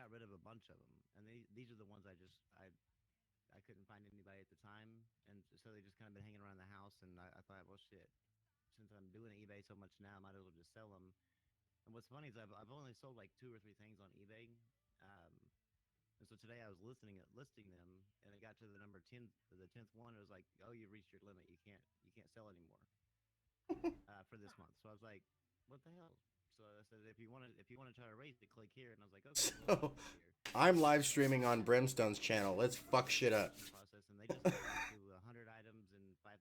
got rid of a bunch of them, and these are the ones I couldn't find anybody at the time, and so they just kind of been hanging around the house. And I thought, well, shit, since I'm doing eBay so much now, I might as well just sell them. And what's funny is I've only sold like two or three things on eBay. Um, and so today I was listing them, and it got to the number 10, the 10th one. It was like, oh, you reached your limit. You can't sell anymore for this month. So I was like, what the hell? So I said, if you want to try to raise it, click here. And I was like, okay, well, let me So, click here. I'm live streaming on Brimstone's channel. Let's fuck shit up. Process, and they just got me to 100 items and $5,000.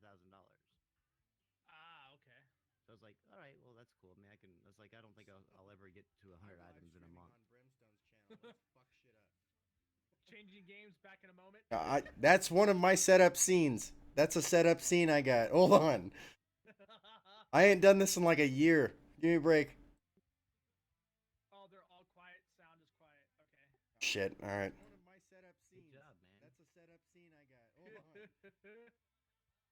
Ah, okay. So I was like, all right, well, that's cool. I mean, I can. I was like, I don't think I'll ever get to 100 items in a month. On Brimstone's channel. Let's fuck shit up. Changing games back in a moment. That's one of my setup scenes. That's a setup scene I got. Hold on. I ain't done this in like a year. Give me a break. Oh, they're all quiet. Sound is quiet. Okay. Shit. All right. One of my setup scenes. Good job, man. That's a setup scene I got. Hold on.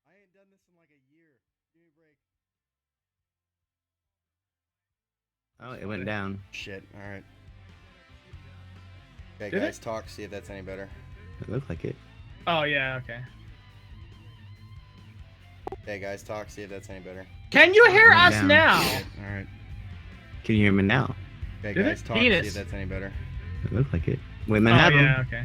I ain't done this in like a year. Give me a break. Oh, it went down. Shit. All right. Okay, Did guys, it? talk. See if that's any better. It looked like it. Oh yeah. Okay. Okay, guys, talk. See if that's any better. Can you hear Went us down. now? All right. Can you hear me now? Okay, Did guys, it? talk. Penis. See if that's any better. It looked like it. Women Oh have yeah. them. Okay.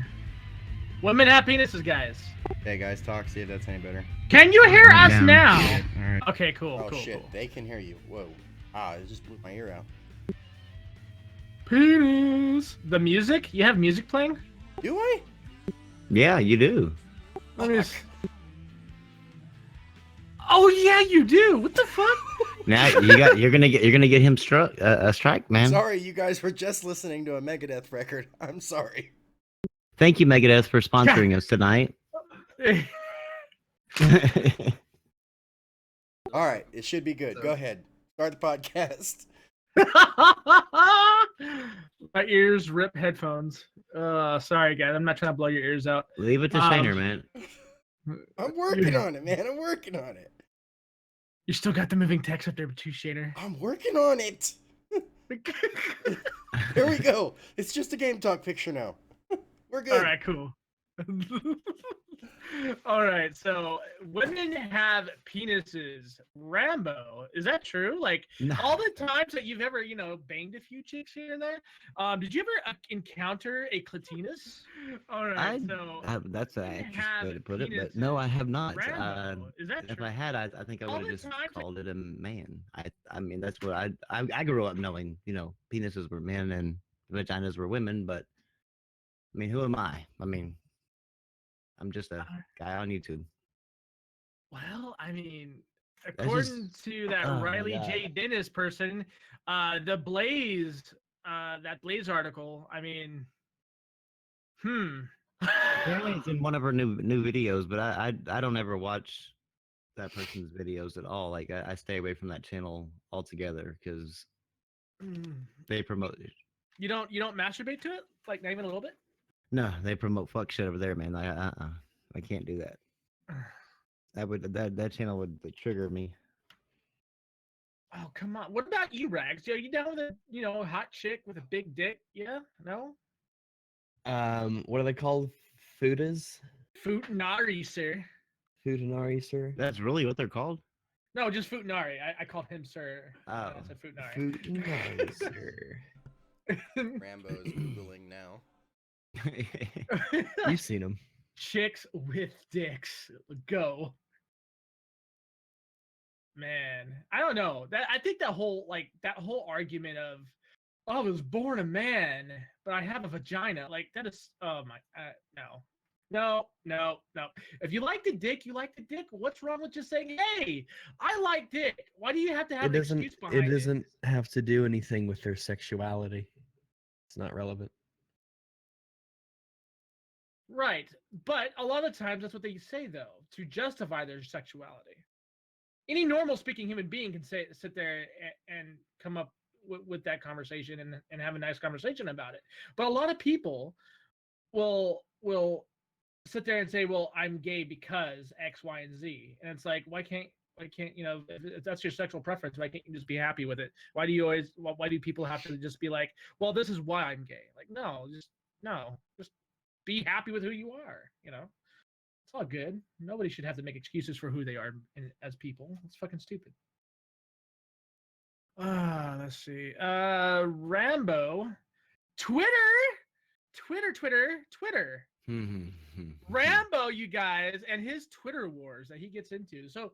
Women have penises, guys. Okay, guys, talk. See if that's any better. Can you hear Went us down. now? All right. Okay. Cool. Oh cool. shit, Cool. they can hear you. Whoa. Ah, it just blew my ear out. Penis. The music? You have music playing? Do I? Yeah, you do. Let me. Oh yeah, you do. What the fuck? Now you're gonna get him struck a strike, man. Sorry, you guys were just listening to a Megadeth record. I'm sorry. Thank you, Megadeth, for sponsoring us tonight. All right, it should be good. Go ahead. Start the podcast. My ears rip headphones. Sorry guys, I'm not trying to blow your ears out. Leave it to Shiner, man. I'm working on it, man. I'm working on it. You still got the moving text up there too, Shader. I'm working on it. Here we go. It's just a game talk picture now. We're good. All right, cool. All right, so women have penises. Rambo, is that true? Like No. all the times that you've ever, banged a few chicks here and there, did you ever encounter a clitoris? All right, so that's an women interesting have way to put it, but penises. no, I have not. Rambo, is that If true? I had, I think I All would the have just times that- called it a man. I mean, that's what I grew up knowing. Penises were men and vaginas were women. But I mean, who am I? I mean, I'm just a guy on YouTube. Well, I mean, That's according just- to that oh my Riley God. J. Dennis person, the Blaze, that Blaze article, I mean, Apparently, it's in one of her new videos, but I don't ever watch that person's videos at all. Like I stay away from that channel altogether because they promote. You don't masturbate to it? Like not even a little bit? No, they promote fuck shit over there, man. I can't do that. That channel would trigger me. Oh, come on. What about you, Rags? Are you down with a, hot chick with a big dick? Yeah? No? What are they called? Fudas? Futanari, sir. Futanari, sir? That's really what they're called. No, just Futanari. I called him sir. Oh. I said Futanari. Futanari, sir. Rambo is Googling now. You've seen them. Chicks with dicks. Go. Man, I don't know. I think that whole argument of, oh, I was born a man, but I have a vagina. Like that is, oh my, no. If you like the dick, you like the dick. What's wrong with just saying, hey, I like dick? Why do you have to have an excuse behind it? It doesn't have to do anything with their sexuality. It's not relevant. Right, but a lot of times that's what they say though to justify their sexuality. Any normal speaking human being can sit there and come up with that conversation and have a nice conversation about it. But a lot of people will sit there and say, well, I'm gay because X, Y, and Z. And it's like, why can't Why can't if that's your sexual preference, why can't you just be happy with it? Why do people have to just be like, well, this is why I'm gay? Like, just be happy with who you are. It's all good. Nobody should have to make excuses for who they are as people. It's fucking stupid. Let's see. Rambo, Twitter. Rambo, you guys, and his Twitter wars that he gets into. So,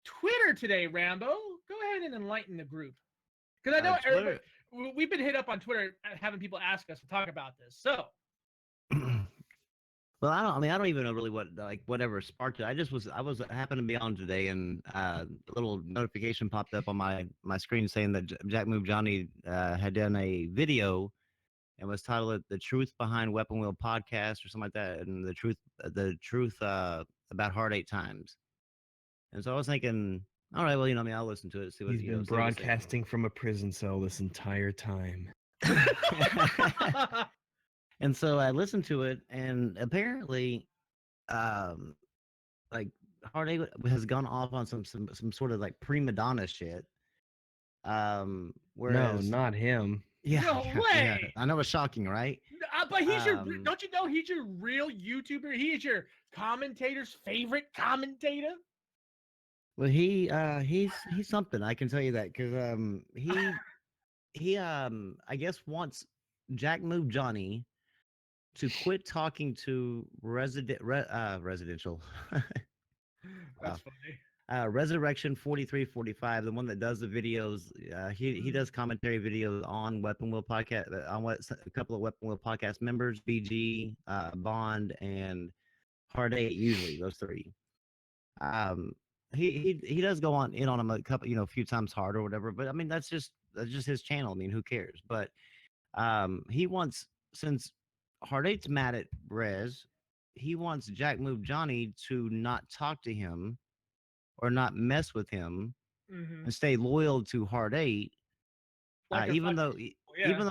Twitter today, Rambo. Go ahead and enlighten the group, because I know everybody. We've been hit up on Twitter having people ask us to talk about this. So. Well, I don't even know really whatever sparked it. I happened to be on today, and a little notification popped up on my screen saying that Jack Move Johnny had done a video, and was titled "The Truth Behind Weapon Wheel Podcast" or something like that, and the truth about Hard 8 Times. And so I was thinking, all right, well, I'll listen to it. See what He's been broadcasting from a prison cell this entire time. And so I listened to it, and apparently, like Hard 8 has gone off on some sort of like prima donna shit. No, Whereas, not him. yeah, No yeah, way! I know it's shocking, right? But he's don't you know he's your real YouTuber? He is your commentator's favorite commentator. Well, he's something, I can tell you that, because he I guess wants Jack Move Johnny to quit talking to residential That's funny. Resurrection 4345, the one that does the videos. He does commentary videos on Weapon Wheel podcast, on a couple of Weapon Wheel podcast members, BG, Bond, and Hard 8. Usually those three. He does go on him a couple, a few times hard or whatever. But I mean, that's just his channel. I mean, who cares? But he wants, since Hard 8's mad at Rez, he wants Jack Move Johnny to not talk to him or not mess with him, and stay loyal to Hard 8. Even though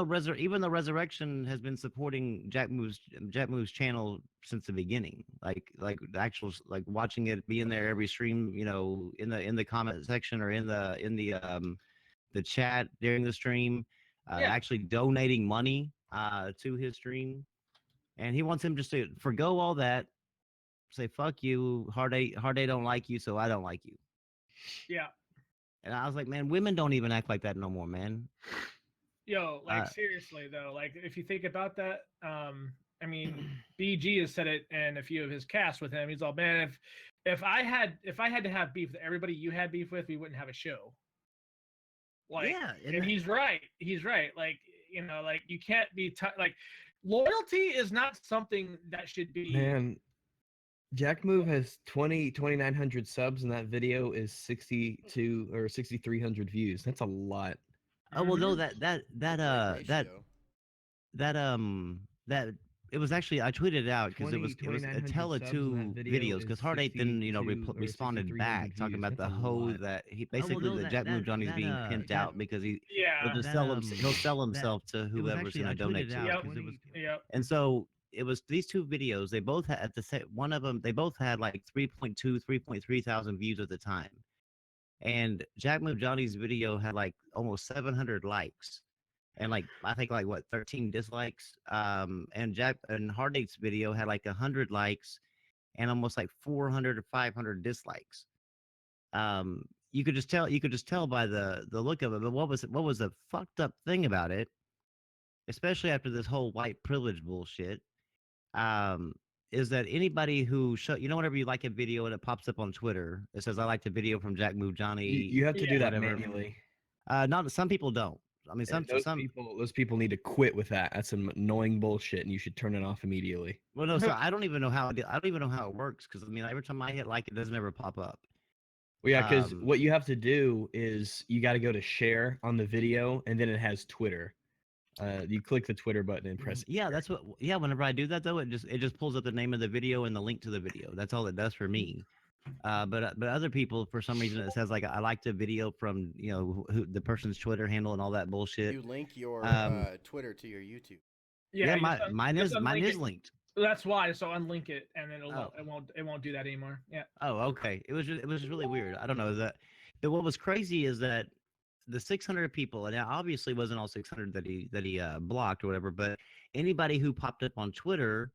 Resurrection has been supporting Jack Move's channel since the beginning, like the actual, like watching it, being there every stream, in the comment section or in the chat during the stream, actually donating money to his stream. And he wants him just to forgo all that, say fuck you, Hard 8 don't like you, so I don't like you. Yeah. And I was like, man, women don't even act like that no more, man. Yo, seriously though, like if you think about that, I mean, BG has said it, and a few of his cast with him. He's all, man, if I had to have beef with everybody you had beef with, we wouldn't have a show. Like, yeah, and he's right. He's right. Like, like you can't be like, loyalty is not something that should be. Man, Jack Move has 2,900 subs, and that video is 62 or 6,300 views. That's a lot. Oh well, no, that it was actually, I tweeted it out because it was a Tella 2 videos, because Hard 8 then responded back talking about the hoe that he basically that Jack Move Johnny's being pimped out because he'll sell himself to whoever's going to donate to him. And so it was these two videos. They both had one of them. They both had like 3.3 thousand views at the time. And Jack Move Johnny's video had like almost 700 likes, and like I think like 13 dislikes. And Hard 8's video had like 100 likes and almost like 400 or 500 dislikes. You could just tell by the look of it. But what was the fucked up thing about it, especially after this whole white privilege bullshit, is that anybody who whenever you like a video and it pops up on Twitter, it says I liked a video from Jack Move Johnny. You have to do that manually. Not some people don't. I mean, those people need to quit with that. That's some annoying bullshit, and you should turn it off immediately. Well, no, so I don't even know how it works, because I mean, every time I hit like, it doesn't ever pop up. Well, yeah, because what you have to do is you got to go to share on the video, and then it has Twitter. You click the Twitter button and press. Yeah, that's what. Yeah, whenever I do that though, it just pulls up the name of the video and the link to the video. That's all it does for me. But other people, for some reason, it says like I liked a video from the person's Twitter handle and all that bullshit. You link your Twitter to your YouTube. Yeah, mine is linked. That's why. So unlink it, and then Oh. it won't do that anymore. Yeah. Oh, okay. It was just really weird. I don't know that. But what was crazy is that the 600 people, and it obviously wasn't all 600 that he blocked or whatever, but anybody who popped up on Twitter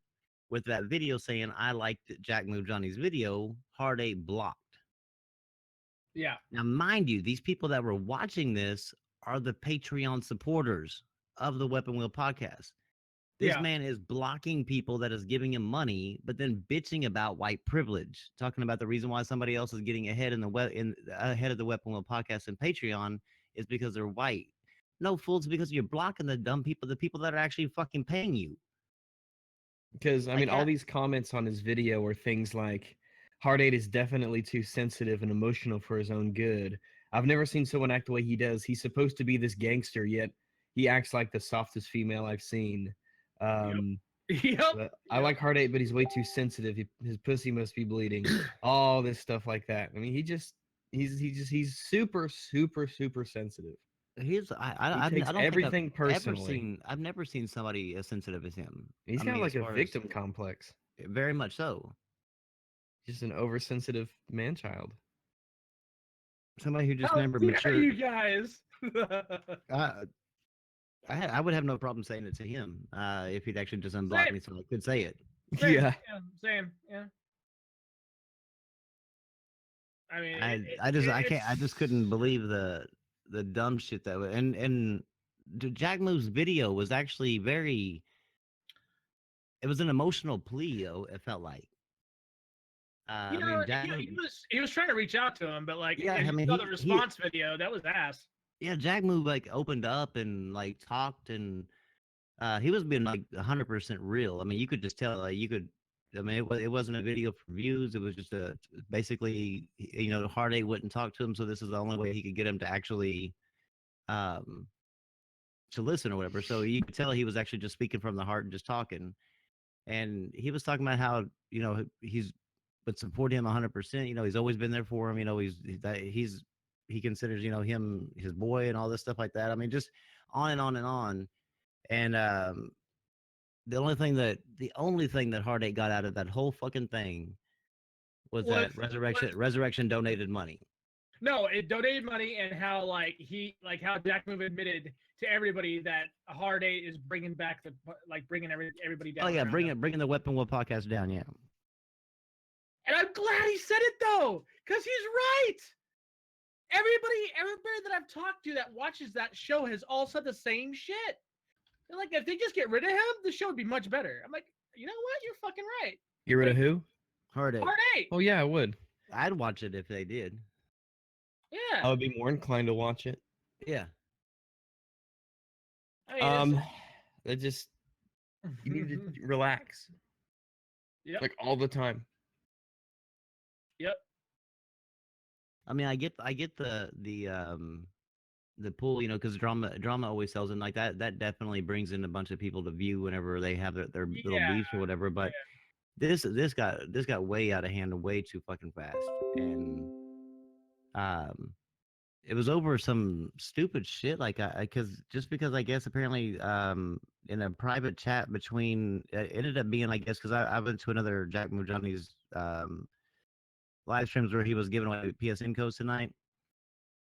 with that video saying I liked Jack Move Johnny's video, Hard 8 blocked. Yeah. Now, mind you, these people that were watching this are the Patreon supporters of the Weapon Wheel podcast. This Yeah. man is blocking people that is giving him money, but then bitching about white privilege, talking about the reason why somebody else is getting ahead ahead of the Weapon Wheel podcast and Patreon is because they're white. No, fools, because you're blocking the dumb people, the people that are actually fucking paying you. Because I Like, mean, all yeah. these comments on his video are things like, "Heart 8 is definitely too sensitive and emotional for his own good. I've never seen someone act the way he does. He's supposed to be this gangster, yet he acts like the softest female I've seen. Yep. But I like Heart 8, but he's way too sensitive. His pussy must be bleeding. All this stuff like that. I mean, he's super sensitive. He's I He takes don't think everything personally. I've never seen somebody as sensitive as him. He's I got mean, like as a far as victim complex. very much so. Just an oversensitive man child. Somebody who just How never dare matured. you guys? I would have no problem saying it to him if he'd actually just unblock me so I could say it. Same, Yeah. Same. Yeah. I mean, I just couldn't believe the dumb shit that was, and Jack Move's video was actually very. It was an emotional plea, though. It felt like. you I know, mean, Jack he was trying to reach out to him, but like, Yeah, if I you mean, saw the response video, that was ass. Yeah, Jack Move like opened up and like talked and he was being like 100% real. I mean, you could just tell. Like, you could. I mean, it wasn't a video for views. It was just basically, Hard 8 wouldn't talk to him, so this is the only way he could get him to actually um to listen or whatever. So you could tell he was actually just speaking from the heart and just talking. And he was talking about how he's would support him 100%. He's always been there for him. He considers him his boy and all this stuff like that. I mean, just on and on and on. And the only thing that Hard 8 got out of that whole fucking thing was that Resurrection donated money. No, it donated money, and how how Jack Move admitted to everybody that Hard 8 is bringing back bringing everybody down. Oh yeah, bringing the Weapon Wheel podcast down. Yeah. And I'm glad he said it though, because he's right. Everybody that I've talked to that watches that show has all said the same shit. They're like, if they just get rid of him, the show would be much better. I'm like, you know what? You're fucking right. Get rid of who? Hard 8. Hard 8. Oh yeah, I would. I'd watch it if they did. Yeah. I would be more inclined to watch it. Yeah. I mean, it just you need to relax. Yep. Like all the time. Yep. I mean, I get the pool, because drama always sells, and like that definitely brings in a bunch of people to view whenever they have their little beefs or whatever. But this got way out of hand and way too fucking fast, and it was over some stupid shit like because I guess apparently in a private chat between it ended up being, I guess, because I went to another Jack Mujani's live streams where he was giving away PSN codes tonight.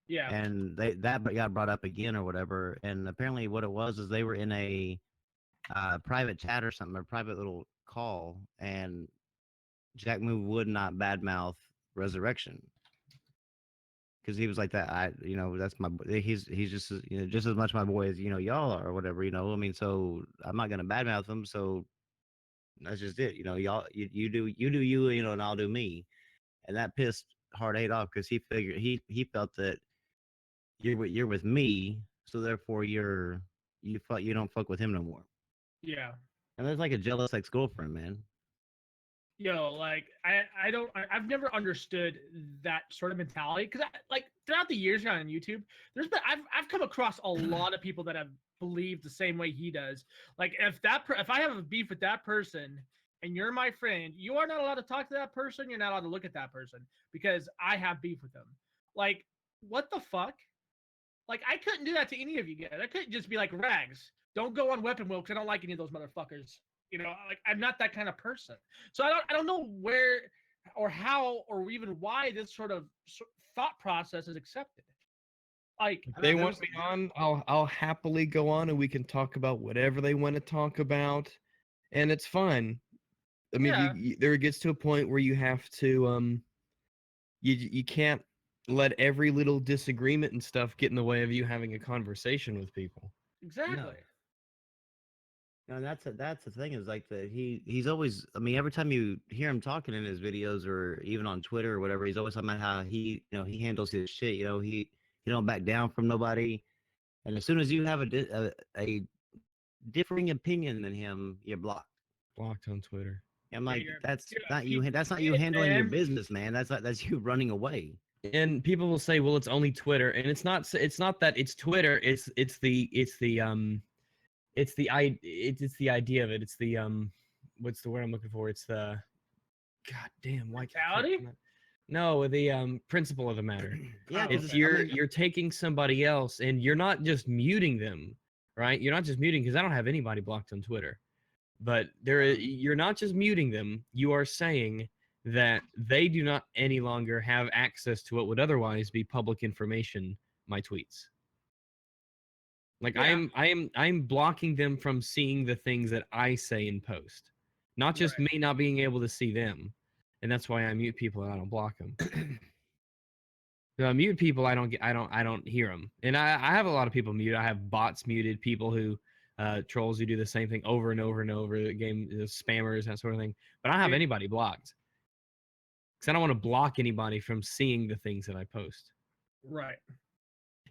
Yeah. And that got brought up again or whatever. And apparently what it was is they were in a private chat or something, a private little call, and Jack Move would not badmouth Resurrection. Because he was like that, that's my. He's just just as much my boy as y'all are or whatever. I mean, so I'm not gonna badmouth him. So that's just it. Y'all, you do you, and I'll do me. And that pissed Hard 8 off because he figured he felt that you're with me, so therefore you don't fuck with him no more. Yeah. And that's like a jealous ex-girlfriend, man. Yo, like I've never understood that sort of mentality, because throughout the years on YouTube, I've come across a lot of people that have believed the same way he does. Like if I have a beef with that person and you're my friend, you are not allowed to talk to that person. You're not allowed to look at that person because I have beef with them. Like, what the fuck? Like, I couldn't do that to any of you guys. I couldn't just be like, Rags, don't go on Weapon Wheel because I don't like any of those motherfuckers. Like I'm not that kind of person. So I don't know where or how or even why this sort of thought process is accepted. Like if they want me on, I'll happily go on and we can talk about whatever they want to talk about, and it's fine. I mean, Yeah. there gets to a point where you have to you can't let every little disagreement and stuff get in the way of you having a conversation with people. Exactly. No, that's the thing is like that he's always. I mean, every time you hear him talking in his videos or even on Twitter or whatever, he's always talking about how he handles his shit. He don't back down from nobody. And as soon as you have a differing opinion than him, you're blocked. Blocked on Twitter. I'm like, you're that's a not you. piece That's of not you shit, handling your man. business, man. That's you running away. And people will say, "Well, it's only Twitter," and it's not. It's not that it's Twitter. It's the idea of it. It's the what's the word I'm looking for? It's the god damn why Mentality? no, the principle of the matter. Yeah, Oh, It's okay. you're taking somebody else and you're not just muting them, right? You're not just muting because I don't have anybody blocked on Twitter. But you're not just muting them, you are saying that they do not any longer have access to what would otherwise be public information, my tweets. Like Yeah. I'm blocking them from seeing the things that I say and post. Not just me not being able to see them. And that's why I mute people and I don't block them. I mute people, I don't hear them. And I have a lot of people muted. I have bots muted, people who trolls who do the same thing over and over and over, spammers, that sort of thing. But I don't have anybody blocked. Because I don't want to block anybody from seeing the things that I post. Right.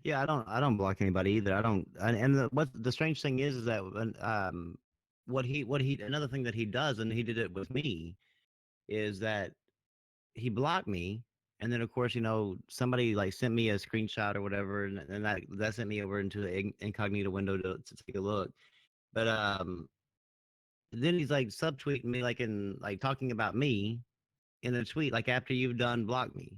Yeah, I don't block anybody either. I don't. And what the strange thing is that what he another thing that he does, and he did it with me, is that he blocked me, and then of course somebody like sent me a screenshot or whatever, and that sent me over into the incognito window to take a look. But then he's like subtweeting me, like talking about me in a tweet, like after you've done block me.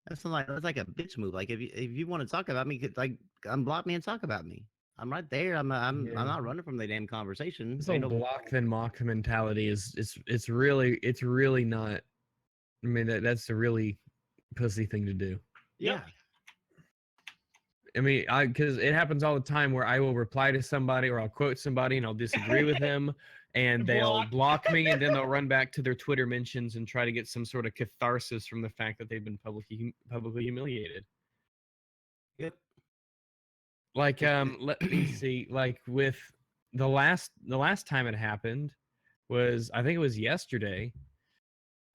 That's like a bitch move. Like if you want to talk about me, like unblock me and talk about me. I'm right there. I'm not running from the damn conversation. This whole block then mock mentality it's really not. I mean that's a really pussy thing to do. Yeah. I mean, because it happens all the time where I will reply to somebody or I'll quote somebody and I'll disagree with them and they'll block me and then they'll run back to their Twitter mentions and try to get some sort of catharsis from the fact that they've been publicly humiliated. Yep. Like, let me see. Like with the last time it happened was, I think it was yesterday.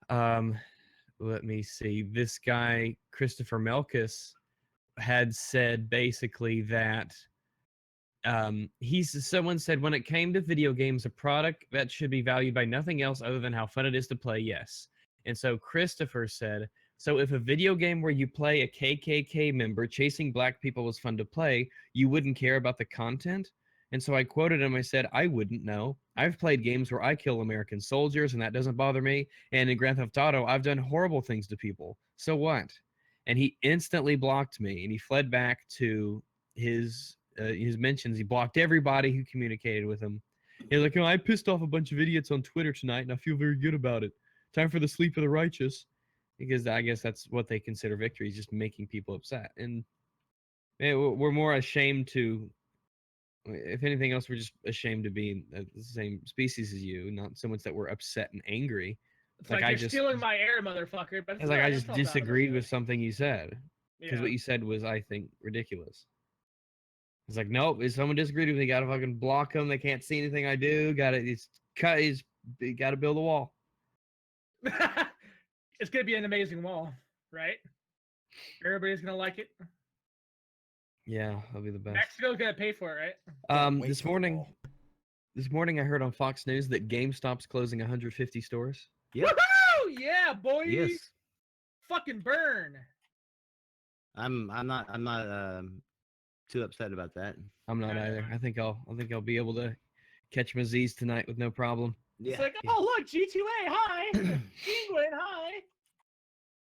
Let me see. This guy Christopher Melkus had said basically that someone said when it came to video games, a product that should be valued by nothing else other than how fun it is to play, yes. And so Christopher said, so if a video game where you play a KKK member chasing black people was fun to play, you wouldn't care about the content? And so I quoted him, I said, I wouldn't know. I've played games where I kill American soldiers and that doesn't bother me. And in Grand Theft Auto, I've done horrible things to people. So what? And he instantly blocked me and he fled back to his mentions. He blocked everybody who communicated with him. He's like, I pissed off a bunch of idiots on Twitter tonight and I feel very good about it. Time for the sleep of the righteous. Because I guess that's what they consider victory, is just making people upset. And we're more ashamed to, if anything else, we're just ashamed to be the same species as you, not so much that we're upset and angry. It's like you're stealing my air, motherfucker. But it's like I just disagreed with something you said. Because what you said was, I think, ridiculous. It's like, nope, if someone disagreed with me, gotta fucking block them. They can't see anything I do. Gotta build a wall. It's gonna be an amazing wall, right? Everybody's gonna like it. Yeah, that'll be the best. Mexico's gonna pay for it, right? This morning I heard on Fox News that GameStop's closing 150 stores. Yep. Woohoo! Yeah, boy. Yes. Fucking burn. I'm not too upset about that. I'm not either. I think I'll be able to catch my Z's tonight with no problem. Yeah. It's like, oh look, G2A, hi. Penguin, hi.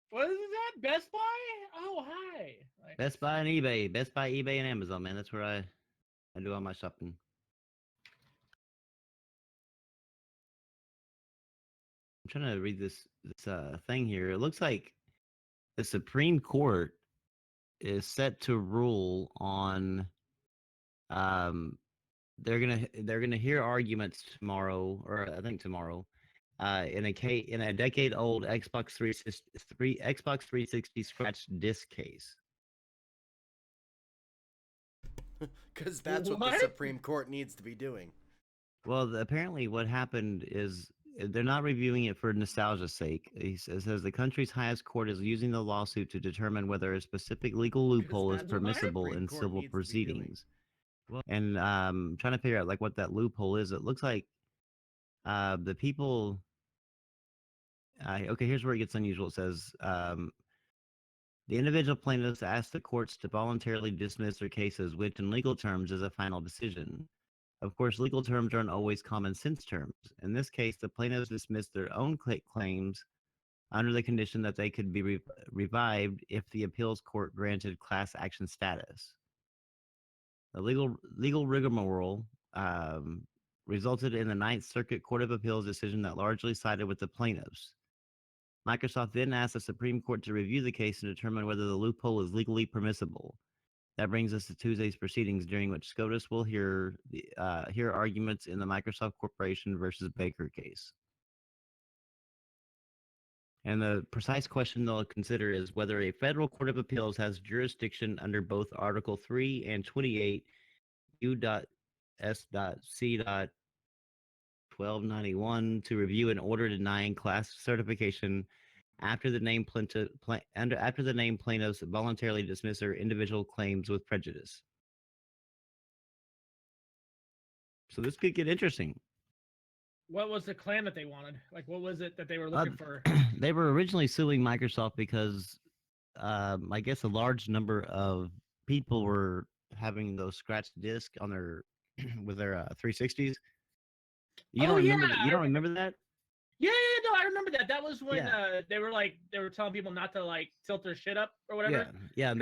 What is that? Best Buy? Oh, hi. Like, Best Buy and eBay. Best Buy, eBay, and Amazon, man. That's where I do all my shopping. trying to read this thing here. It looks like the Supreme Court is set to rule on they're gonna hear arguments tomorrow, or I think tomorrow, in a decade-old Xbox 360 scratch disc case. Because that's what the What? Supreme Court needs to be doing. Well, apparently, what happened is they're not reviewing it for nostalgia's sake. It says the country's highest court is using the lawsuit to determine whether a specific legal loophole is that's what the permissible Supreme in Court civil needs to be doing. proceedings. And trying to figure out like what that loophole is. It looks like the people. Okay, here's where it gets unusual. It says the individual plaintiffs asked the courts to voluntarily dismiss their cases, which in legal terms is a final decision. Of course, legal terms aren't always common sense terms. In this case, the plaintiffs dismissed their own claims under the condition that they could be revived if the appeals court granted class action status. The legal rigmarole resulted in the Ninth Circuit Court of Appeals decision that largely sided with the plaintiffs. Microsoft then asked the Supreme Court to review the case and determine whether the loophole is legally permissible. That brings us to Tuesday's proceedings, during which SCOTUS will hear arguments in the Microsoft Corporation versus Baker case. And the precise question they'll consider is whether a federal court of appeals has jurisdiction under both Article 3 and 28 U.S.C.1291 to review an order denying class certification after the named plaintiffs voluntarily dismiss their individual claims with prejudice. So this could get interesting. What was the claim that they wanted? Like, what was it that they were looking for? They were originally suing Microsoft because I guess a large number of people were having those scratched discs on their with their 360s. You don't remember that? Yeah, no, I remember that. That was when they were telling people not to like tilt their shit up or whatever. Yeah,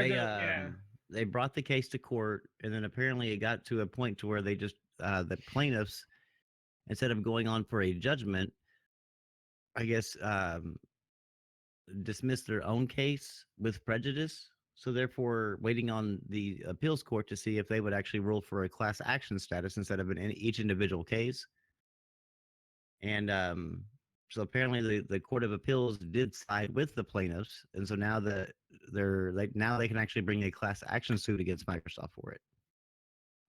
they brought the case to court, and then apparently it got to a point to where they just the plaintiffs, instead of going on for a judgment, I guess dismissed their own case with prejudice. So therefore, waiting on the appeals court to see if they would actually rule for a class action status instead of each individual case. And so apparently, the Court of Appeals did side with the plaintiffs, and so now they can actually bring a class action suit against Microsoft for it.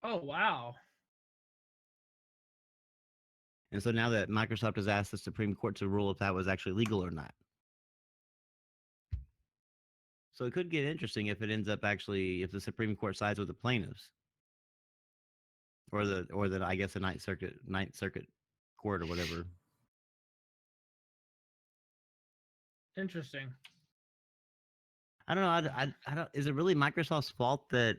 Oh wow! And so now that Microsoft has asked the Supreme Court to rule if that was actually legal or not. So it could get interesting if it ends up if the Supreme Court sides with the plaintiffs, or the I guess the Ninth Circuit Court or whatever. Interesting. I don't know. I don't. Is it really Microsoft's fault that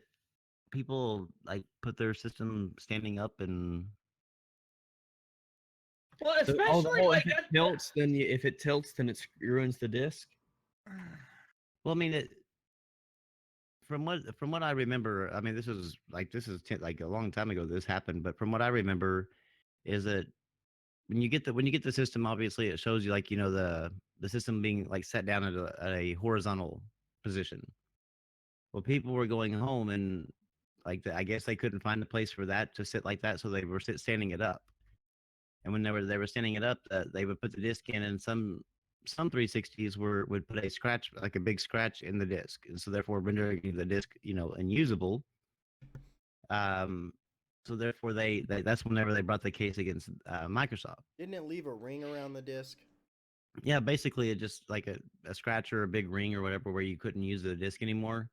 people like put their system standing up and? Well, especially if it tilts, then it ruins the disc. Well, I mean, from what I remember, I mean, this is a long time ago this happened, but from what I remember, is that when you get the system, obviously it shows you the system being like set down at a horizontal position. Well, people were going home and I guess they couldn't find a place for that to sit like that, so they were standing it up. And when they were standing it up, they would put the disc in, and some 360s would put a scratch, like a big scratch in the disc, and so therefore rendering the disc unusable. So therefore that's whenever they brought the case against Microsoft. Didn't it leave a ring around the disc? Yeah, basically it just like a scratch or a big ring or whatever where you couldn't use the disc anymore.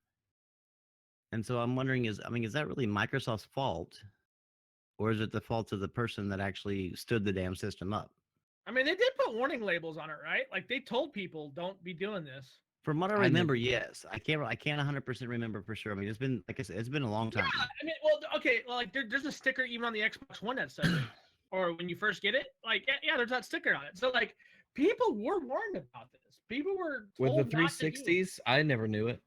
And so I'm wondering is that really Microsoft's fault? Or is it the fault of the person that actually stood the damn system up? I mean, they did put warning labels on it, right? Like they told people, "Don't be doing this." From what I remember, yes. I can't 100% remember for sure. I mean, it's been like I said, it's been a long time. Yeah, I mean, well, okay, well, like there's a sticker even on the Xbox One that says it, or when you first get it, like yeah, there's that sticker on it. So like people were warned about this. People were told with the 360s. I never knew it.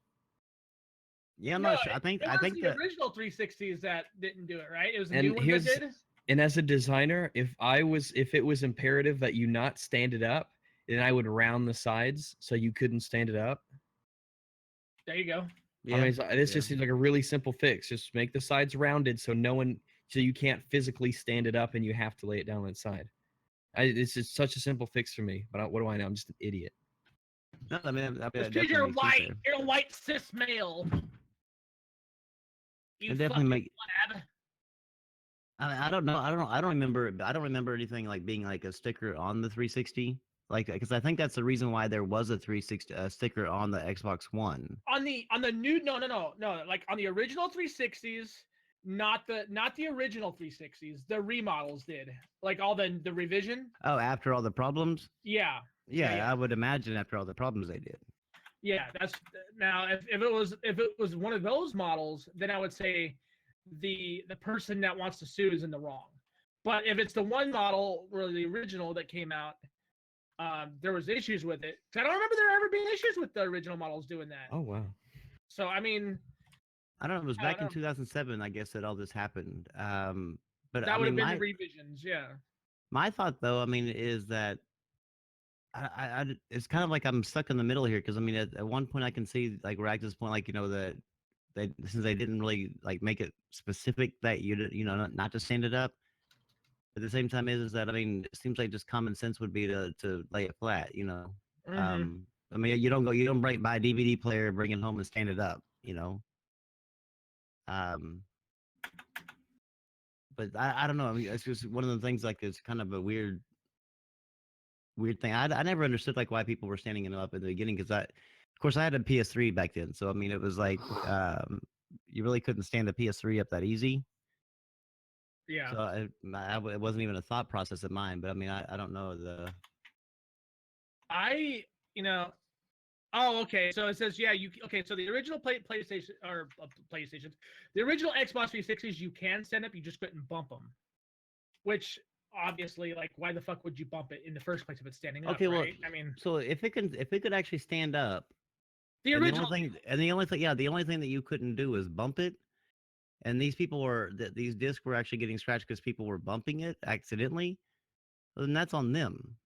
Yeah, I'm not sure. I think the original 360s that didn't do it, right? It was a new one that did. And as a designer, if it was imperative that you not stand it up, and I would round the sides so you couldn't stand it up. There you go. Yeah, I mean, this just seems like a really simple fix. Just make the sides rounded so so you can't physically stand it up and you have to lay it down on its side. It's just such a simple fix for me. But what do I know? I'm just an idiot. No, I mean, It's that because you're definitely makes sense white. there. You're a white cis male. You It definitely fucking make. lab. I don't know. I don't remember. I don't remember anything like being like a sticker on the 360. Like, because I think that's the reason why there was a 360 sticker on the Xbox One. On the new no, like on the original 360s, not the original 360s. The remodels did, like all the revision. Oh, after all the problems. Yeah. Yeah, I would imagine after all the problems they did. Yeah, that's now if it was one of those models, then I would say the person that wants to sue is in the wrong. But if it's the one model or the original that came out, there was issues with it. I don't remember there ever being issues with the original models doing that. Oh wow. So I mean, I don't know. It was back in 2007, I guess, that all this happened. But that I would mean, have been the revisions. Yeah. my thought, though, I mean, is that it's kind of like I'm stuck in the middle here because I mean, at one point I can see like Rax's point, like that since they didn't really like make it specific that not to stand it up. At the same time, is that I mean, it seems like just common sense would be to lay it flat. Mm-hmm. I mean, you don't buy a DVD player, bring it home, and stand it up. But I don't know. I mean, it's just one of the things like it's kind of a weird thing. I never understood like why people were standing it up in the beginning because of course I had a PS3 back then, so I mean it was like you really couldn't stand a PS3 up that easy. Yeah. So it wasn't even a thought process of mine. But I mean I don't know Oh, okay. So it says, yeah, so the original PlayStation or PlayStations, the original Xbox 360s, you can stand up, you just couldn't bump them. Which obviously, like, why the fuck would you bump it in the first place if it's standing up? Okay, well, right? I mean, so if it could actually stand up, the original the only thing that you couldn't do is bump it. And these these discs were actually getting scratched because people were bumping it accidentally. Well, then that's on them.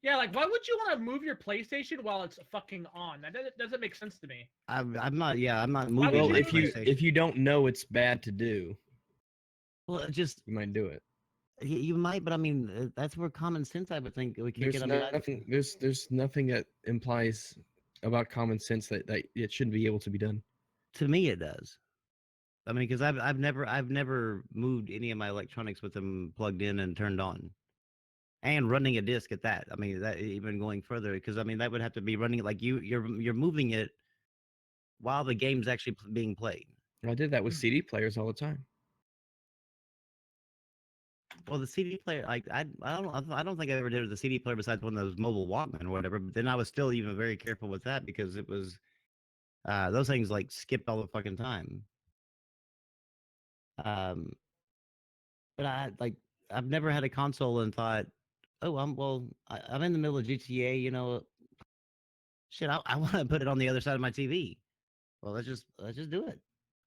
Yeah, like why would you want to move your PlayStation while it's fucking on? That doesn't make sense to me. I'm not moving. Well, my if PlayStation. you don't know it's bad to do, well, just you might do it. You might, but I mean, that's where common sense I would think we could get. There's nothing that implies about common sense that it shouldn't be able to be done. To me, it does. I mean, because I've never moved any of my electronics with them plugged in and turned on, and running a disc at that. I mean, that even going further, because I mean that would have to be running it like you're moving it while the game's actually being played. I did that with CD players all the time. Well, the CD player, like I don't think I ever did it with the CD player besides one of those mobile Walkman or whatever. But then I was still even very careful with that because it was those things like skipped all the fucking time. But I've never had a console and thought, oh, I'm in the middle of GTA, shit, I want to put it on the other side of my TV. Well, let's just do it.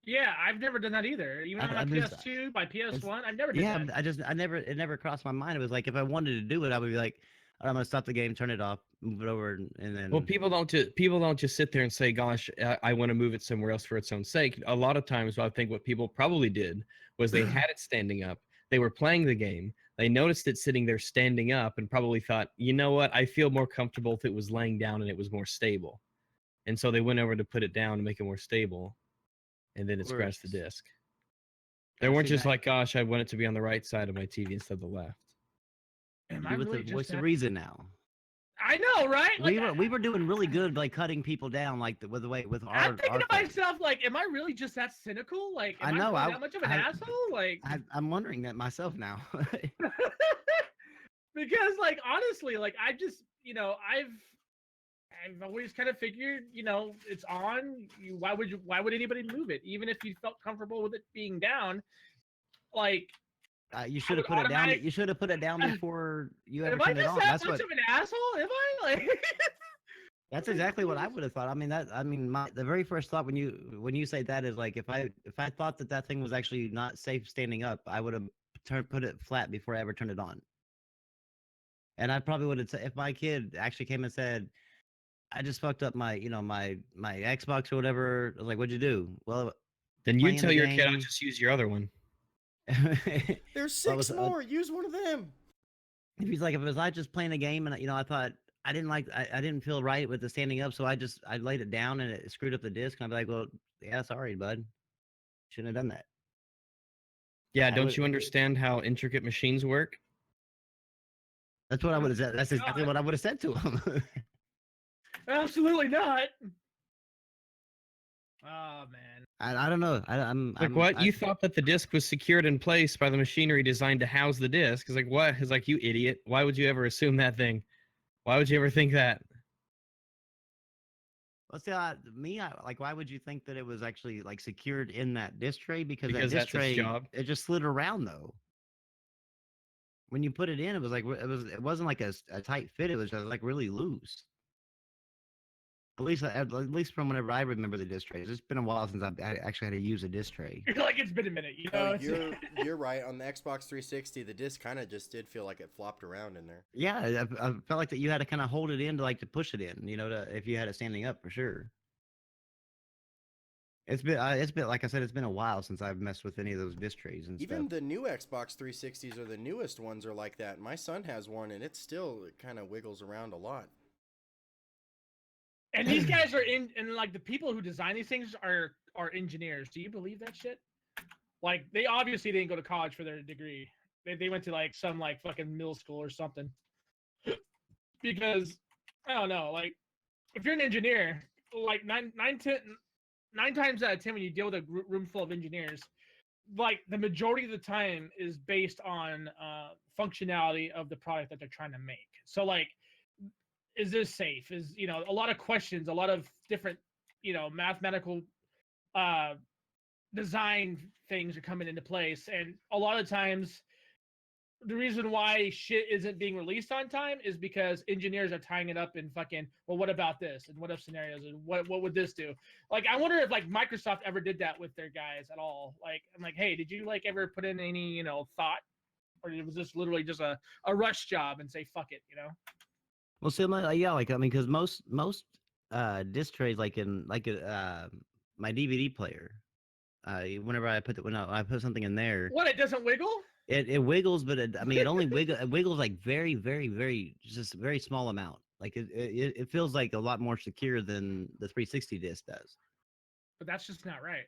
Yeah, I've never done that either. Even on my PS2, my PS1, I've never done that. It never crossed my mind. It was like if I wanted to do it, I would be like, all right, I'm gonna stop the game, turn it off, move it over, and then. Well, people don't just sit there and say, "Gosh, I want to move it somewhere else for its own sake." A lot of times, I think what people probably did was they had it standing up. They were playing the game. They noticed it sitting there standing up, and probably thought, "You know what? I feel more comfortable if it was laying down and it was more stable." And so they went over to put it down to make it more stable, and then it scratched the disc. They weren't just like, "Gosh, I want it to be on the right side of my TV instead of the left." Am I really the voice of reason now? I know, right? Like, we were doing really good, like cutting people down, like with our. I'm thinking to myself, like, am I really just that cynical? Like, am I really that much of an asshole? Like, I'm wondering that myself now. Because, like, honestly, like, I just, I've always kind of figured, it's on. Why would anybody move it, even if you felt comfortable with it being down? Like. You should have put it down. You should have put it down before you ever turned it on. That's much of an asshole? Am I? Like, that's exactly what I would have thought. I mean the very first thought when you say that is like if I thought that thing was actually not safe standing up, I would have put it flat before I ever turned it on. And I probably would have if my kid actually came and said, I just fucked up my, my Xbox or whatever. I was like, what'd you do? Well, Then you playing tell the your kid, I'll game. just use your other one. There's Well, 6 more. Use one of them. if he's like, if it was I just playing a game and I thought I didn't I didn't feel right with the standing up, so I laid it down and it screwed up the disc. And I'd be like, well, yeah, sorry, bud, shouldn't have done that. Yeah, I don't would- you understand how intricate machines work? That's what I would have said. That's exactly God. what I would have said to him. Absolutely not. Oh man. I don't know. Like, what? You thought that the disc was secured in place by the machinery designed to house the disc? It's like, what? It's like, you idiot. Why would you ever assume that thing? Why would you ever think that? Let's see, like, why would you think that it was actually like secured in that disc tray? Because Because that disc that's its tray, job. it just slid around though. When you put it in, it was like it wasn't like a tight fit. It was just like really loose. At least from whenever I remember the disc trays. It's been a while since I actually had to use a disc tray. Like it's been a minute, you No, know. you're right. On the Xbox 360, the disc kind of just did feel like it flopped around in there. Yeah, I felt like that you had to kind of hold it in to push it in. If you had it standing up for sure. It's been like I said, it's been a while since I've messed with any of those disc trays and Even stuff. the new Xbox 360s or the newest ones are like that. My son has one, and it kind of wiggles around a lot. And these guys are and like the people who design these things are engineers. Do you believe that shit? Like they obviously didn't go to college for their degree. They went to like some like fucking middle school or something. Because I don't know, like if you're an engineer, like nine times out of 10 when you deal with a room full of engineers, like the majority of the time is based on functionality of the product that they're trying to make. So like, is this safe? Is a lot of questions, a lot of different mathematical design things are coming into place, and a lot of times the reason why shit isn't being released on time is because engineers are tying it up in fucking, well, what about this? And what if scenarios? And what would this do? Like, I wonder if like Microsoft ever did that with their guys at all. Like, I'm like, hey, did you like ever put in any, thought? Or was this literally just a rush job and say, fuck it, Well, see, yeah, like I mean, because most disc trays, like in my DVD player, whenever I when I put something in there, What, it doesn't wiggle? it wiggles, but I mean, it only wiggles like very, very, very, just a very small amount. Like it feels like a lot more secure than the 360 disc does. But that's just not right.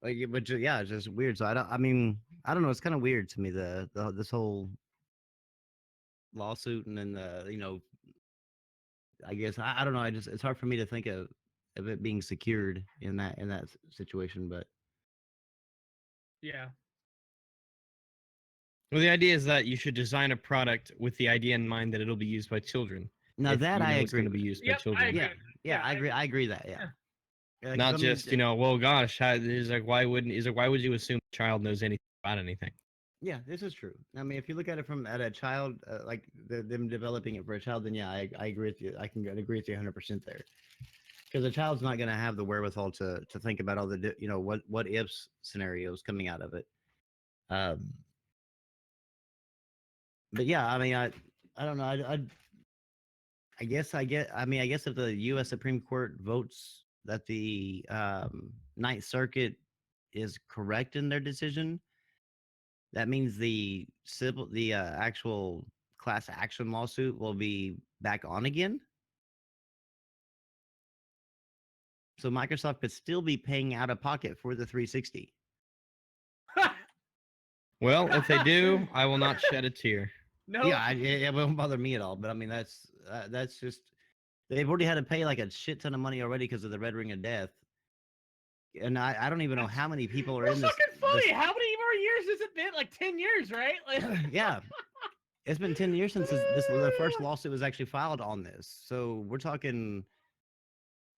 Like, yeah, it's just weird. So I don't know. It's kind of weird to me this whole lawsuit and then I guess I don't know. It's hard for me to think of it being secured in that situation, but Yeah. Well, the idea is that you should design a product with the idea in mind that it'll be used by children. now If that you know I it's going to agree. be used by Yep, I children. agree. Yeah, Yeah, I agree. I agree that. Yeah. Yeah, 'cause Not I mean, just, well, gosh, is like, why would you assume a child knows anything about anything? Yeah, this is true. I mean, if you look at it from at a child, like them developing it for a child, then yeah, I agree with you. I can agree with you 100% there. Because a child's not going to have the wherewithal to think about all the what ifs scenarios coming out of it. But yeah, I mean, I don't know. I guess I get. I mean, I guess if the U.S. Supreme Court votes that the Ninth Circuit is correct in their decision, that means the actual class action lawsuit will be back on again. So Microsoft could still be paying out of pocket for the 360. Well, if they do, I will not shed a tear. No. Yeah, it won't bother me at all. But I mean, that's just they've already had to pay like a shit ton of money already because of the Red Ring of Death. And I don't even know how many people are That's in this. fucking funny. How many more years has it been? Like 10 years, right? Like, Yeah, it's been 10 years since the first lawsuit was actually filed on this. So we're talking.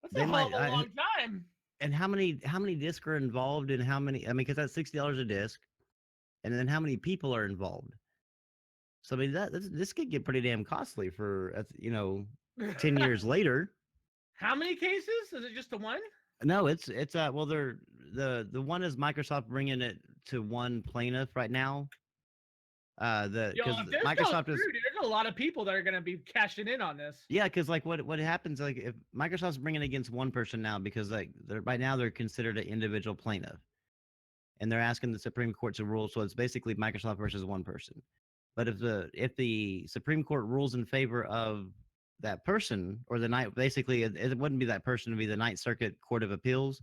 that's They a hell of might- a long time. And how many discs are involved and how many? I mean, because that's $60 a disc, and then how many people are involved? So I mean, this could get pretty damn costly for 10 years later. How many cases? Is it just the one? No, it's well, they're the one is Microsoft bringing it to one plaintiff right now, Yo, Because if this goes Microsoft through, is dude, there's a lot of people that are gonna be cashing in on this. yeah, because like what happens like if Microsoft's bringing against one person now because like right now they're considered an individual plaintiff, and they're asking the Supreme Court to rule, so it's basically Microsoft versus one person. But if the Supreme Court rules in favor of that person or the night, basically it wouldn't be that person, it'd be the Ninth Circuit Court of Appeals.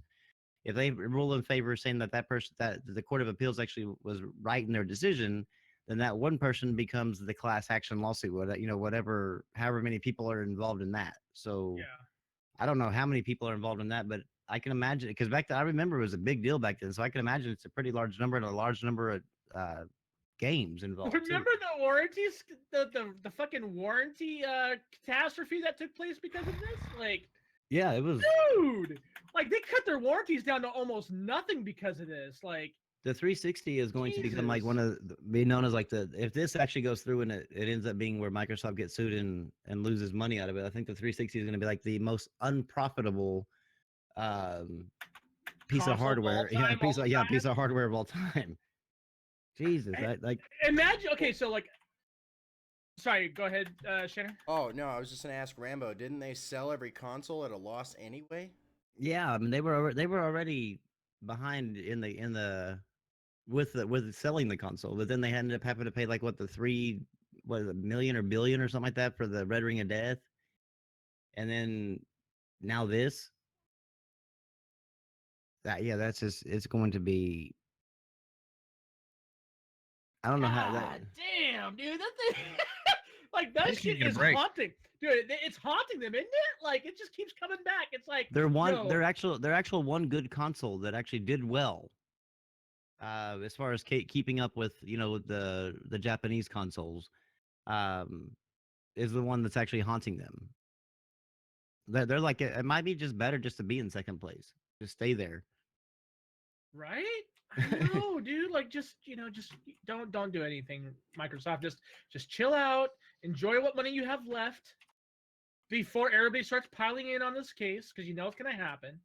If they rule in favor, saying that that person that the Court of Appeals actually was right in their decision, then that one person becomes the class action lawsuit. Whatever, however many people are involved in that. So Yeah. I don't know how many people are involved in that, but I can imagine because back then I remember it was a big deal back then. So I can imagine it's a pretty large number and a large number of games involved. Remember the warranties, the fucking warranty catastrophe that took place because of this? Like, Yeah, it was. dude, like they cut their warranties down to almost nothing because of this. Like, The 360 is going to become like one of be known as like if this actually goes through and it ends up being where Microsoft gets sued and loses money out of it. I think the 360 is going to be like the most unprofitable piece Console of hardware. of all time, Piece of hardware of all time. Jesus, like imagine. Okay, so like, sorry, go ahead, Shannon. Oh no, I was just gonna ask Rambo. Didn't they sell every console at a loss anyway? yeah, I mean they were already behind in the with selling the console, but then they ended up having to pay like what is it, million or billion or something like that for the Red Ring of Death, and then now this. That's just it's going to be. I don't know how that. God damn, dude, that thing, like that Just shit need a is break. haunting, dude. It's haunting them, isn't it? Like it just keeps coming back. It's like yo, Their actual one good console that actually did well. As far as keeping up with the Japanese consoles, um, is the one that's actually haunting them. They're like it might be just better just to be in second place, just stay there. right? I know, dude. Like just just don't do anything, Microsoft. Just chill out, enjoy what money you have left before everybody starts piling in on this case because you know it's gonna happen.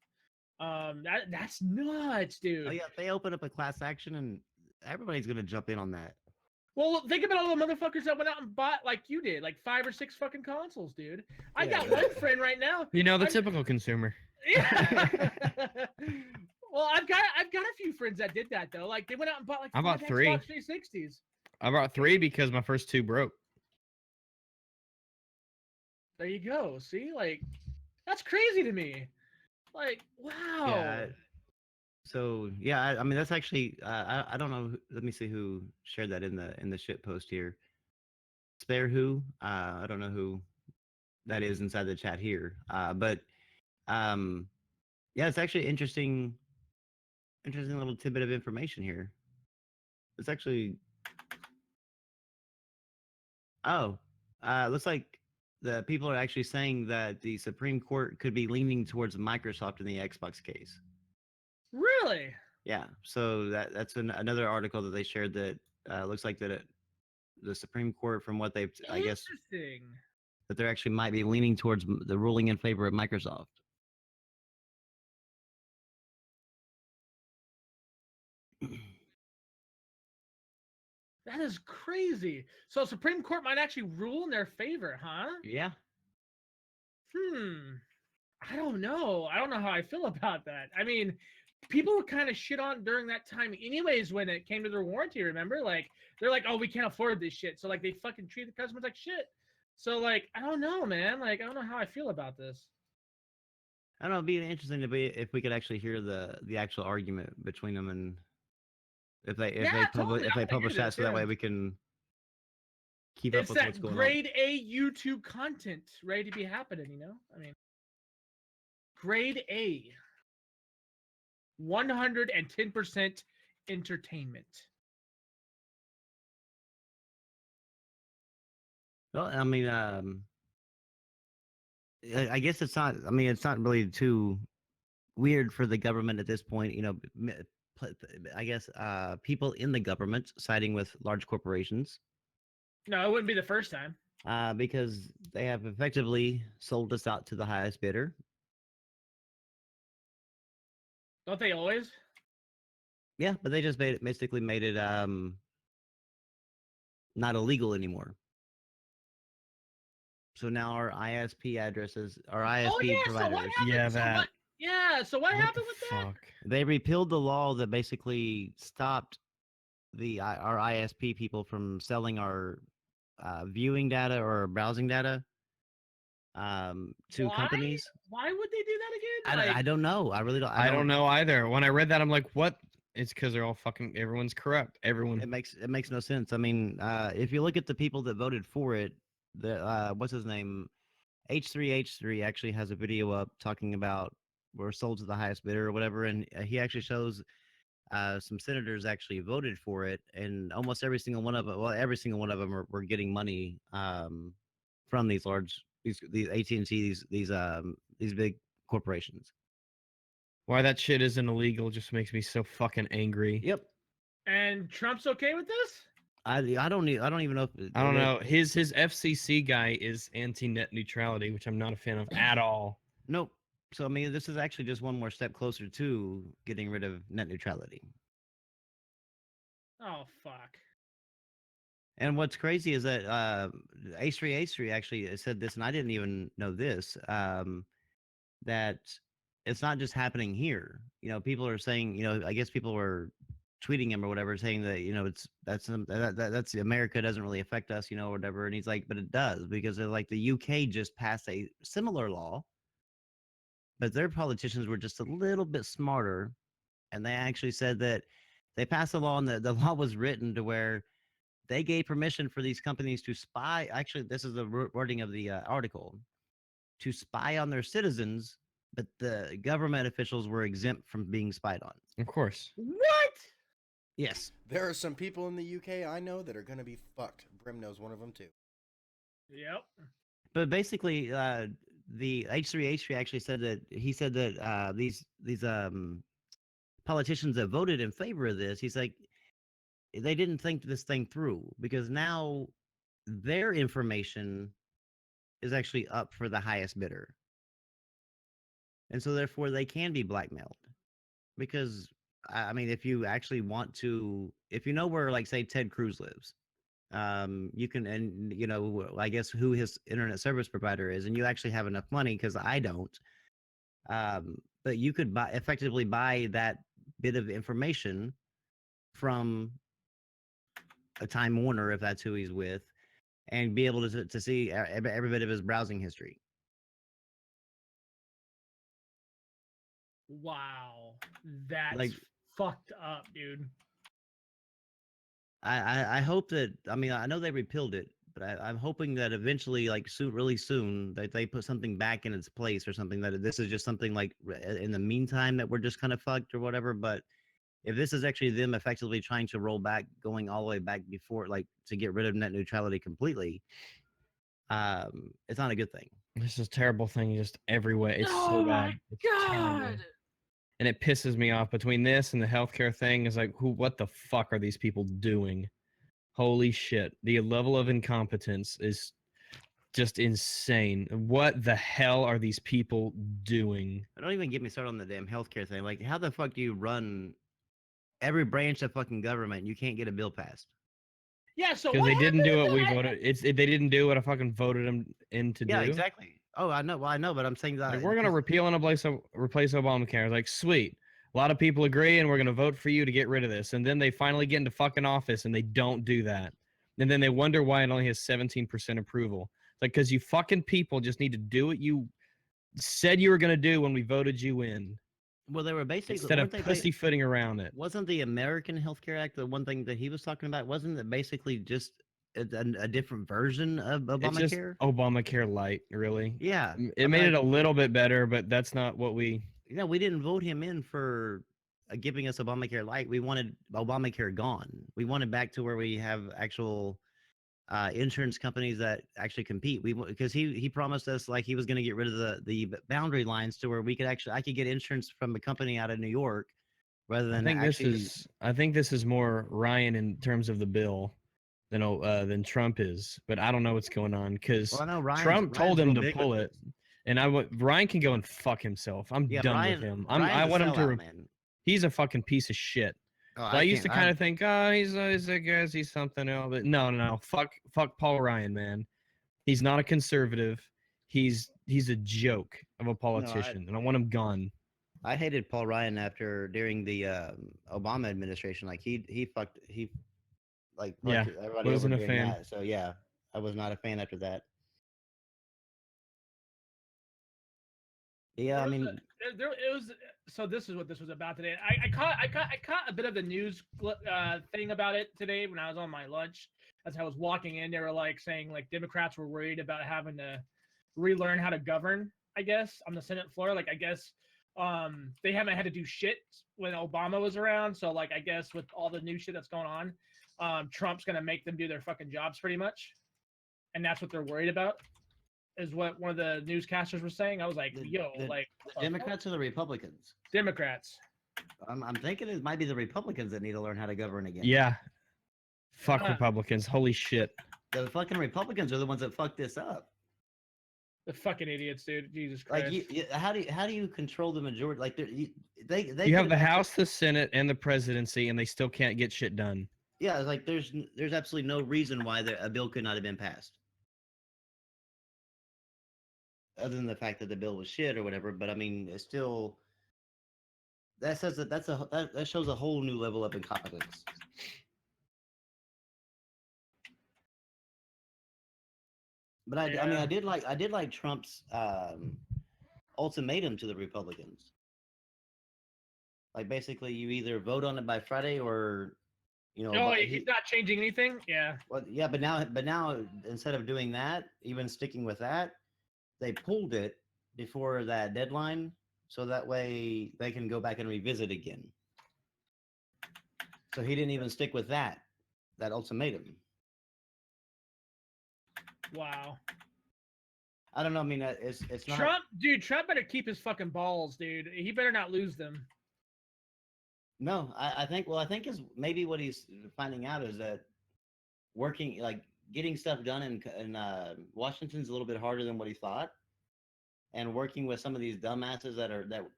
That's nuts, dude. Oh yeah, if they open up a class action and everybody's gonna jump in on that. Well, think about all the motherfuckers that went out and bought like you did, like 5 or 6 fucking consoles, dude. I Yeah, got yeah. one friend right now. You know, the typical consumer. Yeah. Well, I've got a few friends that did that though. Like they went out and bought like I bought 5 3. Xbox 360s. I bought 3 because my first 2 broke. There you go. See, like that's crazy to me. Like, wow. Yeah. So yeah, I mean that's actually I don't know. Let me see who shared that in the shit post here. Spare who? I don't know who that is inside the chat here. But yeah, it's actually interesting little tidbit of information here. It's actually looks like the people are actually saying that the Supreme Court could be leaning towards Microsoft in the Xbox case. Really? Yeah, so that's another article that they shared that looks like that the Supreme Court, from what they've, I guess, Interesting. that they're actually might be leaning towards the ruling in favor of Microsoft. That is crazy. So Supreme Court might actually rule in their favor, huh? Yeah. I don't know. I don't know how I feel about that. I mean, people were kind of shit on during that time anyways when it came to their warranty, remember? Like they're like, "Oh, we can't afford this shit." So like they fucking treat the customers like shit. So like, I don't know, man. Like I don't know how I feel about this. I don't know. It'd be interesting to be if we could actually hear the actual argument between them, and if they Totally. if they I wanna publish hear that, this, so that yeah. way we can keep up It's with what's that going on. grade A YouTube content ready to be happening, you know? I mean, grade A. 110% entertainment. Well, I mean, I guess it's not. I mean, it's not really too weird for the government at this point. I guess people in the government siding with large corporations. No, it wouldn't be the first time. Because they have effectively sold us out to the highest bidder. Don't they always? Yeah, but they just basically made it not illegal anymore. So now our ISP addresses, our ISP Oh yeah. So providers, what happened? Yeah, so that. what? Yeah. So what What happened the with that? fuck? they repealed the law that basically stopped our ISP people from selling our viewing data or browsing data to Why? companies. Why would they do that again? I don't know. I really don't. I don't know either. When I read that, I'm like, what? It's because they're all fucking. Everyone's corrupt. Everyone. It makes no sense. I mean, if you look at the people that voted for it, the what's his name, H3H3 actually has a video up talking about we're sold to the highest bidder or whatever, and he actually shows some senators actually voted for it, and almost every single one of them, well, every single one of them were getting money from these AT&T, these big corporations. Why that shit isn't illegal just makes me so fucking angry. Yep. And Trump's okay with this? I don't even know if I don't know. His FCC guy is anti-net neutrality, which I'm not a fan of at all. Nope. So I mean, this is actually just one more step closer to getting rid of net neutrality. Oh fuck. And what's crazy is that H3H3 actually said this, and I didn't even know this. That it's not just happening here. You know, people are saying, you know, I guess people were tweeting him or whatever, saying that, you know, that's America doesn't really affect us, you know, or whatever. And he's like, but it does, because they're like the UK just passed a similar law, but their politicians were just a little bit smarter, and they actually said that they passed a law, and the law was written to where they gave permission for these companies to spy. Actually, this is the wording of the article, to spy on their citizens, but the government officials were exempt from being spied on. Of course. What? Yes. There are some people in the UK I know that are going to be fucked. Brim knows one of them too. Yep. But basically, the H3H3 actually said that these politicians that voted in favor of this, he's like, they didn't think this thing through, because now their information is actually up for the highest bidder. And so therefore they can be blackmailed. Because I mean, if you actually want to, if you know where, like, say, Ted Cruz lives, you can, and you know, I guess who his internet service provider is, and you actually have enough money, because I don't. But you could effectively buy that bit of information from a Time Warner, if that's who he's with, and be able to see every bit of his browsing history. Wow. That's Like, fucked up, dude. I hope that, I mean, I know they repealed it, but I'm hoping that eventually, like really soon, that they put something back in its place, or something, that this is just something like in the meantime that we're just kind of fucked or whatever. But if this is actually them effectively trying to roll back, going all the way back before, like, to get rid of net neutrality completely, it's not a good thing. This is a terrible thing just everywhere. It's so bad. It's terrible. And it pisses me off. Between this and the healthcare thing, is like, what the fuck are these people doing? Holy shit. The level of incompetence is just insane. What the hell are these people doing? Don't even get me started on the damn healthcare thing. Like, how the fuck do you run every branch of fucking government and you can't get a bill passed? Yeah, so Because what they didn't happened do with what we that? voted. They didn't do what I fucking voted them in to do. Yeah, exactly. Oh, I know. Well, I know, but I'm saying that Like, we're gonna repeal and replace Obamacare. It's like, sweet. A lot of people agree, and we're gonna vote for you to get rid of this. And then they finally get into fucking office, and they don't do that. And then they wonder why it only has 17% approval. It's like, because you fucking people just need to do what you said you were gonna do when we voted you in. Well, they were basically, Instead of pussyfooting around it. Wasn't the American Health Care Act the one thing that he was talking about? Wasn't it basically just a different version of Obamacare? It's just Obamacare light, really. Yeah, It made it a little bit better, but that's not what we. Yeah, we didn't vote him in for giving us Obamacare light. We wanted Obamacare gone. We wanted back to where we have actual insurance companies that actually compete. Because he promised us, like, he was going to get rid of the boundary lines to where we could actually, I could get insurance from a company out of New York rather than I think this is more Ryan in terms of the bill than Trump is, but I don't know what's going on, because Trump told him to pull it, and Ryan can go and fuck himself. I'm done with him. I want him to. He's a fucking piece of shit. Oh, So I used to kind I'm- of think, oh, he's I guess he's something else. But no. Fuck Paul Ryan, man. He's not a conservative. He's a joke of a politician, and I want him gone. I hated Paul Ryan during the Obama administration. Like he fucked Yeah, everybody over wasn't a during fan. that. So yeah, I was not a fan after that. Yeah, I There was mean, there it was. So this is what this was about today. I caught a bit of the news thing about it today when I was on my lunch. As I was walking in, they were like saying like Democrats were worried about having to relearn how to govern. I guess on the Senate floor, like I guess they haven't had to do shit when Obama was around. So like I guess with all the new shit that's going on, Trump's gonna make them do their fucking jobs pretty much, and that's what they're worried about. Is what one of the newscasters was saying. I was like, yo, like the Democrats or the Republicans? Democrats. I'm thinking it might be the Republicans that need to learn how to govern again. Yeah. Fuck Uh, Republicans. Holy shit. The fucking Republicans are the ones that fucked this up. The fucking idiots, dude. Jesus Christ. Like, how do you control the majority? Like, they You have could've the actually- House, the Senate, and the presidency, and they still can't get shit done. Yeah, it's like there's absolutely no reason why a bill could not have been passed, other than the fact that the bill was shit or whatever. But I mean, it's still that says that shows a whole new level of incompetence. But I mean, Yeah. I did like Trump's ultimatum to the Republicans. Like basically, you either vote on it by Friday or, No, he's not changing anything. Yeah. Well, yeah, but now instead of doing that, even sticking with that, they pulled it before that deadline, so that way they can go back and revisit again. So he didn't even stick with that ultimatum. Wow. I don't know. I mean, it's not Trump better keep his fucking balls, dude. He better not lose them. No, I think is maybe what he's finding out is that working like getting stuff done in Washington's a little bit harder than what he thought, and working with some of these dumbasses that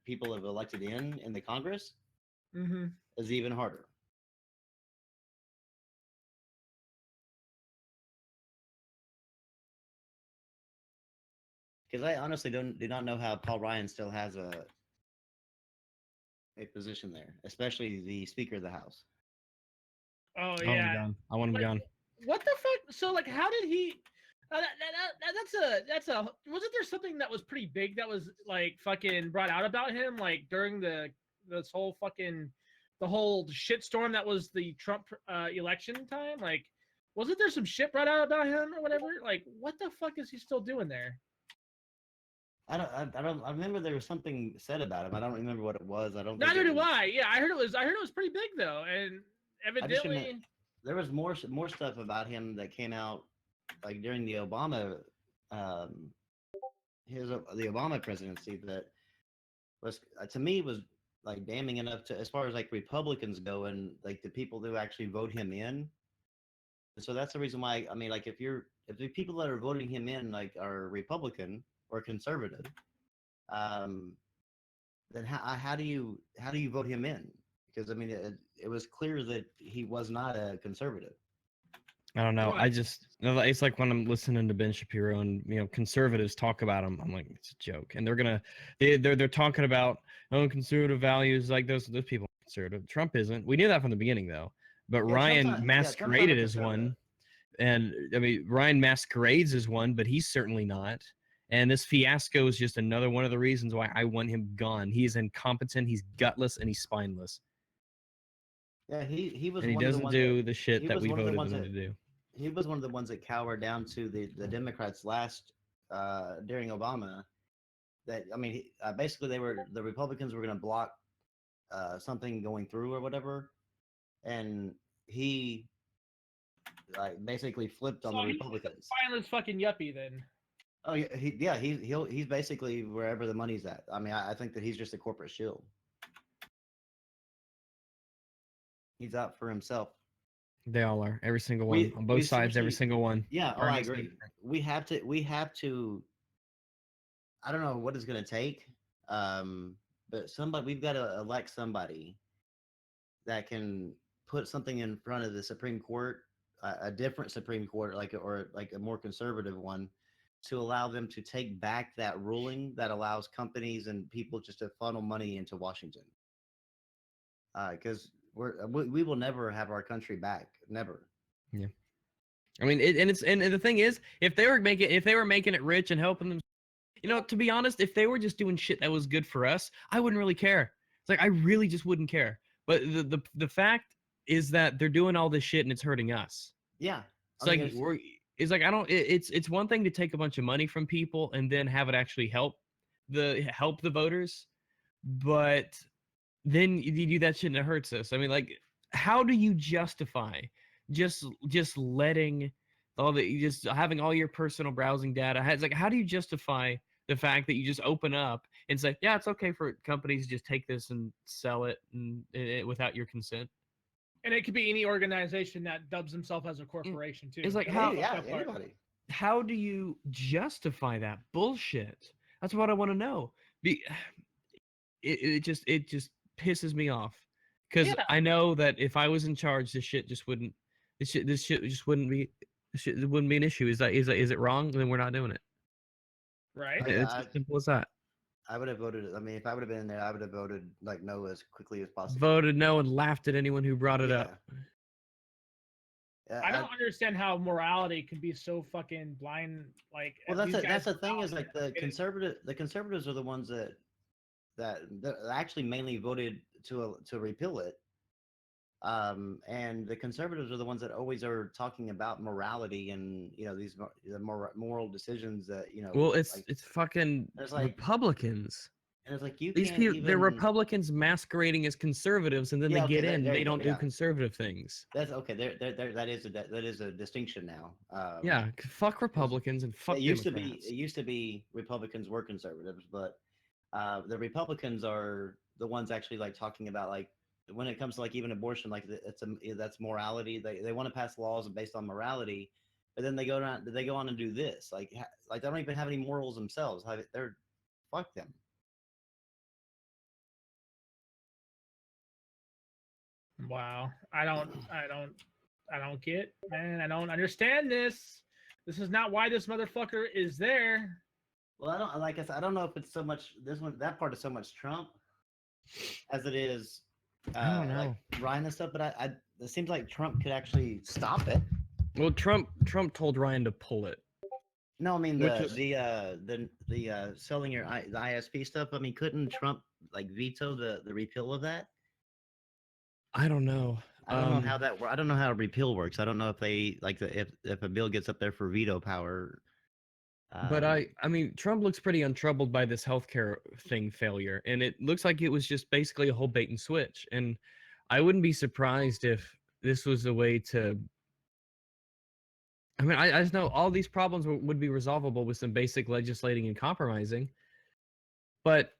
people have elected in the Congress Mm-hmm. is even harder. Because I honestly do not know how Paul Ryan still has a position there, especially the Speaker of the House. Oh I want him yeah. gone. I want him Like, gone. What the fuck? So like, how did he? That's a. Wasn't there something that was pretty big that was like fucking brought out about him like during this whole fucking the whole shitstorm that was the Trump election time? Like, wasn't there some shit brought out about him or whatever? Like, what the fuck is he still doing there? I remember there was something said about him. I don't remember what it was. I don't. Neither do I. Yeah, I heard it was pretty big though, and evidently. There was more stuff about him that came out like during the Obama the Obama presidency that was to me was like damning enough to as far as like Republicans go and like the people who actually vote him in. And so that's the reason why I mean like if the people that are voting him in like are Republican or conservative, then how do you vote him in? Because I mean it was clear that he was not a conservative. I don't know. Right. It's like when I'm listening to Ben Shapiro and conservatives talk about him. I'm like, it's a joke, and they're talking about conservative values like those people are conservative. Trump isn't. We knew that from the beginning though. But Yeah, Ryan Trump's not masqueraded a as one, conservative. and I mean Ryan masquerades as one, but he's certainly not. And this fiasco is just another one of the reasons why I want him gone. He's incompetent. He's gutless, and he's spineless. Yeah, he was. And he one of the doesn't ones do the shit that was we one of the voted ones him to do. He was one of the ones that cowered down to the Democrats last during Obama. That I mean, basically the Republicans were going to block something going through or whatever, and he like basically flipped on the Republicans. Spineless fucking yuppie then. Oh yeah, he's basically wherever the money's at. I mean, I think that he's just a corporate shill. He's out for himself. They all are. Every single one. On both sides, every single one. Yeah, Or I next to agree. We have to. I don't know what it's going to take, but we've got to elect somebody that can put something in front of the Supreme Court, a different Supreme Court, or like a more conservative one, to allow them to take back that ruling that allows companies and people just to funnel money into Washington. Because we will never have our country back, never. Yeah. I mean, and the thing is, if they were making it rich and helping them, to be honest, if they were just doing shit that was good for us, I wouldn't really care. It's like I really just wouldn't care. But the fact is that they're doing all this shit and it's hurting us. Yeah. It's like I don't. It's one thing to take a bunch of money from people and then have it actually help the voters, but then you do that shit and it hurts us. I mean, like, how do you justify just letting just having all your personal browsing data? It's like, how do you justify the fact that you just open up and say, yeah, it's okay for companies to just take this and sell it and without your consent? And it could be any organization that dubs themselves as a corporation too. It's like, anybody. How do you justify that bullshit? That's what I want to know. It just pisses me off because I know that if I was in charge, this shit just wouldn't. This shit just wouldn't be. It wouldn't be an issue. Is it wrong? Then we're not doing it. Right. It's as simple as that. I would have voted. I mean, if I would have been in there, I would have voted like no as quickly as possible. Voted no and laughed at anyone who brought it up. I don't understand how morality can be so fucking blind. Like, well, that's the thing is like the conservatives are the ones that actually mainly voted to repeal it. And the conservatives are the ones that always are talking about morality and these moral decisions that Well, it's fucking Republicans. And it's like these people, they're Republicans masquerading as conservatives, and then they get in. They don't do conservative things. That's okay. That is a distinction now. Yeah, fuck Republicans and fuck. It used to be Republicans were conservatives, but the Republicans are the ones actually like talking about like when it comes to like even abortion, like that's morality. They want to pass laws based on morality, but then they go on and do this. Like they don't even have any morals themselves. They're fuck them. Wow. I don't get, man. I don't understand this. This is not why this motherfucker is there. Well, I don't know if it's so much that part is so much Trump as it is I don't know. like Ryan and stuff, but it seems like Trump could actually stop it. Well, Trump told Ryan to pull it. No, I mean the selling the ISP stuff. I mean, couldn't Trump like veto the repeal of that? I don't know. I don't know how that. I don't know how a repeal works. I don't know if they if a bill gets up there for veto power. But I mean, Trump looks pretty untroubled by this healthcare thing failure, and it looks like it was just basically a whole bait and switch. And I wouldn't be surprised if this was a way to. I mean, I just know all these problems would be resolvable with some basic legislating and compromising, but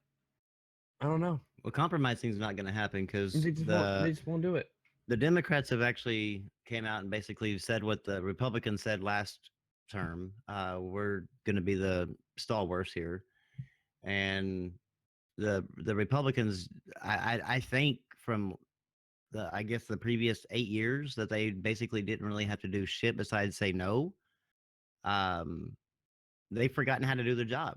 I don't know. Well, compromising is not going to happen because they just won't do it. The Democrats have actually came out and basically said what the Republicans said last term. We're going to be the stalwarts here, and the Republicans. I think from the previous 8 years that they basically didn't really have to do shit besides say no. They've forgotten how to do their job.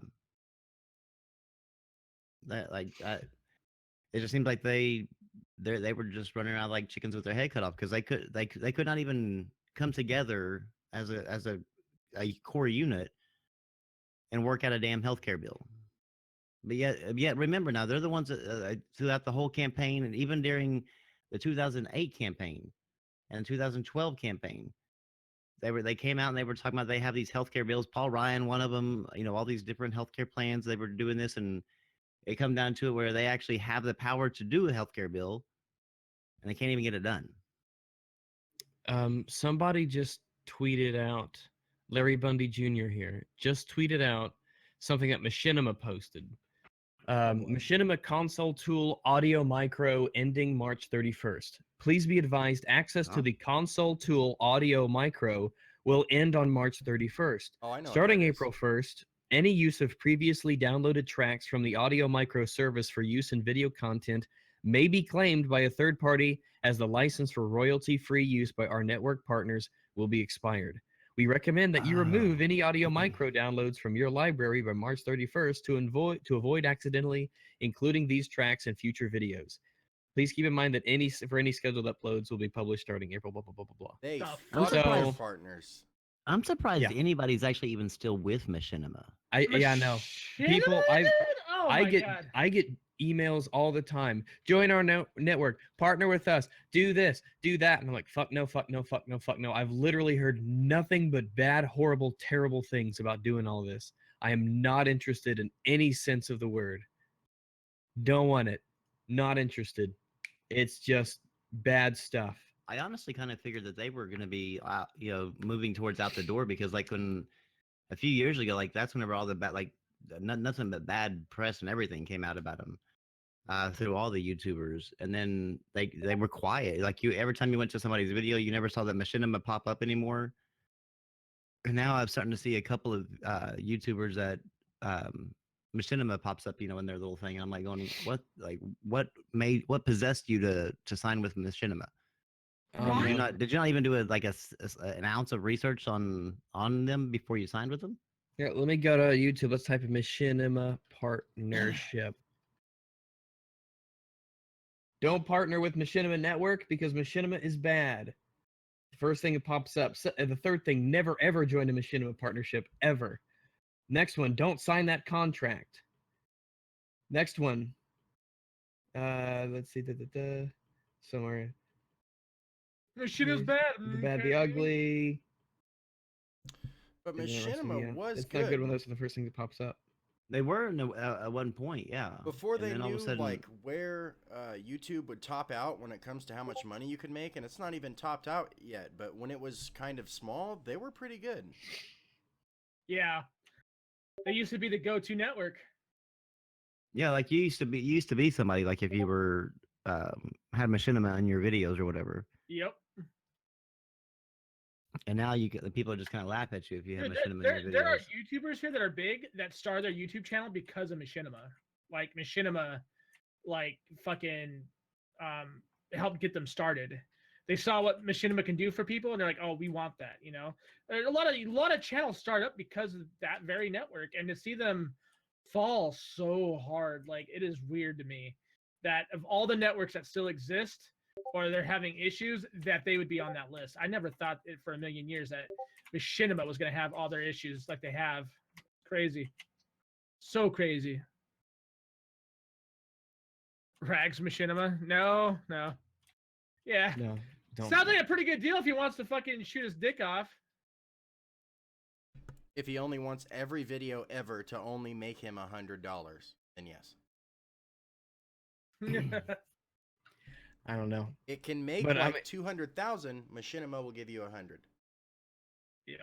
It just seems like they were just running around like chickens with their head cut off because they could not even come together as a core unit and work out a damn healthcare bill. But yet remember now they're the ones that throughout the whole campaign and even during the 2008 campaign and 2012 campaign they came out and they were talking about they have these healthcare bills. Paul Ryan, one of them, all these different healthcare plans. They were doing this and it come down to it where they actually have the power to do a healthcare bill, and they can't even get it done. Somebody just tweeted out, Larry Bundy Jr. here, just tweeted out something that Machinima posted. Machinima console tool audio micro ending March 31st. Please be advised, access to the console tool audio micro will end on March 31st. Oh, I know. Starting April 1st, any use of previously downloaded tracks from the audio micro service for use in video content may be claimed by a third party as the license for royalty-free use by our network partners will be expired. We recommend that you remove any audio micro downloads from your library by March 31st to avoid accidentally including these tracks in future videos. Please keep in mind that any scheduled uploads will be published starting April. Blah blah blah blah blah. They The fuck fuck? their So- partners. I'm surprised Yeah. anybody's actually even still with Machinima. Yeah, no. Machinima, People, dude? Oh I my get god. I get emails all the time. Join our network, partner with us, do this, do that, and I'm like, fuck no, fuck no, fuck no, fuck no. I've literally heard nothing but bad, horrible, terrible things about doing all this. I am not interested in any sense of the word. Don't want it. Not interested. It's just bad stuff. I honestly kind of figured that they were going to be, moving towards out the door because, like, when a few years ago, like that's whenever all the bad, like, nothing but bad press and everything came out about them through all the YouTubers, and then they were quiet. Like every time you went to somebody's video, you never saw that Machinima pop up anymore. And now I'm starting to see a couple of YouTubers that Machinima pops up, in their little thing. And I'm like going, what possessed you to sign with Machinima? Did you not even do an ounce of research on them before you signed with them? Yeah, let me go to YouTube. Let's type in Machinima partnership. Don't partner with Machinima Network because Machinima is bad. The first thing that pops up. The third thing, never ever join a Machinima partnership ever. Next one, don't sign that contract. Next one. Let's see. Somewhere. Machinima's bad. The bad, the ugly. But and then the rest of them, Machinima yeah. was It's good. not good when those are the first thing that pops up. They were at one point, yeah. Before And they then all knew of a sudden, like where YouTube would top out when it comes to how much money you could make, and it's not even topped out yet. But when it was kind of small, they were pretty good. Yeah. They used to be the go-to network. yeah, like you used to be somebody, like if you were had Machinima in your videos or whatever, Yep. and now people just kind of laugh at you if you have Dude, Machinima in there your are videos. YouTubers here that are big that start their YouTube channel because of Machinima. Like Machinima, like fucking helped get them started. They saw what Machinima can do for people, and they're like, "Oh, we want that." There's a lot of channels start up because of that very network, and to see them fall so hard, like it is weird to me that of all the networks that still exist or they're having issues, that they would be on that list. I never thought it for a million years that Machinima was going to have all their issues like they have. Crazy, so crazy. Rags Machinima? No. Yeah. No, don't. Sounds like a pretty good deal if he wants to fucking shoot his dick off. If he only wants every video ever to only make him $100, then yes. I don't know. It can make But I like mean- 200,000. Machinima will give you 100. Yeah.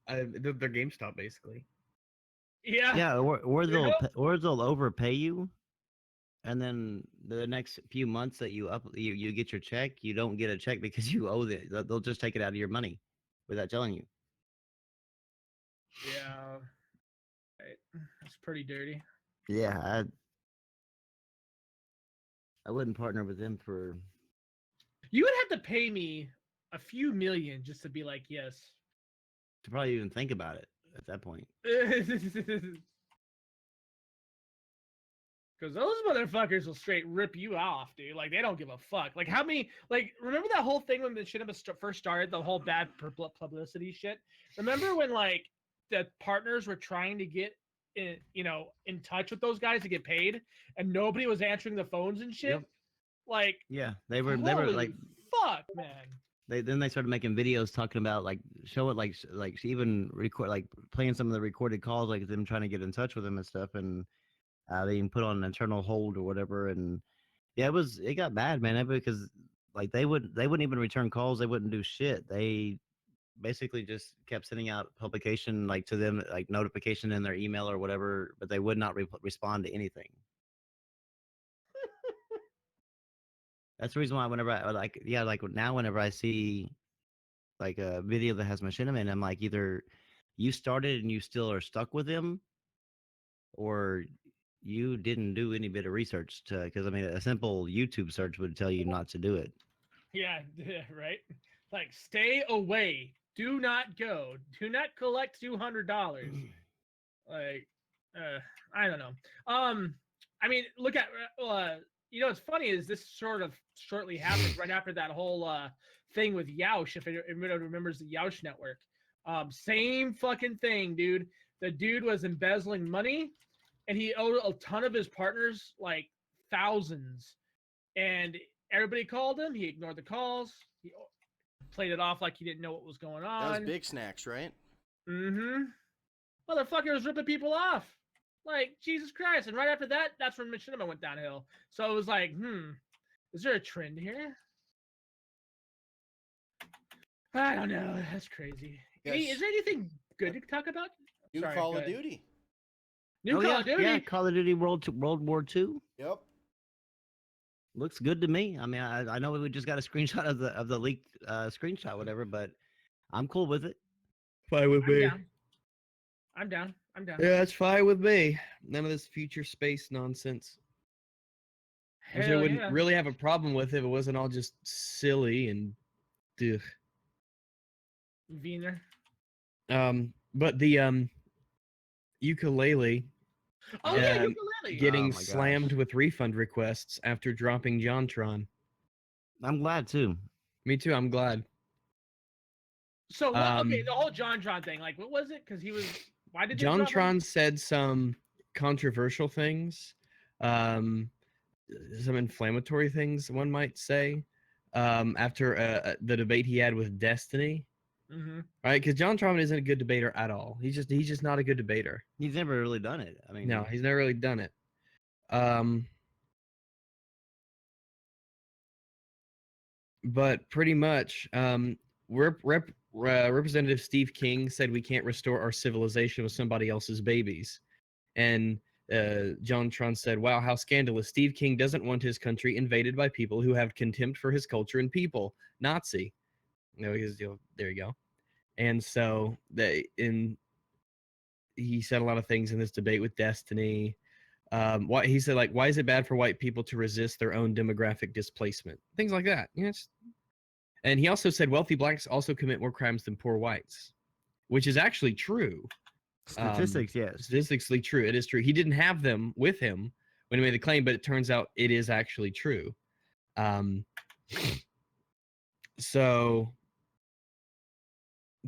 They're GameStop basically. Yeah. Yeah, or There you they'll overpay you, and then the next few months that you get your check, you don't get a check because you owe it. They'll just take it out of your money without telling you. Yeah. Right. That's pretty dirty. Yeah, I wouldn't partner with them for. You would have to pay me a few million just to be like, yes. To probably even think about it at that point. Because those motherfuckers will straight rip you off, dude. Like, they don't give a fuck. Like, how many, like, remember that whole thing when the shit first started, the whole bad publicity shit? Remember when, like, the partners were trying to get, in touch with those guys to get paid, and nobody was answering the phones and shit? Yep. Like, Yeah, they were holy like fuck, man. Then they started making videos talking about like show it like she even record like playing some of the recorded calls, like them trying to get in touch with them and stuff, and they even put on an internal hold or whatever. And yeah, it got bad, man, because like they wouldn't even return calls, they wouldn't do shit. They basically just kept sending out publication like to them, like notification in their email or whatever, but they would not respond to anything. That's the reason why whenever I like now whenever I see like a video that has Machinima, and I'm like, either you started and you still are stuck with him, or you didn't do any bit of research to, because I mean, a simple YouTube search would tell you not to do it. Yeah, right. Like, stay away. Do not go. Do not collect $200. Like, I don't know. I mean, look at what's funny is this sort of shortly happened right after that whole thing with Yaush. If anyone remembers the Yaush network, same fucking thing, dude. The dude was embezzling money, and he owed a ton of his partners like thousands, and everybody called him. He ignored the calls. He played it off like he didn't know what was going on. That was Big Snacks, right? Mm-hmm. Motherfucker was ripping people off. Like, Jesus Christ. And right after that, that's when Machinima went downhill. So it was like, is there a trend here? I don't know. That's crazy. Yes. Hey, is there anything good to talk about? New Sorry, Call go of ahead. Duty. New Call of Duty? Yeah, Call of Duty World War II. Yep. Looks good to me. I mean, I know we just got a screenshot of the leaked screenshot, whatever, but I'm cool with it. Fine with me. I'm down. Yeah, it's fine with me. None of this future space nonsense. I Hell wouldn't yeah. really have a problem with it if it wasn't all just silly and ugh. Wiener. But the Yooka-Laylee Oh, yeah, Yooka-Laylee. getting Oh my gosh. slammed with refund requests after dropping JonTron. I'm glad too. Me too, I'm glad. So, okay, the whole JonTron thing, like, what was it? Because he was, why did they drop him? JonTron said some controversial things, some inflammatory things, one might say, after the debate he had with Destiny. Mm-hmm. Right, because JonTron isn't a good debater at all. He's just not a good debater. He's never really done it. I mean, No, he's never really done it. But pretty much, Representative Steve King said we can't restore our civilization with somebody else's babies, and JonTron said, "Wow, how scandalous! Steve King doesn't want his country invaded by people who have contempt for his culture and people. Nazi." No, there you go. And so he said a lot of things in this debate with Destiny. He said, like, why is it bad for white people to resist their own demographic displacement? Things like that. Yes. And he also said wealthy blacks also commit more crimes than poor whites, which is actually true. statistics, yes. Statistically true. It is true. He didn't have them with him when he made the claim, but it turns out it is actually true. So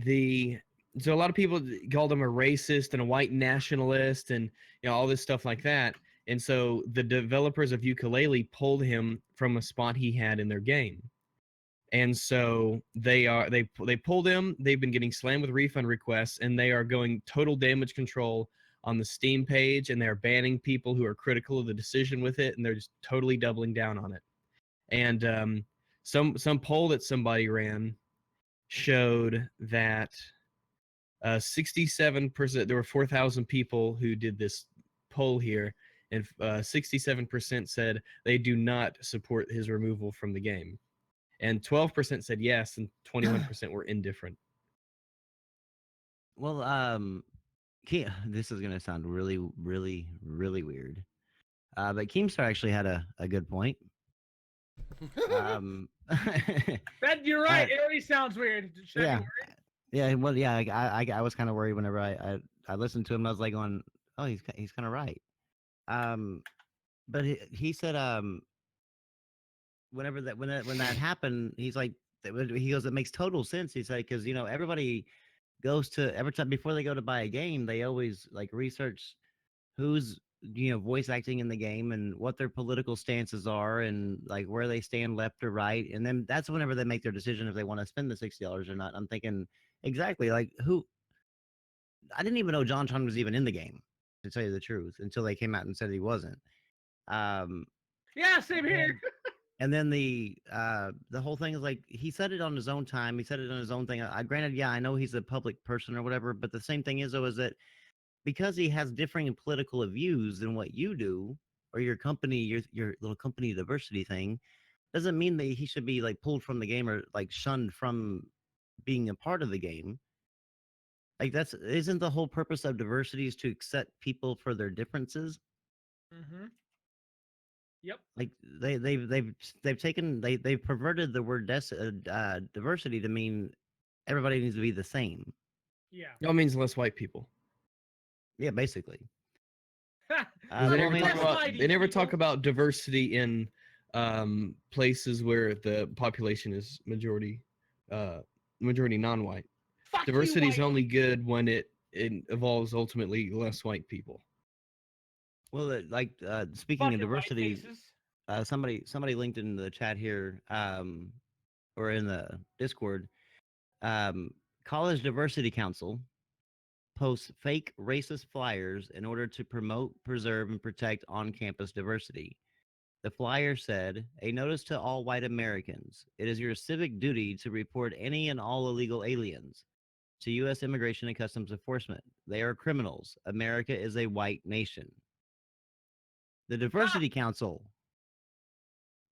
a lot of people called him a racist and a white nationalist and all this stuff like that. And so the developers of Yooka-Laylee pulled him from a spot he had in their game. And so they pulled him. They've been getting slammed with refund requests, and they are going total damage control on the Steam page, and they're banning people who are critical of the decision with it, and they're just totally doubling down on it. And some poll that somebody ran showed that 67%, there were 4,000 people who did this poll here, and 67% said they do not support his removal from the game. And 12% said yes, and 21% were indifferent. Well, this is gonna sound really, really, really weird. But Keemstar actually had a good point. That you're right. It already sounds weird. Should I be worried? Yeah. Well, yeah. I was kind of worried whenever I listened to him. I was like going, oh, he's kind of right. But he said when that happened, he's like, he goes, it makes total sense. He's like, because everybody goes to every time before they go to buy a game, they always like research who's voice acting in the game and what their political stances are and like where they stand left or right, and then that's whenever they make their decision if they want to spend the $60 or not. I'm thinking exactly like who. I didn't even know JonTron was even in the game, to tell you the truth, until they came out and said he wasn't. Yeah, same here. And then the whole thing is like he said it on his own time. He said it on his own thing. Granted, yeah, I know he's a public person or whatever, but the same thing is though is that because he has differing political views than what you do or your company, your little company diversity thing, doesn't mean that he should be like pulled from the game or like shunned from being a part of the game. Like isn't the whole purpose of diversity is to accept people for their differences? Mm-hmm. Yep. Like they've perverted the word diversity to mean everybody needs to be the same. Yeah. That means less white people. Yeah, basically. They Well, I never mean, talk Less about whitey they never talk people. about diversity in places where the population is majority non-white. Fuck you, Diversity is whitey. only good when it involves ultimately less white people. well, speaking Fuck of it, white diversity, faces. somebody linked in the chat here, or in the Discord, College Diversity Council posts fake racist flyers in order to promote, preserve, and protect on-campus diversity. The flyer said, "A notice to all white Americans. It is your civic duty to report any and all illegal aliens to U.S. Immigration and Customs Enforcement. They are criminals. America is a white nation." The Diversity Council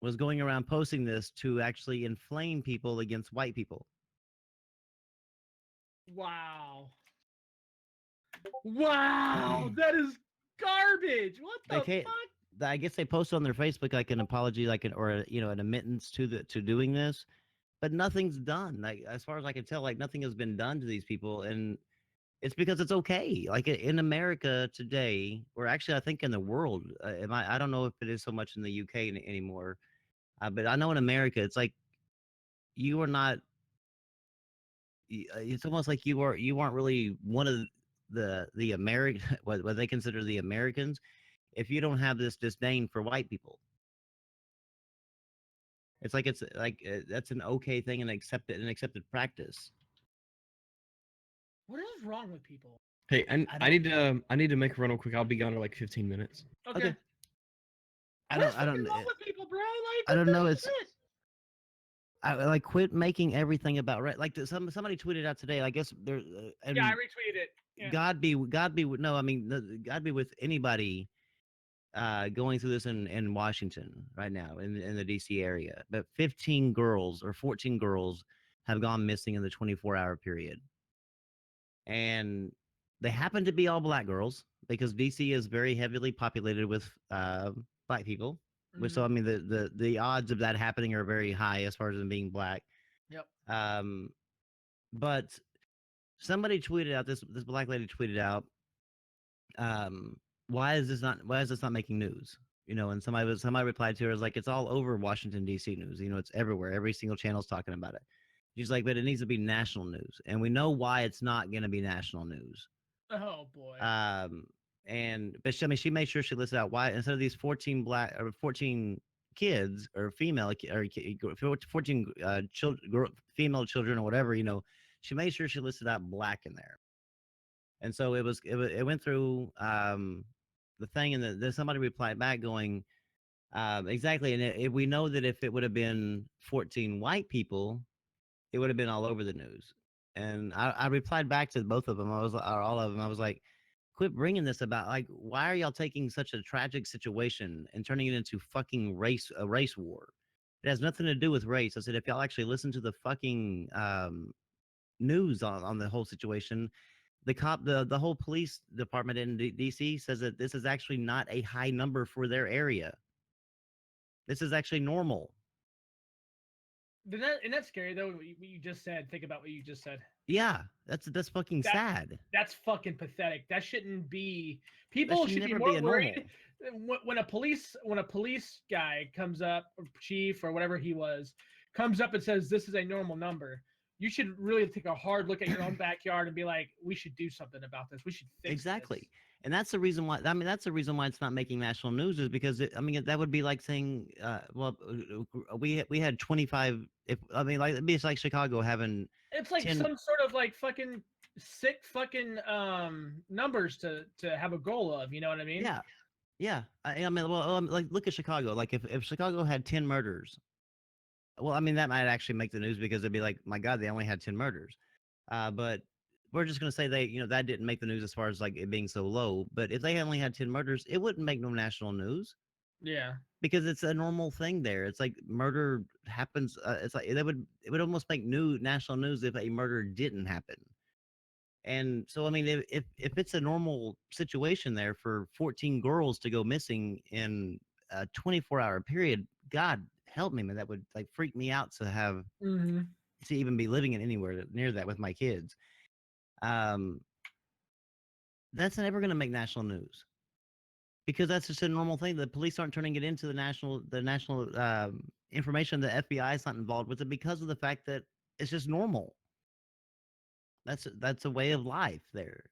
was going around posting this to actually inflame people against white people. Wow. Wow. That is garbage. What They the can't. fuck? I guess they posted on their Facebook like an apology, an admittance to doing this, but nothing's done. Like as far as I can tell, like nothing has been done to these people, and it's because it's okay. Like in America today, or actually I think in the world, I don't know if it is so much in the UK anymore, but I know in America it's like you are not. It's almost like you aren't really one of the American what they consider the Americans if you don't have this disdain for white people. It's like that's an okay thing and an accepted practice. What is wrong with people? Hey, I need to make a run real quick. I'll be gone in like 15 minutes. Okay. Okay. What is fucking wrong with people, bro? Like, I what don't the know. It's shit? like quit making everything about right. Like somebody tweeted out today. I guess there. And Yeah, I retweeted it. Yeah. God be with no. I mean, God be with anybody going through this in Washington right now in the DC area. But 15 girls or 14 girls have gone missing in the 24-hour period, and they happen to be all black girls because DC is very heavily populated with black people. So I Mhm. mean the odds of that happening are very high as far as them being black. Yep. But somebody tweeted out this black lady tweeted out, um, why is this not making news? You know, and somebody replied to her as like it's all over Washington D.C. news. You know, it's everywhere. Every single channel's talking about it. She's like, but it needs to be national news, and we know why it's not going to be national news. Oh boy. Um, I mean, she made sure she listed out why instead of these 14 kids or 14 female children or whatever, you know, she made sure she listed out black in there. And so it went through the thing, and then somebody replied back going, exactly. And we know that if it would have been 14 white people, it would have been all over the news. And I replied back to both of them. Or all of them. I was like, quit bringing this about. Like, why are y'all taking such a tragic situation and turning it into fucking a race war? It has nothing to do with race. I said, if y'all actually listen to the fucking news on the whole situation, the whole police department in DC says that this is actually not a high number for their area. This is actually normal. Isn't that scary though? What you just said. Think about what you just said. Yeah, that's fucking sad. That's fucking pathetic. That shouldn't be. That People should should be never more be a worried normal. when a police guy comes up, or chief or whatever he was, comes up and says this is a normal number. You should really take a hard look at your own backyard and be like, we should do something about this. We should fix Exactly. this. And that's the reason why. I mean, that's the reason why it's not making national news is because I mean, that would be like saying, we had 25. If I mean, like it's like Chicago having It's like 10. some sort of like fucking sick fucking numbers to have a goal of. You know what I mean? Yeah, yeah. I mean, well, like look at Chicago. Like if Chicago had 10 murders, well, I mean, that might actually make the news because it'd be like, my God, they only had 10 murders. But we're just gonna say that didn't make the news as far as like it being so low. But if they only had 10 murders, it wouldn't make no national news Yeah. because it's a normal thing there. It's like murder happens. It's like it would almost make national news if a murder didn't happen. And so, I mean, if it's a normal situation there for 14 girls to go missing in a 24-hour period, God help me, man, that would like freak me out to have Mhm. to even be living in anywhere near that with my kids. Um, that's never going to make national news because that's just a normal thing. The police aren't turning it into the national information. The FBI is not involved with it because of the fact that it's just normal. That's a way of life there.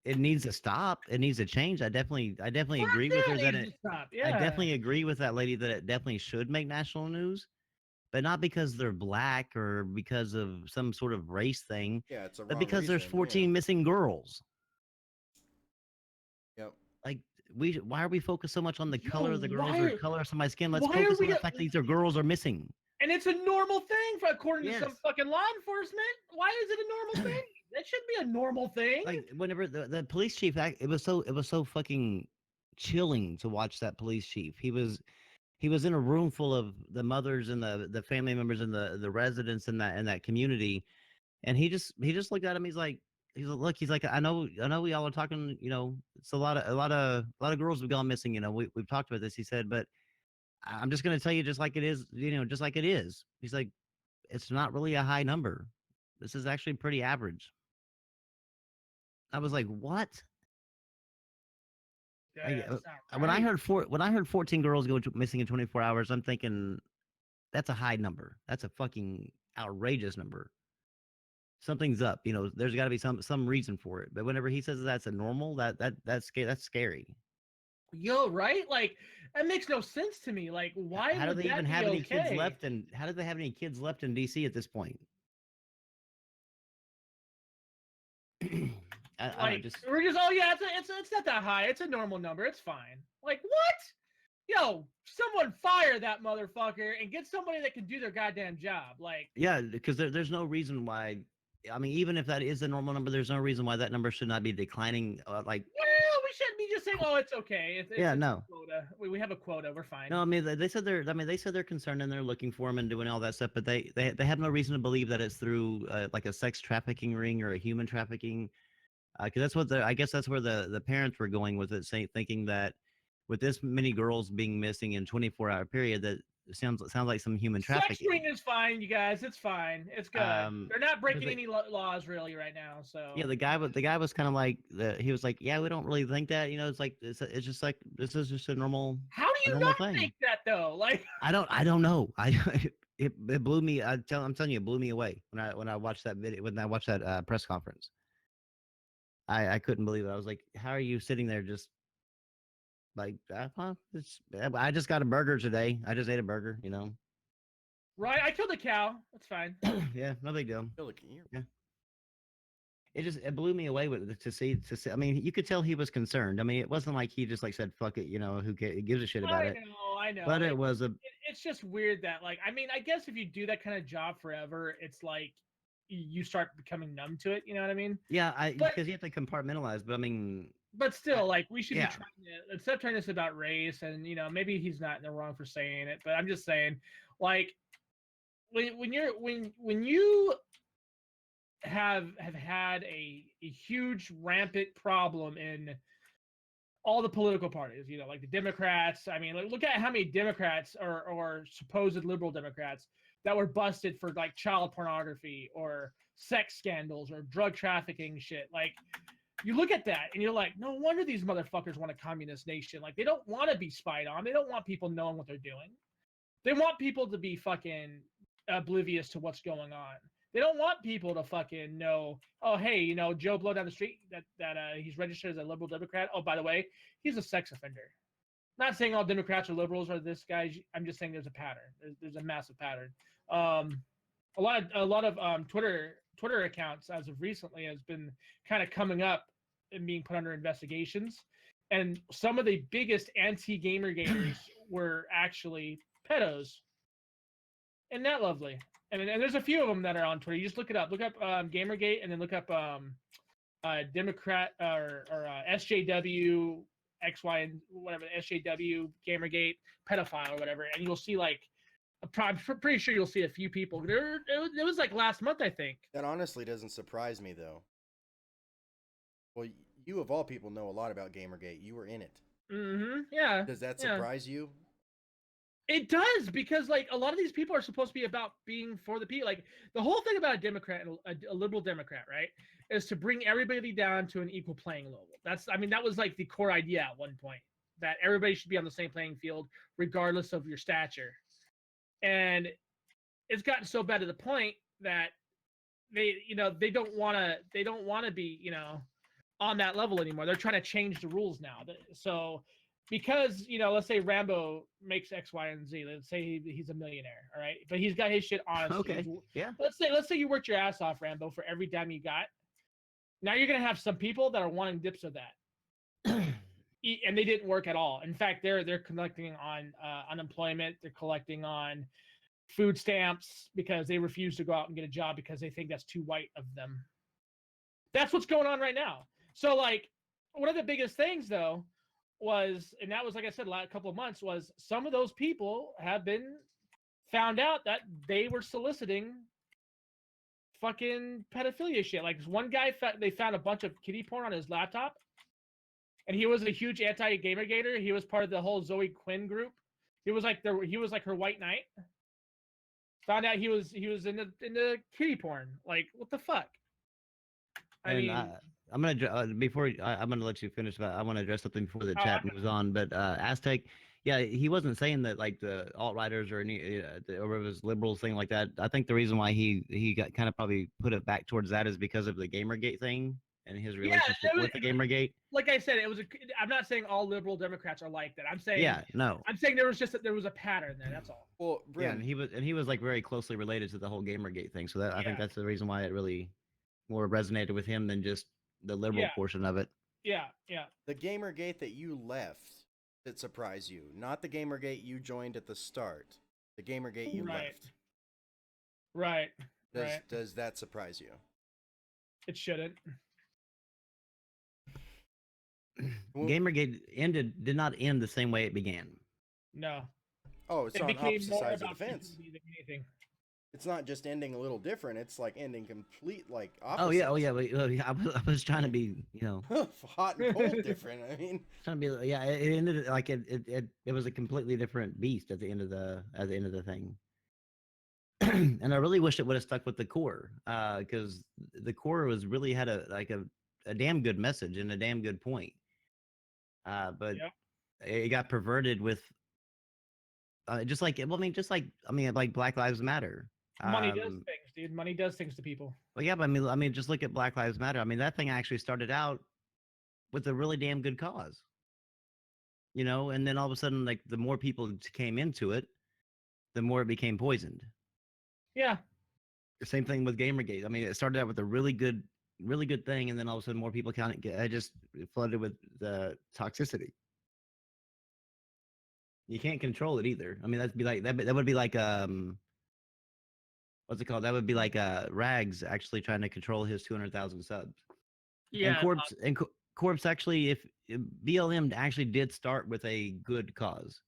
It needs to stop. It needs to change. I definitely Fuck agree with yeah, her it that needs it. to stop. I Yeah. definitely agree with that lady that it definitely should make national news, but not because they're black or because of some sort of race thing, Yeah, it's a but wrong because there's reason. 14 missing girls. Yeah. Yep. Like why are we focused so much on the color Yo, of the girls why or are color of somebody's skin? Let's why are focus on we? the fact that these are girls are missing. And it's a normal thing for according to some Yes. fucking law enforcement. Why is it a normal thing? That shouldn't be a normal thing. Like whenever the police chief it was so fucking chilling to watch that police chief. He was in a room full of the mothers and the family members and the residents in that community, and he just looked at him. He's like, look, he's like, I know we all are talking, it's a lot of girls have gone missing, we've talked about this. He said, but I'm just gonna tell you just like it is, just like it is. He's like, it's not really a high number. This is actually pretty average. I was like, what? Yeah, that's not When I right. heard 14 girls missing in 24 hours, I'm thinking that's a high number. That's a fucking outrageous number. Something's up. There's got to be some reason for it. But whenever he says that's a normal, that's scary. Yo, right? Like that makes no sense to me. Like, why How do would they that even be have any okay? kids left? And how do they have any kids left in DC at this point? I don't know, Like we're just, oh yeah, it's not that high. It's a normal number. It's fine. Like what? Yo, someone fire that motherfucker and get somebody that can do their goddamn job. Like, yeah, because there's no reason why. I mean, even if that is the normal number, there's no reason why that number should not be declining. Like, well, we shouldn't be just saying, oh, it's okay. It's yeah, a no. quota. We have a quota. We're fine. No, I mean they said they're concerned and they're looking for him and doing all that stuff, but they have no reason to believe that it's through like a sex trafficking ring or a human trafficking, because that's what I guess that's where the parents were going with it, thinking that with this many girls being missing in 24-hour period, that it sounds like some human Sex trafficking. ring is fine, you guys. It's fine. It's good. They're not breaking any laws really right now. So Yeah, the guy was kind of like he was like, yeah, we don't really think that, it's like it's just like this is just a normal how do you not thing. think that though? Like I don't know. It blew me. I'm telling you, it blew me away when I watched that video, when I watched that press conference. I couldn't believe it. I was like, how are you sitting there just like, I just got a burger today. I just ate a burger, right? I killed a cow. That's fine. Yeah, no big deal. Yeah. It blew me away to see. I mean, you could tell he was concerned. I mean, it wasn't like he just like said, fuck it, who gives a shit about it. I know. But it was it's just weird that, like, I mean, I guess if you do that kind of job forever, it's like you start becoming numb to it. You know what I mean? Yeah, because you have to compartmentalize. But I mean, but still, like, we should yeah. be trying to, instead of trying this about race, and maybe he's not in the wrong for saying it, but I'm just saying, like, when you have had a huge rampant problem in all the political parties, like the Democrats. I mean, look at how many Democrats or supposed liberal Democrats that were busted for like child pornography or sex scandals or drug trafficking shit. Like, you look at that and you're like, no wonder these motherfuckers want a communist nation. Like, they don't want to be spied on. They don't want people knowing what they're doing. They want people to be fucking oblivious to what's going on. They don't want people to fucking know, oh, hey, Joe Blow down the street that he's registered as a liberal Democrat. Oh, by the way, he's a sex offender. Not saying all Democrats are liberals or this guy. I'm just saying there's a pattern. There's a massive pattern. A lot of Twitter accounts as of recently has been kind of coming up and being put under investigations. And some of the biggest anti-GamerGaters were actually pedos. Isn't that lovely? And there's a few of them that are on Twitter. You just look it up. Look up GamerGate, and then look up Democrat or SJW XY and whatever, SJW GamerGate pedophile or whatever, and you'll see like I'm pretty sure you'll see a few people. It was like last month, I think. That honestly doesn't surprise me, though. Well, you of all people know a lot about GamerGate. You were in it. Yeah. Does that yeah. surprise you? It does, because like a lot of these people are supposed to be about being for the people. Like the whole thing about a Democrat, a liberal Democrat, right, is to bring everybody down to an equal playing level. That was like the core idea at one point, that everybody should be on the same playing field regardless of your stature. And it's gotten so bad to the point that they don't want to be on that level anymore. They're trying to change the rules now. So because let's say Rambo makes X, Y, and Z. Let's say he's a millionaire, all right, but he's got his shit honest. Okay. Yeah. Let's say you worked your ass off, Rambo, for every dime you got. Now you're gonna have some people that are wanting dips of that, and they didn't work at all. In fact, they're collecting on unemployment. They're collecting on food stamps because they refuse to go out and get a job because they think that's too white of them. That's what's going on right now. So like one of the biggest things though was, and that was like I said, a couple of months, was some of those people have been found out that they were soliciting fucking pedophilia shit. Like this one guy, they found a bunch of kiddie porn on his laptop, and he was a huge anti-gamergater. He was part of the whole Zoe Quinn group. He was like her white knight. Found out he was into kiddie porn. Like what the fuck? I mean, I'm gonna let you finish, but I want to address something before the chat moves on. But Aztec, yeah, he wasn't saying that like the alt-righters or any or it was liberals thing like that. I think the reason why he got kind of probably put it back towards that is because of the GamerGate thing and his relationship with the GamerGate. Like I said, I'm not saying all liberal Democrats are like that. I'm saying I'm saying there was a pattern there. That's all. Well, Bryn, and he was like very closely related to the whole GamerGate thing. So I think that's the reason why it really more resonated with him than just the liberal portion of it. Yeah. The GamerGate that you left that surprised you, not the GamerGate you joined at the start. The GamerGate you left. Right. Does that surprise you? It shouldn't. GamerGate did not end the same way it began. No. Oh, it's on opposite sides of the fence. Anything. It's not just ending a little different. It's like ending complete like opposite. Oh yeah. I was trying to be, hot and cold different. I mean, trying to be, yeah. It ended like it was a completely different beast at the end of the thing. And I really wish it would have stuck with the core, because the core really had a damn good message and a damn good point. But it got perverted with like Black Lives Matter. Money does things, dude. Money does things to people. Well, yeah, but I mean, just look at Black Lives Matter. I mean, that thing actually started out with a really damn good cause, and then all of a sudden, like the more people came into it, the more it became poisoned. Yeah. The same thing with GamerGate. I mean, it started out with a really good thing, and then all of a sudden, more people just flooded with the toxicity. You can't control it either. I mean, that would be like what's it called? That would be like Rags actually trying to control his 200,000 subs. Yeah. And Corpse actually, if BLM actually did start with a good cause.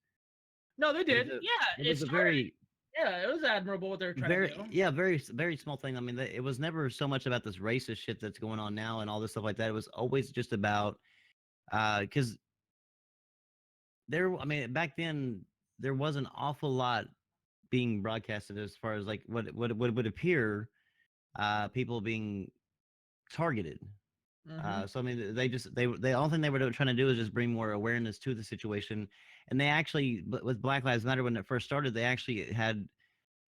No, they did. It was a very it was admirable what they were trying to do. Yeah, very very small thing. I mean, it was never so much about this racist shit that's going on now and all this stuff like that. It was always just about because back then there was an awful lot being broadcasted as far as like what would appear people being targeted. So I mean, the only thing they were trying to do is just bring more awareness to the situation. And they actually, with Black Lives Matter, when it first started, they actually had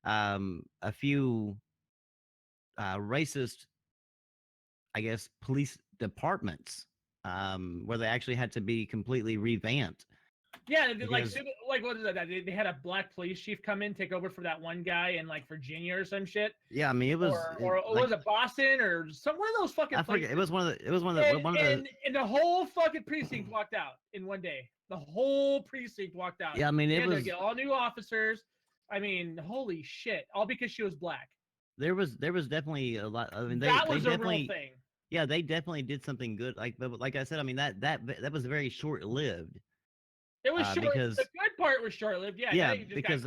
a few racist, I guess, police departments where they actually had to be completely revamped. Yeah, like what is that? They had a black police chief come in, take over for that one guy in like Virginia or some shit. Yeah, I mean it was, was it Boston or some one of those fucking? I forget. It was one of the. And the whole fucking precinct walked out in one day. The whole precinct walked out. Yeah, I mean it was get all new officers. I mean, holy shit! All because she was black. There was definitely a lot. I mean, that was a real thing. Yeah, they definitely did something good. But like I said, I mean that was very short lived. It was short. The good part was short lived. Yeah, because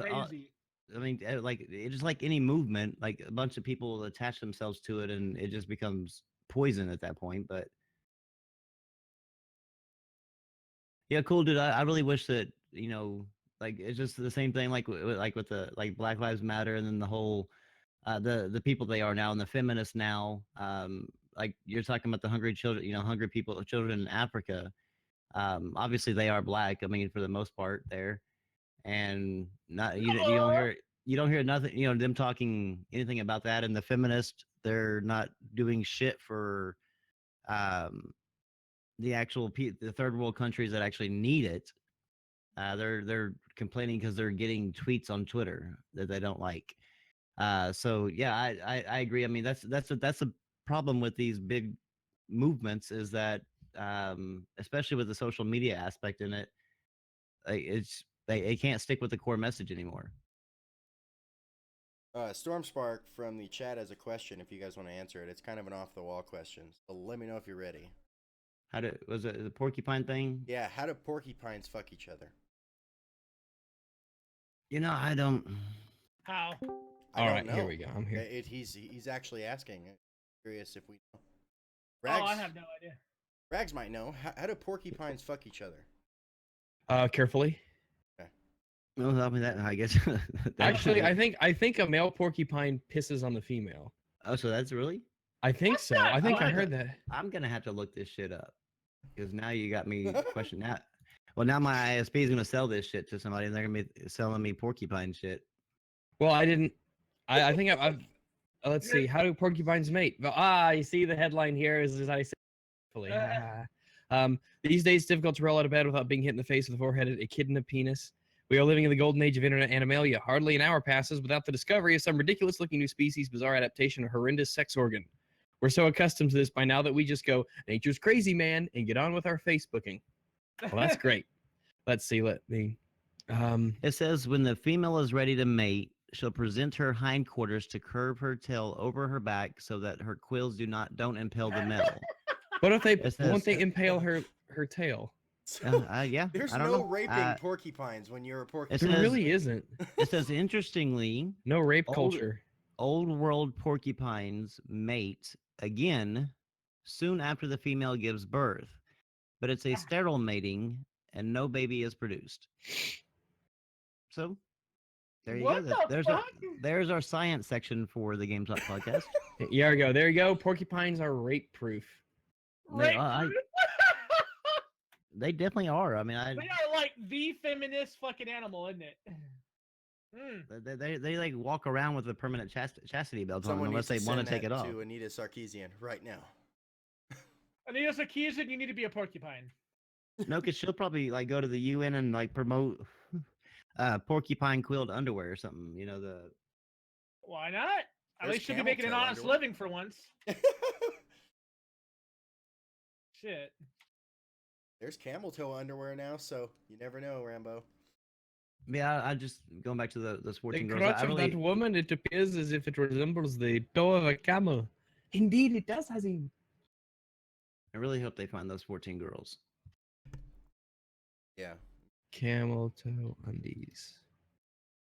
I mean, like it's just like any movement, like a bunch of people will attach themselves to it, and it just becomes poison at that point. But yeah, cool, dude. I really wish that like it's just the same thing, like like with the like Black Lives Matter, and then the whole the people they are now, and the feminists now. Like you're talking about the hungry children, hungry people, children in Africa. Obviously they are black. I mean, for the most part, there, and not you don't hear nothing, them talking anything about that. And the feminists, they're not doing shit for um the actual the third world countries that actually need it. They're complaining because they're getting tweets on Twitter that they don't like. So yeah, I agree. I mean, that's a problem with these big movements, is that especially with the social media aspect in it, like they can't stick with the core message anymore. Stormspark from the chat has a question. If you guys want to answer it, it's kind of an off the wall question. So let me know if you're ready. Was it the porcupine thing? Yeah, how do porcupines fuck each other? I don't. How? I All don't right, know. here we go. I'm here. He's actually asking. Curious if we know. Oh, I have no idea. Rags might know. How do porcupines fuck each other? Carefully. Well, I mean that. I guess. Actually, I think a male porcupine pisses on the female. Oh, so that's really. I think That's so. not I think I fun. heard that. I'm gonna have to look this shit up, because now you got me questioning that. Well, now my ISP is gonna sell this shit to somebody, and they're gonna be selling me porcupine shit. Well, I didn't. I think I've. Let's see. How do porcupines mate? You see the headline here is as I say. Hopefully. These days, it's difficult to roll out of bed without being hit in the face with a forehead, a kid, and a penis. We are living in the golden age of internet animalia. Hardly an hour passes without the discovery of some ridiculous-looking new species' bizarre adaptation of horrendous sex organ. We're so accustomed to this by now that we just go, nature's crazy, man, and get on with our Facebooking. Well, that's great. Let's see. Let me. It says when the female is ready to mate, she'll present her hindquarters to curve her tail over her back so that her quills don't impale the male. What if It says- won't they impale her tail? Yeah, There's I don't no know. raping porcupines when you're a porcupine. There says- really isn't. It says interestingly, No rape Old- culture. old world porcupines mate again soon after the female gives birth, but it's a sterile mating and no baby is produced. So there you What go. the fuck? There's our science section for the Game Talk podcast. Yeah, there you go. Porcupines are rape proof. They They definitely are. I mean, They are like the feminist fucking animal, isn't it? they like walk around with a permanent chastity belt on them unless they want to take it off. To Anita Sarkeesian right now. Anita Sarkeesian, you need to be a porcupine. No, because she'll probably like go to the UN and like promote porcupine quilled underwear or something. Why not? At There's least she'll be making an camel-toe honest underwear. living for once. Shit. There's camel toe underwear now, so you never know, Rambo. Yeah, I just going back to the The sporting girls. crotch of that woman, it appears as if it resembles the toe of a camel. Indeed, it does, Hazim. I really hope they find those 14 girls. Yeah, Camel toe undies.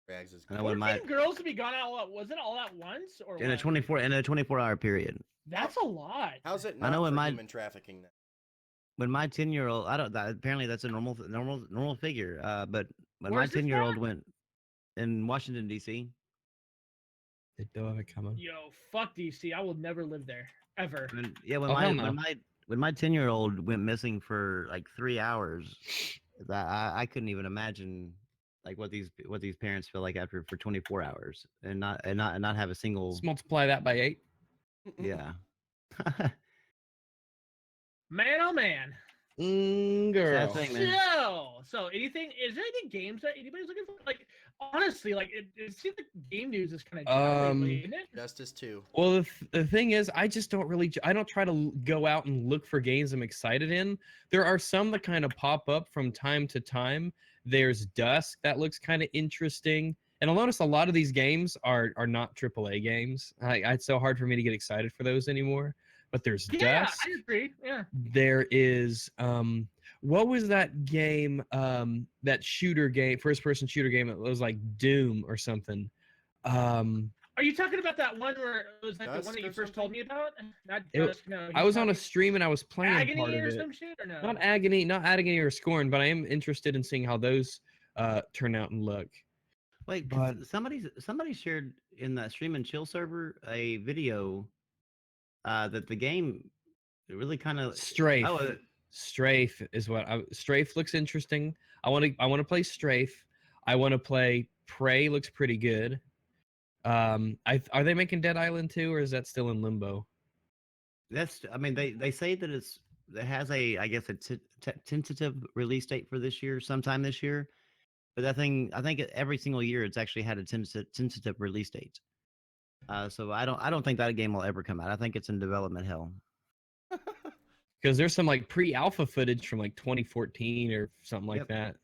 Rags is I know when 14 girls to be gone out. Was it all at once or in a what? 24-hour period. That's a lot. How's it I not know for in my- human trafficking then? When my 10-year-old, apparently that's a normal figure. But when my Where's this 10-year-old at? went in Washington D.C. The toe of a camel. Yo, fuck DC. I will never live there ever. Oh, hell no. When my 10-year-old went missing for like 3 hours, I couldn't even imagine like what these parents feel like after for 24 hours and not have a single. Let's multiply that by 8. Yeah. Man, oh man. Girl. Sad thing, man. So anything? Is there any games that anybody's looking for? Like, honestly, like it seems like game news is kind of lately, isn't it? Justice 2. Well, the thing is, I just don't really. I don't try to go out and look for games I'm excited in. There are some that kind of pop up from time to time. There's Dusk that looks kind of interesting, and I'll notice a lot of these games are not AAA games. It's so hard for me to get excited for those anymore. But there's Yeah, Dusk. I agree. Yeah. There is What was that game? That shooter game, first-person shooter game. It was like Doom or something. Are you talking about that one where it was like the one Dusk that you or first told something? me about? Not It- Dusk, no. I he's was on a talking stream and I was playing Agony part of or it. some shit, or no? Not agony or scorn, but I am interested in seeing how those turn out and look. Wait, But because somebody shared in that stream and chill server a video that the game really kind of Strafe. oh Strafe is what Strafe looks interesting. I want to play Strafe. I want to play Prey. Looks pretty good. Are they making Dead Island 2 or is that still in limbo? that's I mean they say that it has a I guess a tentative release date for this year, sometime this year. But that thing, I think every single year it's actually had a tentative release date. So I don't think that game will ever come out. I think it's in development hell. Because there's some like pre-alpha footage from like 2014 or something like Yep. that.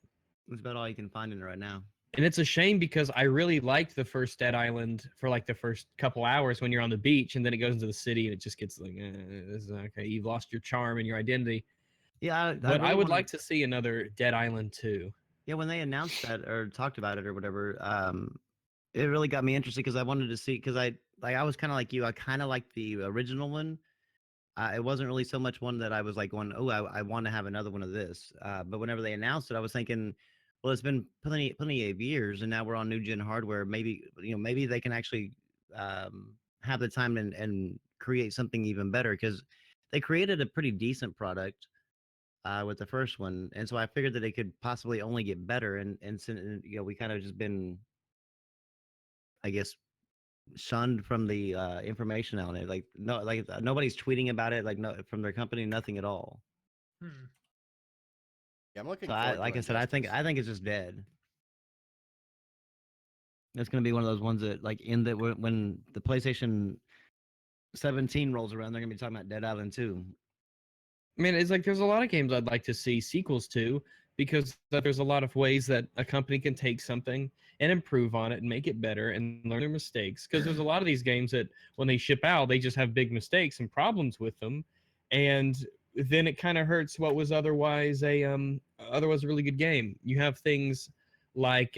That's about all you can find in it right now. And it's a shame because I really liked the first Dead Island for like the first couple hours when you're on the beach, and then it goes into the city and it just gets like, this is okay, you've lost your charm and your identity. Yeah, But I really would like to see another Dead Island 2. Yeah, when they announced that or talked about it or whatever, it really got me interested because I wanted to see because I was kind of like you. I kind of liked the original one. It wasn't really so much one that I was like going, oh, I want to have another one of this. But whenever they announced it, I was thinking, well, it's been plenty of years, and now we're on new gen hardware. Maybe maybe they can actually have the time and create something even better because they created a pretty decent product with the first one, and so I figured that it could possibly only get better. And we kind of just been, I guess, shunned from the information on it. Like nobody's tweeting about it. Like no from their company, nothing at all. Hmm. Yeah, I'm looking So forward to like I said, Injustice. I think it's just dead. It's gonna be one of those ones that like in the when the PlayStation 17 rolls around, they're gonna be talking about Dead Island 2. I mean, it's like there's a lot of games I'd like to see sequels to because there's a lot of ways that a company can take something and improve on it and make it better and learn their mistakes. Because there's a lot of these games that when they ship out, they just have big mistakes and problems with them, and then it kind of hurts what was otherwise a really good game. You have things like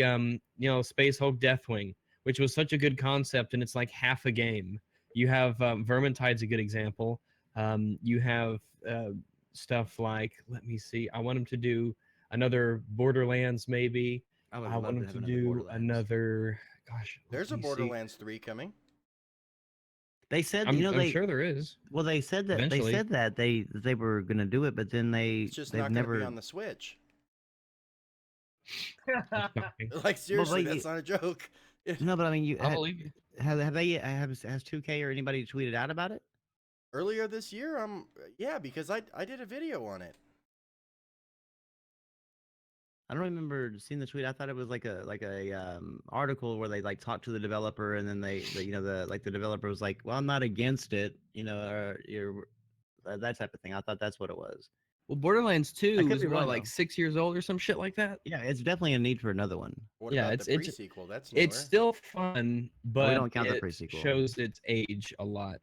Space Hulk Deathwing, which was such a good concept, and it's like half a game. You have Vermintide's a good example. You have stuff like, let me see, I want them to do another Borderlands maybe. I would I love want to them have to another do Borderlands. another. Gosh, There's a let me see. Borderlands 3 coming. They said, I'm sure there is. well, they said that Eventually. they were gonna do it, but then It's just they've not going to never. be on the Switch. That's shocking. Like seriously, but that's not a joke. No, but I mean, I believe you. have they has 2K or anybody tweeted out about it? Earlier this year, yeah, because I did a video on it. I don't remember seeing the tweet. I thought it was like a article where they like talked to the developer and then the developer was like, well, I'm not against it, or you're that type of thing. I thought that's what it was. Well, Borderlands I 2 could is be what, wrong, like though. 6 years old or some shit like that? Yeah, it's definitely a need for another one. What Yeah, about the it's pre-sequel? That's newer. It's still fun, but don't count the it pre-sequel. shows its age a lot.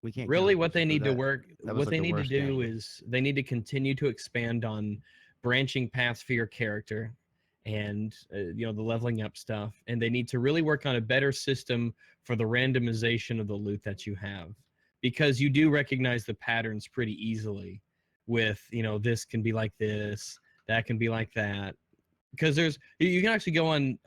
We can't Really, count what they need to that- work, that was what like they the need to worst do game. is they need to continue to expand on branching paths for your character and the leveling up stuff, and they need to really work on a better system for the randomization of the loot that you have, because you do recognize the patterns pretty easily with this can be like this, that can be like that, because you can actually go on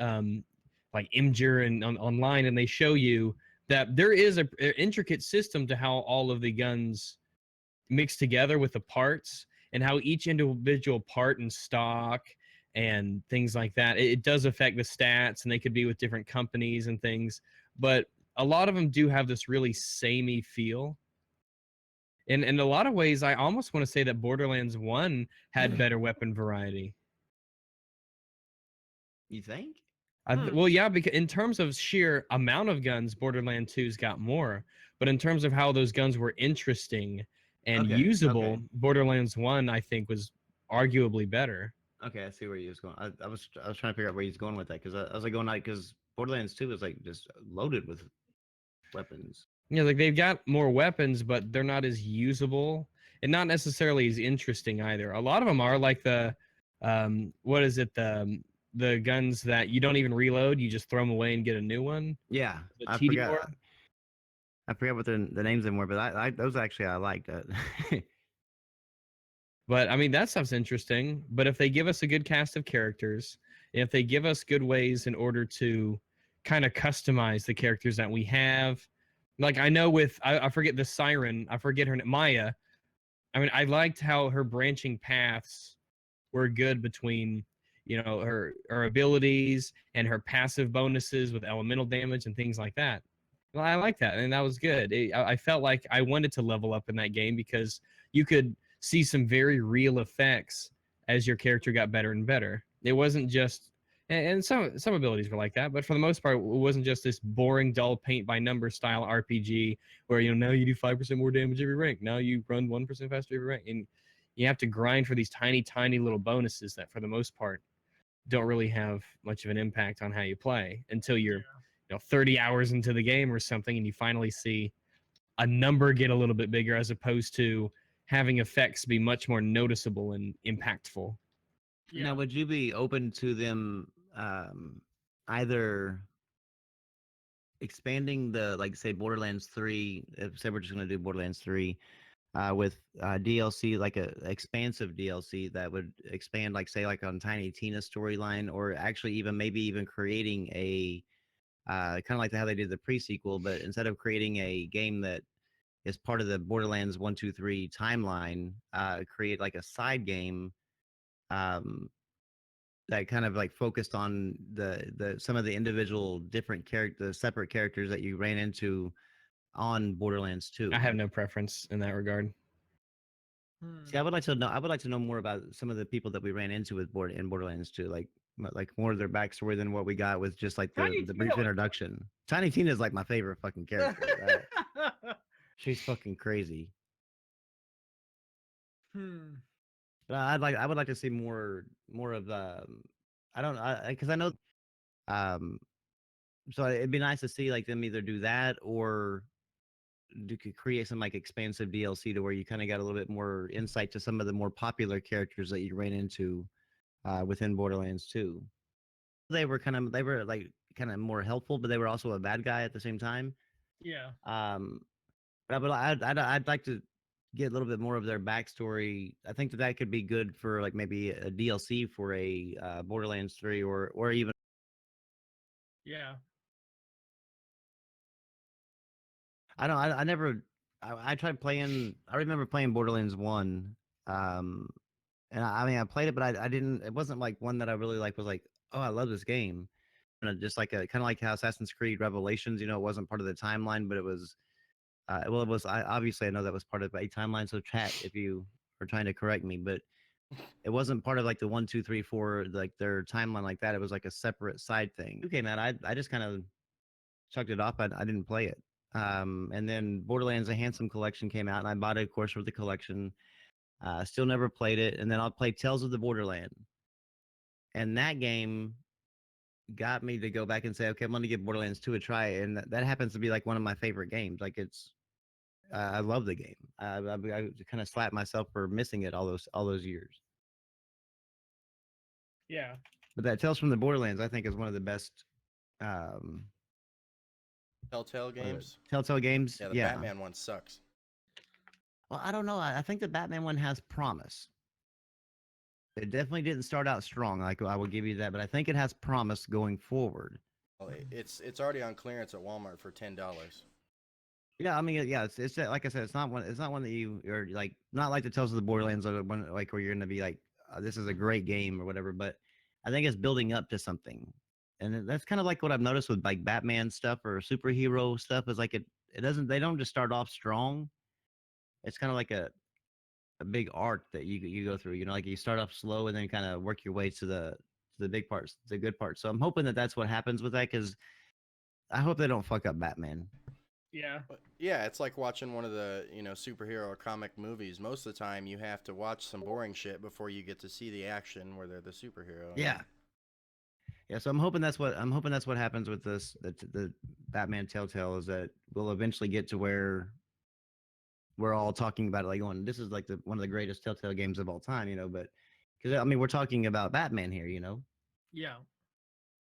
like Imgur and online, and they show you that there is an intricate system to how all of the guns mix together with the parts and how each individual part and stock and things like that, it does affect the stats, and they could be with different companies and things, but a lot of them do have this really samey feel. And in a lot of ways, I almost want to say that Borderlands 1 had better weapon variety. You think? Well, yeah, because in terms of sheer amount of guns, Borderlands 2's got more. But in terms of how those guns were interesting and Okay, usable, okay. Borderlands 1, I think, was arguably better. Okay, I see where you was going. I was trying to figure out where he's going with that because I was like going like because Borderlands 2 is like just loaded with weapons. Yeah, like they've got more weapons, but they're not as usable. and not necessarily as interesting either. A lot of them are like the what is it, the guns that you don't even reload, you just throw them away and get a new one. Yeah, The I TD forgot. war. I forgot what the names of them were, but I those actually I liked that. But I mean, that stuff's interesting. But if they give us a good cast of characters, if they give us good ways in order to kind of customize the characters that we have, like I know with I forget the siren, I forget her name, Maya. I mean, I liked how her branching paths were good between, you know, her abilities and her passive bonuses with elemental damage and things like that. Well, I like that, and that was good. I felt like I wanted to level up in that game because you could see some very real effects as your character got better and better. It wasn't just, and some abilities were like that, but for the most part, it wasn't just this boring, dull paint by number style RPG where, you know, now you do 5% more damage every rank, now you run 1% faster every rank, and you have to grind for these tiny, tiny little bonuses that, for the most part, don't really have much of an impact on how you play until you're, you know, 30 hours into the game or something, and you finally see a number get a little bit bigger, as opposed to having effects be much more noticeable and impactful. Now, would you be open to them either expanding the, like, say, Borderlands 3, if say we're just going to do Borderlands 3, with DLC, like a expansive DLC that would expand, like, say, like on Tiny Tina's storyline, or actually even maybe even creating a kind of like how they did the pre-sequel, but instead of creating a game that is part of the Borderlands 1, 2, 3 timeline, create like a side game um, that kind of like focused on the some of the individual different separate characters that you ran into on Borderlands 2. I have no preference in that regard. See, I would like to know. I would like to know more about some of the people that we ran into with Borderlands 2, like more of their backstory than what we got with just like Tiny the Tina brief was- introduction. Tiny Tina is like my favorite fucking character. She's fucking crazy. But I would like to see more of I don't because I know so it'd be nice to see like them either do that or could create some like expansive DLC to where you kind of got a little bit more insight to some of the more popular characters that you ran into within Borderlands 2. They were like kind of more helpful, but they were also a bad guy at the same time. Yeah. But I'd like to get a little bit more of their backstory. I think that could be good for like maybe a DLC for a Borderlands 3 or even. Yeah. I don't. I never. I tried playing. I remember playing Borderlands 1. Um, and I mean, I played it, but I didn't. It wasn't like one that I really like. Was like, oh, I love this game. And just like a kind of like how Assassin's Creed Revelations. You know, it wasn't part of the timeline, but it was. Well, it was. Obviously I know that was part of a timeline. So chat, if you are trying to correct me, but it wasn't part of like the 1, 2, 3, 4, like their timeline like that. It was like a separate side thing. Okay, man. I just kind of chucked it off. I didn't play it. And then Borderlands: A Handsome Collection came out, and I bought it, of course, for the collection. Still never played it, and then I'll play Tales of the Borderland, and that game got me to go back and say, okay, I'm going to give Borderlands 2 a try, and that happens to be like one of my favorite games. Like it's, I love the game. I kind of slapped myself for missing it all those years. Yeah. But that Tales from the Borderlands, I think, is one of the best Telltale games. Telltale games. Yeah, the Batman one sucks. Well, I don't know. I think the Batman one has promise. It definitely didn't start out strong. Like I will give you that, but I think it has promise going forward. Well, it's already on clearance at Walmart for $10. Yeah, I mean, yeah, it's like I said, it's not one that you're like, not like the Tales of the Borderlands, or one like where you're gonna be like, this is a great game or whatever. But I think it's building up to something, and that's kind of like what I've noticed with like Batman stuff or superhero stuff. Is like they don't just start off strong. It's kind of like a big arc that you go through. You know, like you start off slow and then kind of work your way to the big parts, the good parts. So I'm hoping that that's what happens with that, because I hope they don't fuck up Batman. Yeah. Yeah, it's like watching one of the, superhero or comic movies. Most of the time, you have to watch some boring shit before you get to see the action where they're the superhero. Yeah. Yeah, so I'm hoping that's what happens with the Batman Telltale, is that we'll eventually get to where we're all talking about it, like going, this is like one of the greatest Telltale games of all time, but because I mean we're talking about Batman here, Yeah.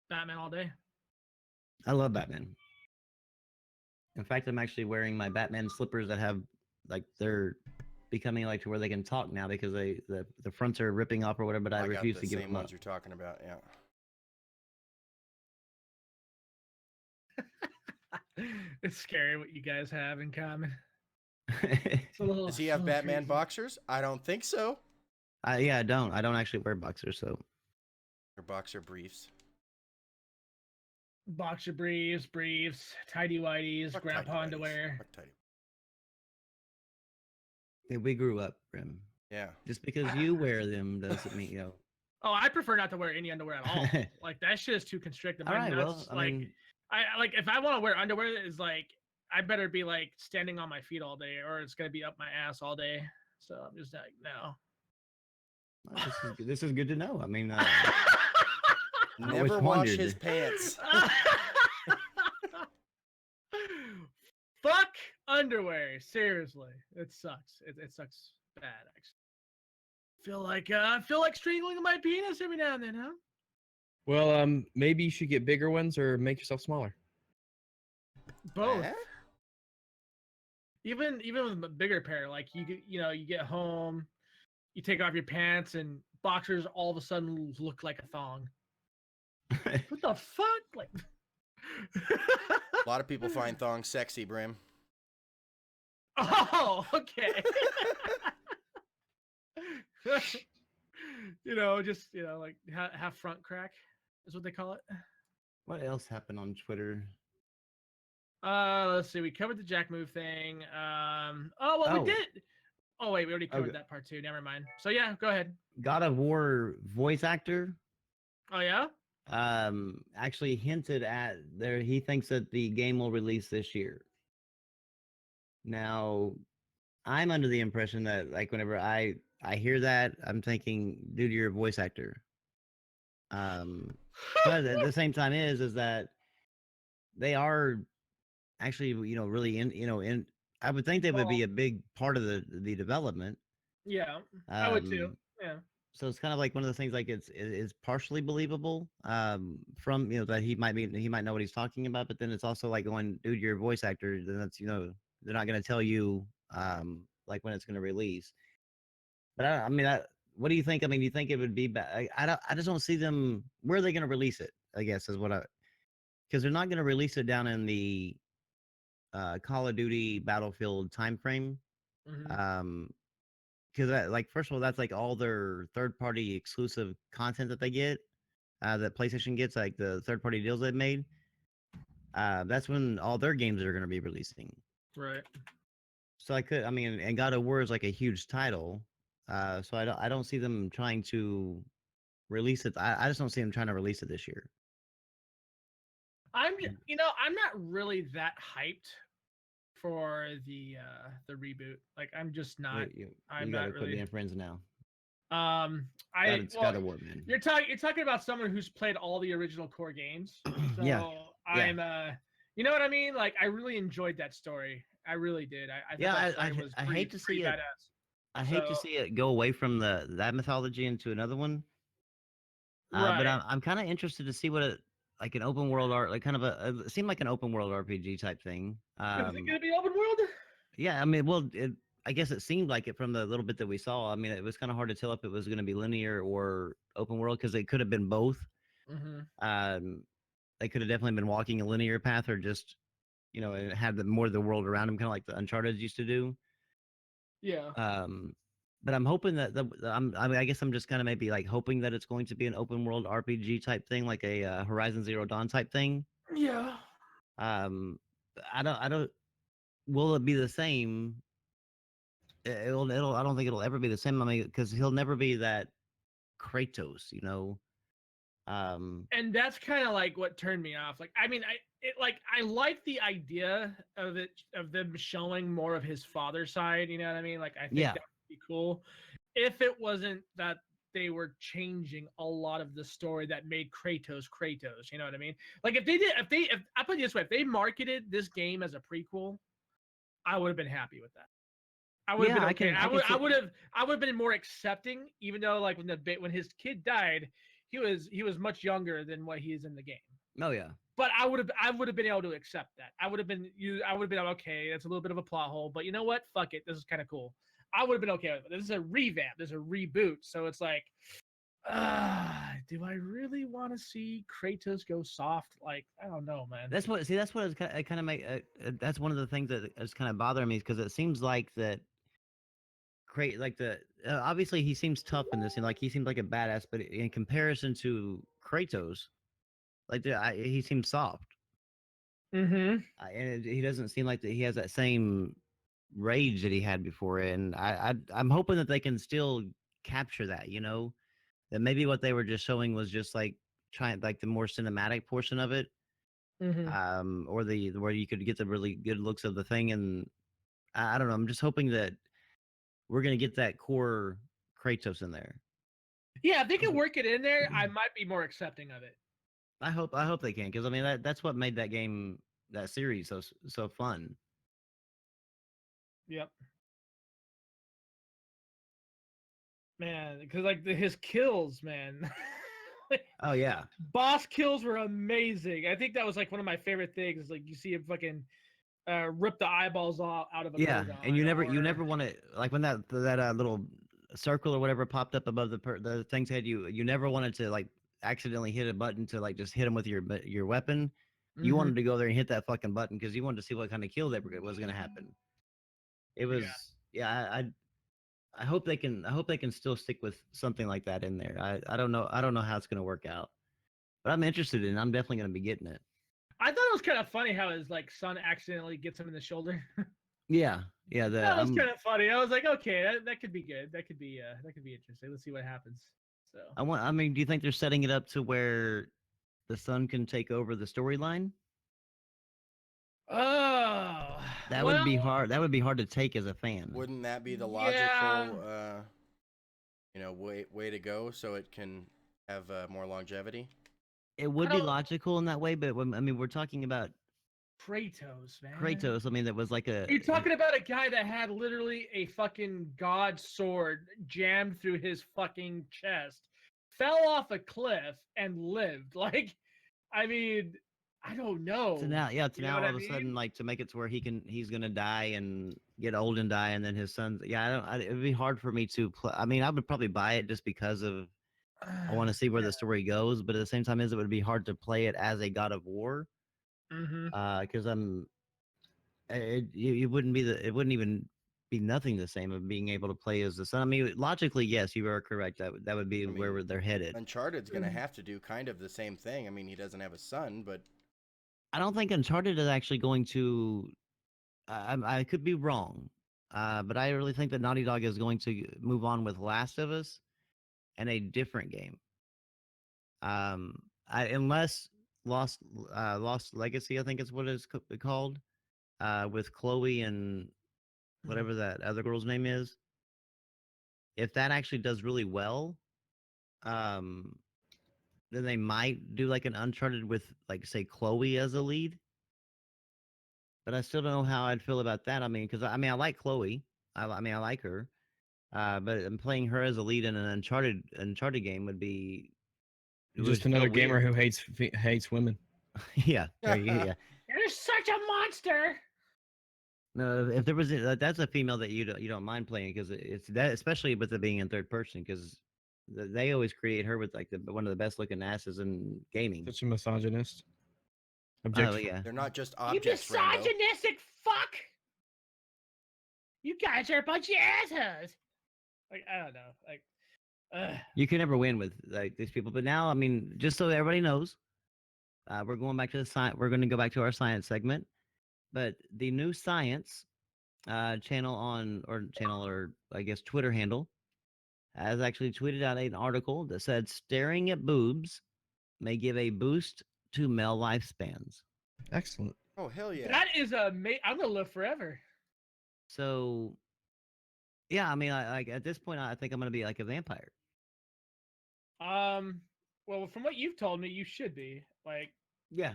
Batman all day. I love Batman. In fact, I'm actually wearing my Batman slippers that have like they're becoming like to where they can talk now because the fronts are ripping off or whatever, but I got refuse the to give same them up. ones you're talking about. Yeah. It's scary what you guys have in common. It's a little, Does he have Batman crazy. boxers? I don't think so. Yeah, I don't actually wear boxers, so Or boxer briefs. Boxer briefs, tidy whities, Fuck grandpa tidy whities. underwear. Fuck tidy. yeah, we grew up, Grim. Yeah. Just because you wear them doesn't mean Oh, I prefer not to wear any underwear at all. Like that shit is too constricted. All My right, nuts, well, I mean, I like if I want to wear underwear, is like I better be like standing on my feet all day, or it's gonna be up my ass all day. So I'm just like, no. this is good to know. I mean, Never always wash wondered. his pants. Fuck underwear. Seriously, it sucks. It sucks bad. Actually, I feel like strangling my penis every now and then, huh? Well, maybe you should get bigger ones or make yourself smaller. Both. Eh? Even with a bigger pair, like you get home, you take off your pants, and boxers all of a sudden look like a thong. What the fuck? Like, A lot of people find thongs sexy, Brim. oh, okay. Just like half front crack is what they call it. What else happened on Twitter? Let's see. We covered the Jack move thing. We did. Oh wait, we already covered that part too. Never mind. So yeah, go ahead. God of War voice actor. Oh yeah. Actually hinted at there. He thinks that the game will release this year. Now, I'm under the impression that like whenever I hear that, I'm thinking, dude, you're a voice actor. But at the same time is that they are actually really in I would think they would be a big part of the development. Yeah, I would too. Yeah. So it's kind of like one of the things like it's partially believable from that he might know what he's talking about, but then it's also like going, dude, you're a voice actor, then that's they're not going to tell you like when it's going to release. But what do you think? I mean, do you think it would be bad? I just don't see them. Where are they going to release it? I guess is because they're not going to release it down in the Call of Duty Battlefield time frame. Mm-hmm. Because like first of all, that's like all their third-party exclusive content that they get, that PlayStation gets, like the third-party deals they've made. That's when all their games are going to be releasing. Right. So and God of War is like a huge title, so I don't see them trying to release it. I just don't see them trying to release it this year. I'm not really that hyped for the reboot. Like I'm just not. Wait, you gotta quit being friends now. It's God of War, man. You're talking about someone who's played all the original core games. So Yeah. I'm you know what I mean? Like I really enjoyed that story. I really did. I hate to see it. Badass. I hate to see it go away from that mythology into another one. Right. But I'm kind of interested to see what like an open world art, like kind of it seemed like an open world RPG type thing. Is it gonna be open world? Yeah, I mean, well, I guess it seemed like it from the little bit that we saw. I mean, it was kind of hard to tell if it was going to be linear or open world because it could have been both. Mm-hmm. They could have definitely been walking a linear path or just, it had more of the world around them, kind of like the Uncharted used to do. Yeah. But I'm hoping that I guess I'm just kind of maybe like hoping that it's going to be an open world RPG type thing, like a Horizon Zero Dawn type thing. Yeah. I don't. Will it be the same? I don't think it'll ever be the same. I mean, because he'll never be that Kratos, And that's kind of like what turned me off. Like, I mean, I like the idea of them showing more of his father's side. You know what I mean? Like, I think that would be cool if it wasn't that they were changing a lot of the story that made Kratos. You know what I mean? Like, if I put it this way, if they marketed this game as a prequel, I would have been happy with that. I would have Yeah, been I okay. can- I I can would see- I would have been more accepting, even though like when his kid died, he was much younger than what he is in the game. Oh yeah. But I would have been able to accept that. I would have been okay. That's a little bit of a plot hole, but you know what? Fuck it. This is kind of cool. I would have been okay with it. This is a revamp. This is a reboot. So it's like, do I really want to see Kratos go soft? Like, I don't know, man. That's what it's kind of make. That's one of the things that is kind of bothering me because it seems like that. Obviously he seems tough in this, and like he seems like a badass, but in comparison to Kratos, he seems soft. Mm-hmm. And he doesn't seem like that he has that same rage that he had before. And I'm hoping that they can still capture that. That maybe what they were just showing was just like trying like the more cinematic portion of it, Mm-hmm. or the where you could get the really good looks of the thing. And I don't know. I'm just hoping that we're gonna get that core Kratos in there. Yeah, if they can work it in there, I might be more accepting of it. I hope they can, because I mean that's what made that series so fun. Yep. Man, because like his kills, man. Oh yeah. Boss kills were amazing. I think that was like one of my favorite things. Like you see him fucking rip the eyeballs out of a Yeah, Gorgon, and you or... never want to, like when that little circle or whatever popped up above the thing's head. You never wanted to like accidentally hit a button to like just hit him with your weapon. You Mhm. wanted to go there and hit that fucking button because you wanted to see what kind of kill that was going to happen. It was I hope they can still stick with something like that in there. I don't know how it's going to work out, but I'm interested in. I'm definitely going to be getting it. I thought it was kind of funny how his like son accidentally gets him in the shoulder. Yeah. That was kind of funny. I was like, okay, that could be good. That could be interesting. Let's see what happens. So I mean, do you think they're setting it up to where the son can take over the storyline? oh, That would be hard. That would be hard to take as a fan. Wouldn't that be the Yeah. logical, way to go so it can have more longevity? It would I be don't- logical in that way, but I mean, we're talking about Kratos, man. Kratos. I mean, that was like You're talking about a guy that had literally a fucking god sword jammed through his fucking chest, fell off a cliff, and lived. Like, I mean, I don't know. to now, yeah, to You know now what all I of a sudden, mean? like to make it to where he's gonna die and get old and die, and then his son's. Yeah, it'd be hard for me to play. I mean, I would probably buy it just because of I want to see where the story goes, but at the same time, it would be hard to play it as a God of War, Mm-hmm. because it wouldn't even be nothing the same of being able to play as the son. I mean, logically, yes, you are correct. That would be I mean, where they're headed. Uncharted's gonna have to do kind of the same thing. I mean, he doesn't have a son, but I don't think Uncharted is actually going to. I could be wrong, but I really think that Naughty Dog is going to move on with Last of Us and a different game. Unless Lost Legacy, I think is what it's called, with Chloe and whatever that other girl's name is. If that actually does really well, um, then they might do like an Uncharted with like say Chloe as a lead. But I still don't know how I'd feel about that. I mean, because I like Chloe. I mean, I like her. But playing her as a lead in an Uncharted game would be Just feel another gamer weird. who hates women. Yeah, yeah. You're such a monster. No, if there was that's a female that you don't mind playing because it's that, especially with it being in third person, because they always create her with like one of the best looking asses in gaming. Such a misogynist. Oh yeah, they're not just You objects, Rambo. misogynistic fuck. You guys are a bunch of assholes. Like, I don't know. Like, you can never win with like these people. But now, I mean, just so everybody knows, we're going back to the science. We're going to go back to our science segment. But the new science channel or I guess Twitter handle has actually tweeted out an article that said staring at boobs may give a boost to male lifespans. Excellent. Oh hell yeah! that is I'm gonna live forever. So, yeah, I mean, like at this point, I think I'm gonna be like a vampire. Well, from what you've told me, you should be like. Yeah,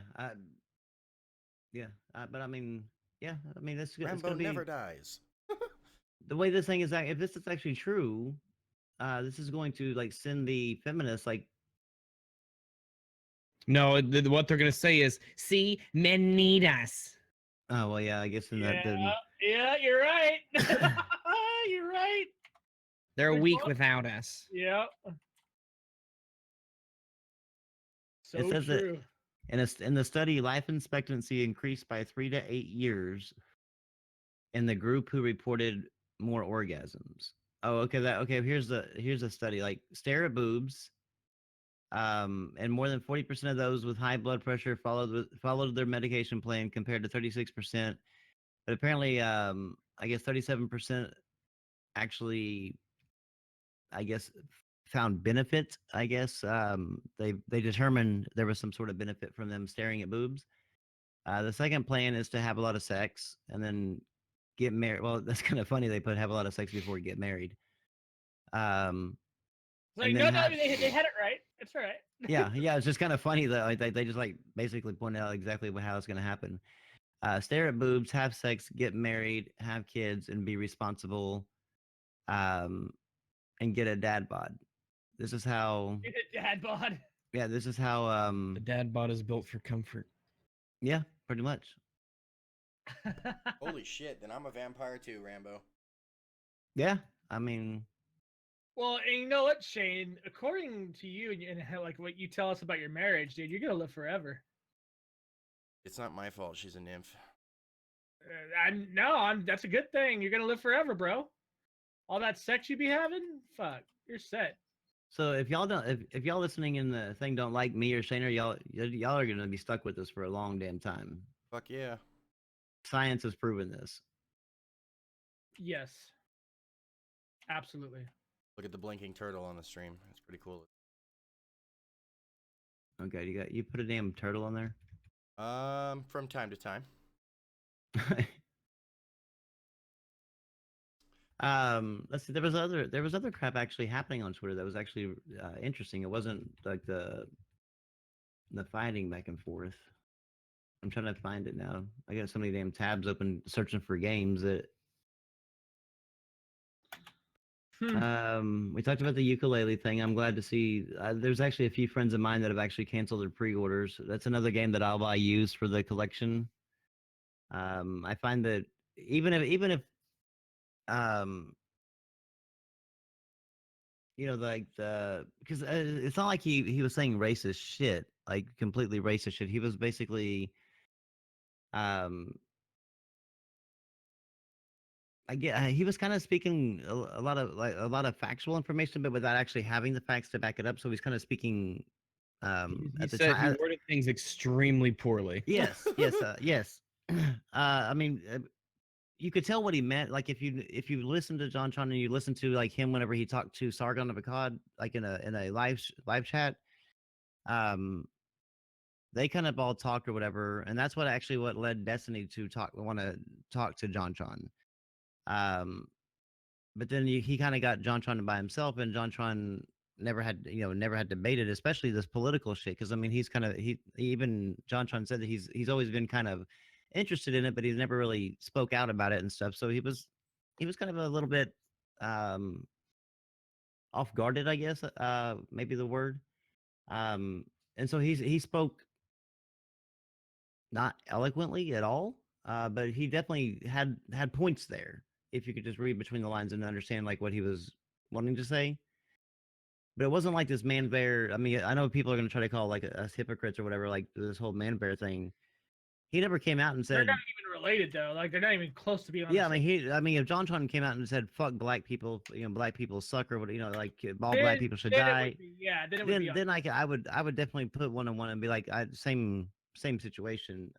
but I mean, yeah, I mean, it's Rambo gonna be never dies. the way this thing is, if this is actually true, this is going to like send the feminists like. No, what they're gonna say is, "See, men need us." Oh well, yeah, I guess in that. Then, Yeah, you're right. You're right. They're Good weak call. without us. Yeah. So it says that true. in the study, life expectancy increased by 3 to 8 years in the group who reported more orgasms. Oh, okay. Here's the study. Like stare at boobs. And more than 40% of those with high blood pressure followed their medication plan compared to 36%. But apparently, I guess 37% actually, I guess, found benefit. I guess they determined there was some sort of benefit from them staring at boobs. The second plan is to have a lot of sex and then get married. Well, that's kind of funny. They put have a lot of sex before you get married. It's And like, then no, have, they had it right. It's all right. yeah, it's just kind of funny that like they just like basically point out exactly how it's going to happen. Stare at boobs, have sex, get married, have kids, and be responsible, and get a dad bod. This is how. Dad bod. Yeah, this is how. The dad bod is built for comfort. Yeah, pretty much. Holy shit! Then I'm a vampire too, Rambo. Yeah, I mean, Well, and you know what, Shane? According to you and how, like what you tell us about your marriage, dude, you're gonna live forever. It's not my fault. She's a nymph. That's a good thing. You're gonna live forever, bro. All that sex you be having, fuck, you're set. so if y'all don't, if y'all listening in the thing don't like me or Shane, or y'all are gonna be stuck with us for a long damn time. Fuck yeah. Science has proven this. Yes, absolutely. Look at the blinking turtle on the stream. It's pretty cool. Okay, you put a damn turtle on there. From time to time. Let's see. There was other crap actually happening on Twitter that was actually interesting. It wasn't like the fighting back and forth. I'm trying to find it now. I got so many damn tabs open searching for games that. We talked about the ukulele thing. I'm glad to see. There's actually a few friends of mine that have actually canceled their pre-orders. That's another game that I'll buy used for the collection. I find that even if you know, like the because it's not like he was saying racist shit, like completely racist shit. He was basically um I get he was kind of speaking a lot of factual information, but without actually having the facts to back it up. So he's kind of speaking He at the said he time. worded things extremely poorly. Yes, yes. I mean, you could tell what he meant. Like if you listen to JonTron and you listen to like him whenever he talked to Sargon of Akkad, like in a live chat, um, they kind of all talked or whatever, and that's what led Destiny to want to talk to JonTron. But then he kind of got JonTron by himself, and JonTron never had debated, especially this political shit. Because I mean, he's kind of even JonTron said that he's always been kind of interested in it, but he's never really spoke out about it and stuff. So he was kind of a little bit off guarded, I guess, maybe the word. And so he spoke not eloquently at all, but he definitely had points there. If you could just read between the lines and understand like what he was wanting to say. But it wasn't like this man bear. I mean, I know people are going to try to call like us hypocrites or whatever, like this whole man bear thing. He never came out and They're said, not even related though. Like they're not even close to being on. yeah, the I mean, if JonTron came out and said, fuck black people, black people suck or what, like all then, black people should then die. It would be, yeah, then it would be. Then I would definitely put one on one and be like, same situation.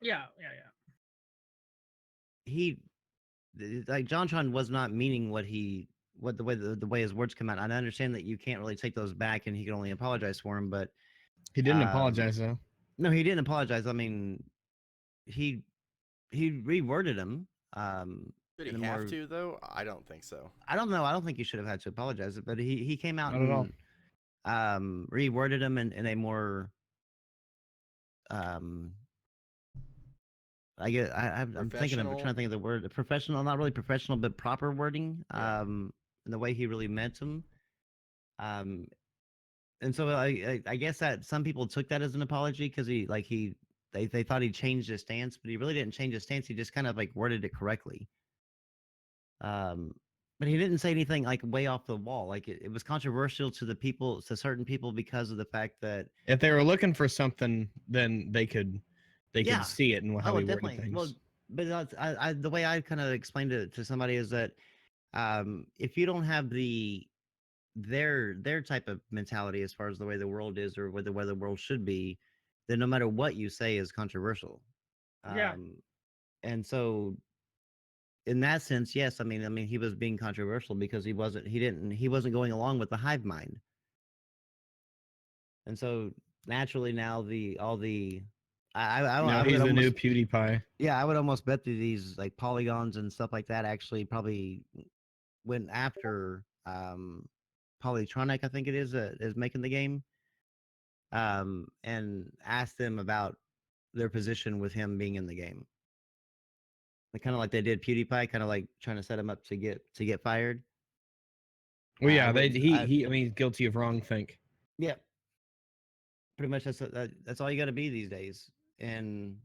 Yeah. He like JonTron was not meaning what the way his words come out. I understand that you can't really take those back, and he can only apologize for him. But He didn't apologize though. no, he didn't apologize. I mean, he reworded him. Did he have to though? I don't think so. I don't know. I don't think he should have had to apologize. But he came out Not at all. and reworded him in a more I'm thinking of trying to think of the word professional, not really professional, but proper wording. Yeah. And the way he really meant them. And so I guess that some people took that as an apology because they thought he changed his stance, but he really didn't change his stance. He just kind of like worded it correctly. But he didn't say anything like way off the wall. Like it was controversial to certain people because of the fact that If they were looking for something, then they could Yeah. see it and how he worded definitely. things. Well, but the way I kind of explained it to somebody is that if you don't have their type of mentality as far as the way the world is or the way the world should be, then no matter what you say is controversial. Yeah. And so in that sense, yes, I mean he was being controversial because he wasn't going along with the hive mind. And so naturally now Now he's the new PewDiePie. Yeah, I would almost bet that these like polygons and stuff like that actually probably went after Polytronic, I think it is making the game, and asked them about their position with him being in the game. Like, kind of like they did PewDiePie, kind of like trying to set him up to get fired. Well, yeah, I mean, he's guilty of wrongthink. Yeah, pretty much that's all you got to be these days. And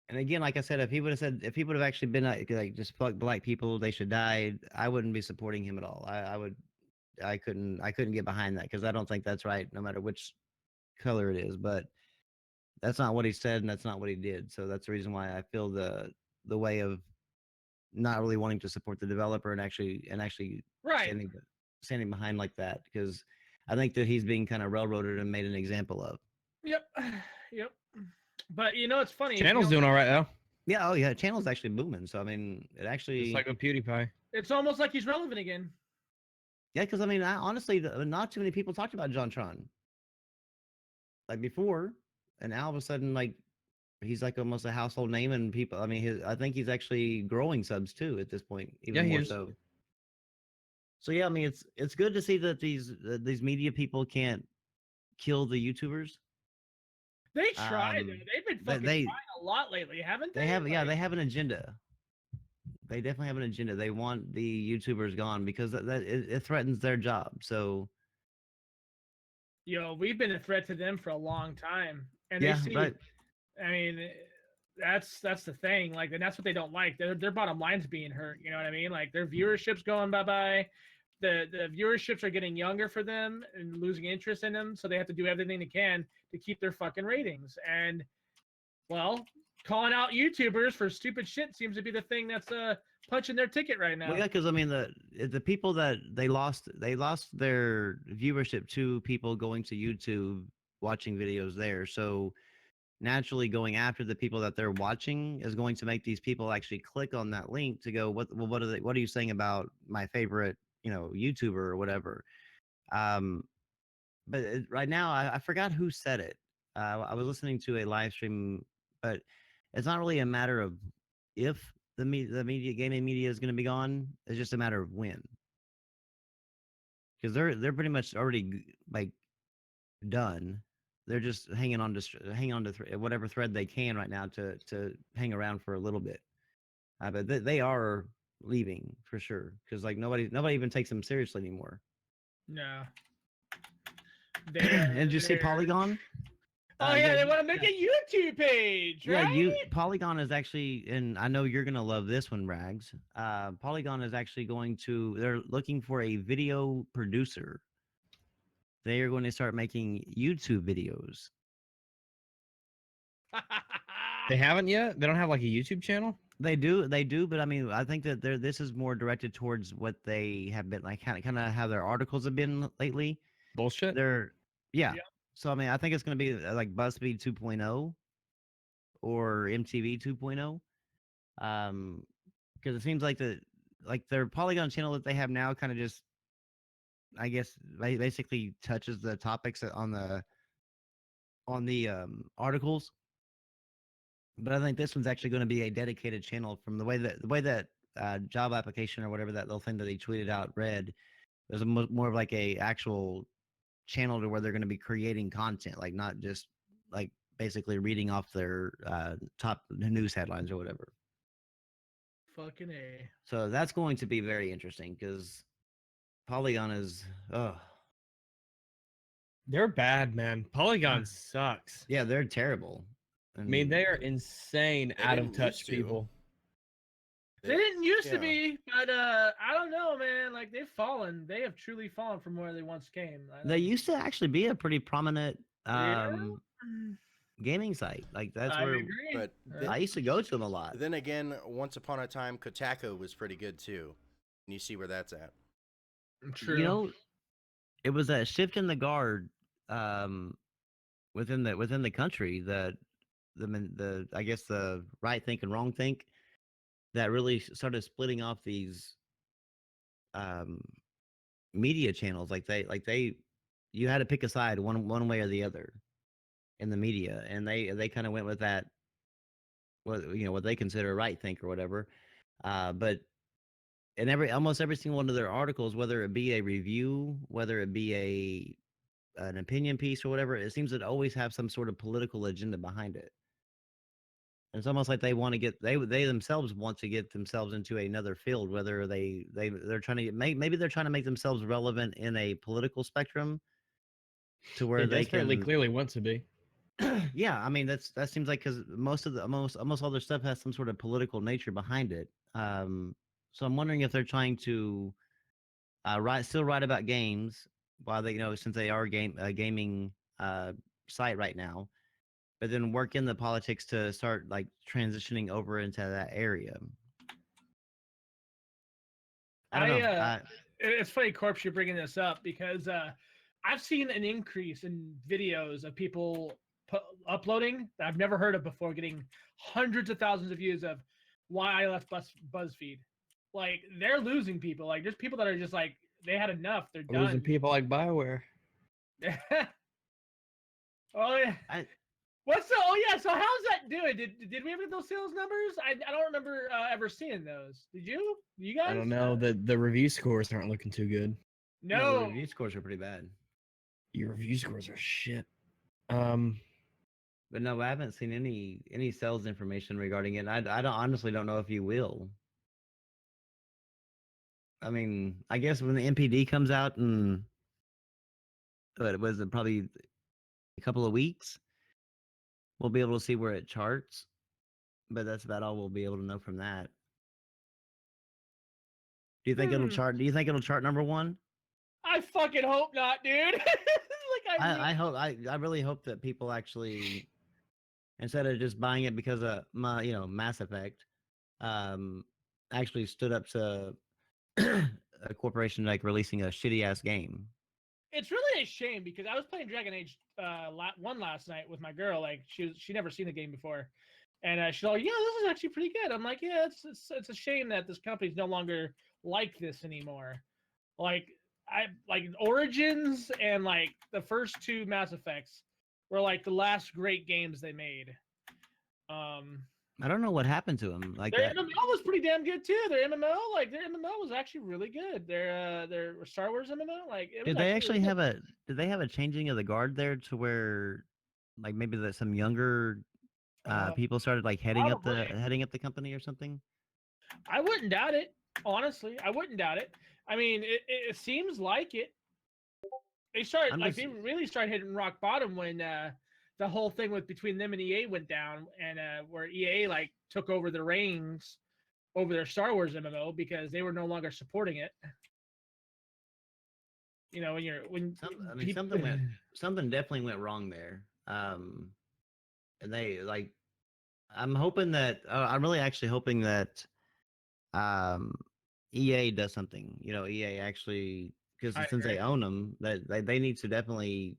again, like I said, if he would have actually been like just fuck black people, they should die, I wouldn't be supporting him at all. I couldn't get behind that because I don't think that's right, no matter which color it is. But that's not what he said, and that's not what he did. So that's the reason why I feel the way of not really wanting to support the developer and actually Right. standing behind like that, because I think that he's being kind of railroaded and made an example of. Yep. Yep. But you know, it's funny. Channel's doing all right though. Yeah. Oh yeah. Channel's actually booming. So I mean, it actually. Just like with PewDiePie. It's almost like he's relevant again. Yeah, because I mean, honestly, not too many people talked about JonTron like before, and now all of a sudden, like he's like almost a household name, and people. I mean, I think he's actually growing subs too at this point, even more so. So yeah, I mean, it's good to see that these media people can't kill the YouTubers. They try. They've been fucking trying a lot lately, haven't they? They have, yeah, they have an agenda. They definitely have an agenda. They want the YouTubers gone because it threatens their job. So, we've been a threat to them for a long time, and yeah, they see. right. I mean, that's the thing. Like, and that's what they don't like. Their bottom line's being hurt. You know what I mean? Like their viewership's going bye. The viewerships are getting younger for them and losing interest in them, so they have to do everything they can to keep their fucking ratings. And well, calling out YouTubers for stupid shit seems to be the thing that's punching their ticket right now. Well, yeah, because I mean the people that they lost their viewership to people going to YouTube watching videos there. So naturally, going after the people that they're watching is going to make these people actually click on that link to go, what are you saying about my favorite YouTuber or whatever. But right now I forgot who said it. I was listening to a live stream, but it's not really a matter of if the gaming media is going to be gone. It's just a matter of when, because they're pretty much already like done. They're just hanging on to whatever thread they can right now to hang around for a little bit. But they are leaving for sure, because like nobody even takes them seriously anymore. No. And did you see Polygon? Oh yeah, they want to make a YouTube page, right? Yeah, Polygon is actually, and I know you're gonna love this one, Rags. Polygon is actually they're looking for a video producer. They are going to start making YouTube videos. They haven't yet? They don't have like a YouTube channel? They do, but I mean, I think that this is more directed towards what they have been like, kind of how their articles have been lately. Bullshit. Yeah. So I mean, I think it's going to be like BuzzFeed 2.0 or MTV 2.0. Because it seems like their Polygon channel that they have now kind of just, I guess, basically touches the topics on the articles. But I think this one's actually going to be a dedicated channel. From the way that job application or whatever that little thing that they tweeted out read, there's more of like a actual channel to where they're going to be creating content, like not just like basically reading off their top news headlines or whatever. Fucking A. So that's going to be very interesting because Polygon is, oh, They're bad, man. Polygon sucks. yeah, they're terrible. I mean, And they are insane, They out of didn't touch used to. people. They didn't used to yeah. be, but I don't know, man. Like they've fallen. They have truly fallen from where they once came. they used to actually be a pretty prominent Yeah. gaming site. Like that's I where agree. But I used to go to them a lot. then again, once upon a time, Kotaku was pretty good too. And you see where that's at. True. You know, it was a shift in the guard within the country that the I guess the right think and wrong think that really started splitting off these media channels. Like they you had to pick a side one way or the other in the media, and they kind of went with that, what they consider right think or whatever. But in almost every single one of their articles, whether it be a review, whether it be an opinion piece or whatever, it seems to always have some sort of political agenda behind it. And it's almost like they want to get they themselves want to get themselves into another field, whether they're trying to maybe they're trying to make themselves relevant in a political spectrum to where They they desperately can clearly want to be. yeah, I mean that seems like because almost all their stuff has some sort of political nature behind it. So I'm wondering if they're trying to still write about games while they since they are a gaming site right now, but then work in the politics to start like transitioning over into that area. I don't know. It's funny, Corpse, you're bringing this up because I've seen an increase in videos of people uploading that I've never heard of before, getting hundreds of thousands of views of why I left BuzzFeed. Like they're losing people. Like there's people that are just like they had enough. They're done. Losing people like BioWare. Oh yeah. So how's that doing? Did we ever get those sales numbers? I don't remember ever seeing those. Did you? You guys? I don't know. The review scores aren't looking too good. No. The review scores are pretty bad. Your review scores are shit. But no, I haven't seen any sales information regarding it. I honestly don't know if you will. I mean, I guess when the NPD comes out in probably a couple of weeks, we'll be able to see where it charts. But that's about all we'll be able to know from that. Do you think it'll chart? Do you think it'll chart number one? I fucking hope not, dude. I hope. I really hope that people actually, instead of just buying it because of Mass Effect, actually stood up to a corporation like releasing a shitty ass game. It's really a shame because I was playing Dragon Age 1 last night with my girl. Like she never seen the game before, and she's like, "Yeah, this is actually pretty good." I'm like, "Yeah, it's a shame that this company's no longer like this anymore." Like Origins and like the first two Mass Effects were like the last great games they made. I don't know what happened to them. Like their MMO was pretty damn good too. Their MMO was actually really good. Their Star Wars MMO, like did they actually have a changing of the guard there to where like maybe that some younger people started like heading up the company or something? I wouldn't doubt it. Honestly, I wouldn't doubt it. I mean, it seems like it. They really started hitting rock bottom when the whole thing between them and EA went down, and where EA like took over the reins over their Star Wars MMO because they were no longer supporting it. You know, something definitely went wrong there. And they like, I'm hoping that I'm really actually hoping that EA does something. EA actually, because since they own them, that they need to definitely,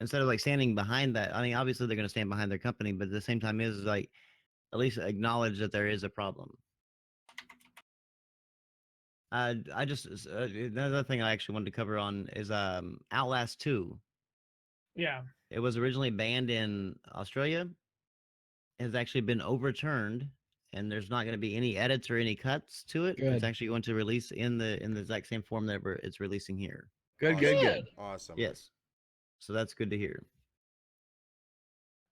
instead of like standing behind that. I mean, obviously they're going to stand behind their company, but at the same time is like at least acknowledge that there is a problem. I just another thing I actually wanted to cover on is Outlast 2. Yeah. It was originally banned in Australia. It has actually been overturned, and there's not going to be any edits or any cuts to it. Good. It's actually going to release in the exact same form that it's releasing here. Good. Awesome. Yes. So that's good to hear.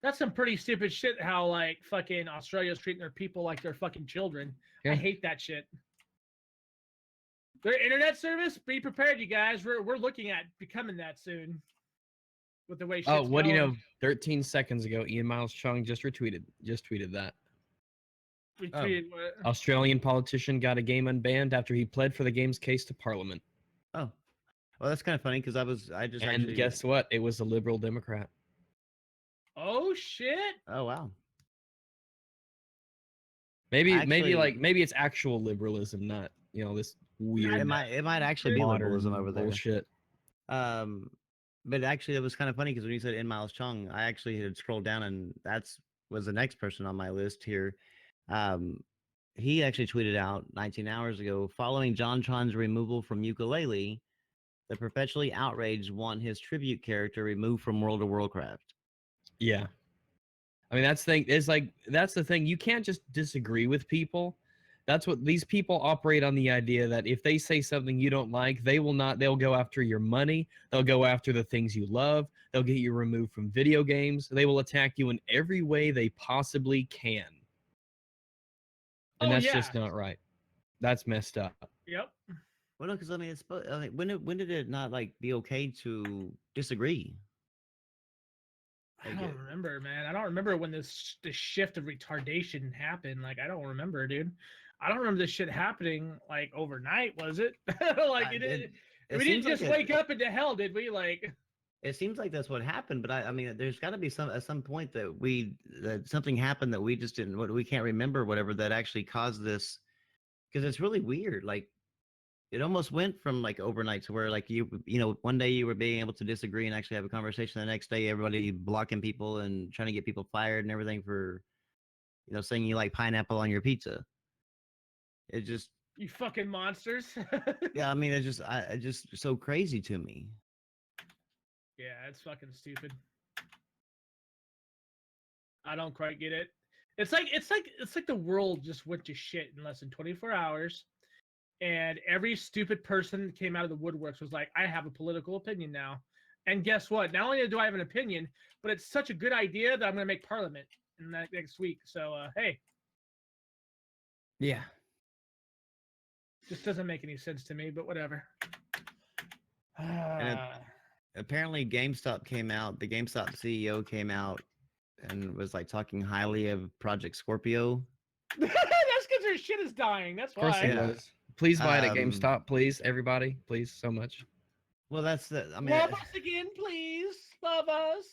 That's some pretty stupid shit. How like fucking Australia's treating their people like they're fucking children. I Yeah. hate that shit. Their internet service, be prepared, you guys. We're looking at becoming that soon. With the way shit's Oh, what do you going. know? 13 seconds ago, Ian Miles Chung just tweeted that. We Oh. tweeted what? Australian politician got a game unbanned after he pled for the game's case to Parliament. Oh, well, that's kind of funny because I just And actually. guess what? It was a liberal Democrat. Oh shit! Oh wow. Maybe Actually- maybe it's actual liberalism, not this weird It might actually be modern liberalism over there. bullshit. But actually, it was kind of funny because when you said In Miles Chung, I actually had scrolled down and was the next person on my list here. He actually tweeted out 19 hours ago, following JonTron's removal from Yooka-Laylee, the perpetually outraged want his tribute character removed from World of Warcraft. Yeah. I mean, that's the thing. You can't just disagree with people. That's what these people operate on, the idea that if they say something you don't like, they'll go after your money. They'll go after the things you love. They'll get you removed from video games. They will attack you in every way they possibly can. And that's just not right. That's messed up. Yep. Well, no, because I mean, when did it not like be okay to disagree? I don't remember, man. I don't remember when this shift of retardation happened. Like, I don't remember, dude. I don't remember this shit happening like overnight. Was it? Like we didn't just wake up into hell, did we? Like, it seems like that's what happened. But I mean, there's got to be at some point that something happened that we just didn't, we can't remember, whatever, that actually caused this. Because it's really weird. Like, it almost went from like overnight to where like you know, one day you were being able to disagree and actually have a conversation. The next day, everybody blocking people and trying to get people fired and everything for, saying you like pineapple on your pizza. It just, you fucking monsters. yeah, I mean, it's just so crazy to me. Yeah, it's fucking stupid. I don't quite get it. It's like the world just went to shit in less than 24 hours. And every stupid person that came out of the woodworks was like, I have a political opinion now. And guess what? Not only do I have an opinion, but it's such a good idea that I'm going to make Parliament in that next week. So, hey. Yeah. Just doesn't make any sense to me, but whatever. And apparently GameStop came out. The GameStop CEO came out and was like talking highly of Project Scorpio. That's because their shit is dying. That's why. Of course it Yeah. was. Please buy it at GameStop, please, everybody. Please, so much. Well, that's the. I mean, love us again, please. Love us.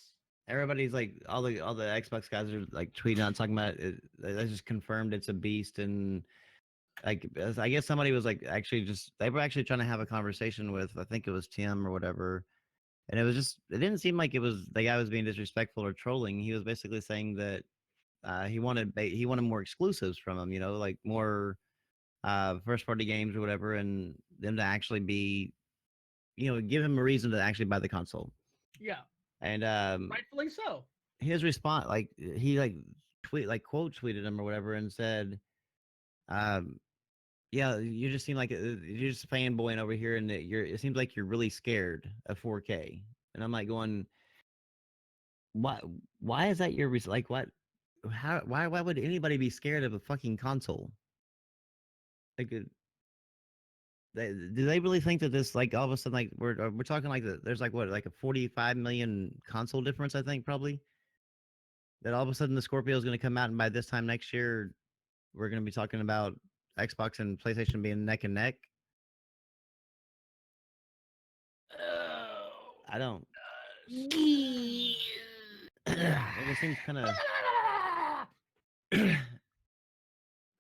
Everybody's like, all the Xbox guys are like tweeting out, talking about it. They just confirmed it's a beast, and like I guess somebody was like they were actually trying to have a conversation with, I think it was Tim or whatever, and it didn't seem like it was the guy was being disrespectful or trolling. He was basically saying that he wanted more exclusives from him, like more first party games or whatever, and them to actually be, give him a reason to actually buy the console. Yeah. And rightfully so. His response, like he quote tweeted him or whatever and said, yeah, you just seem like you're just fanboying over here, and it seems like you're really scared of 4K. And I'm like going, why is that your like what? Why would anybody be scared of a fucking console? Like, do they really think that this, like, all of a sudden, like we're talking like there's like what, like a 45 million console difference, I think, probably, that all of a sudden the Scorpio is going to come out, and by this time next year we're going to be talking about Xbox and PlayStation being neck and neck. I don't. It just seems kind of.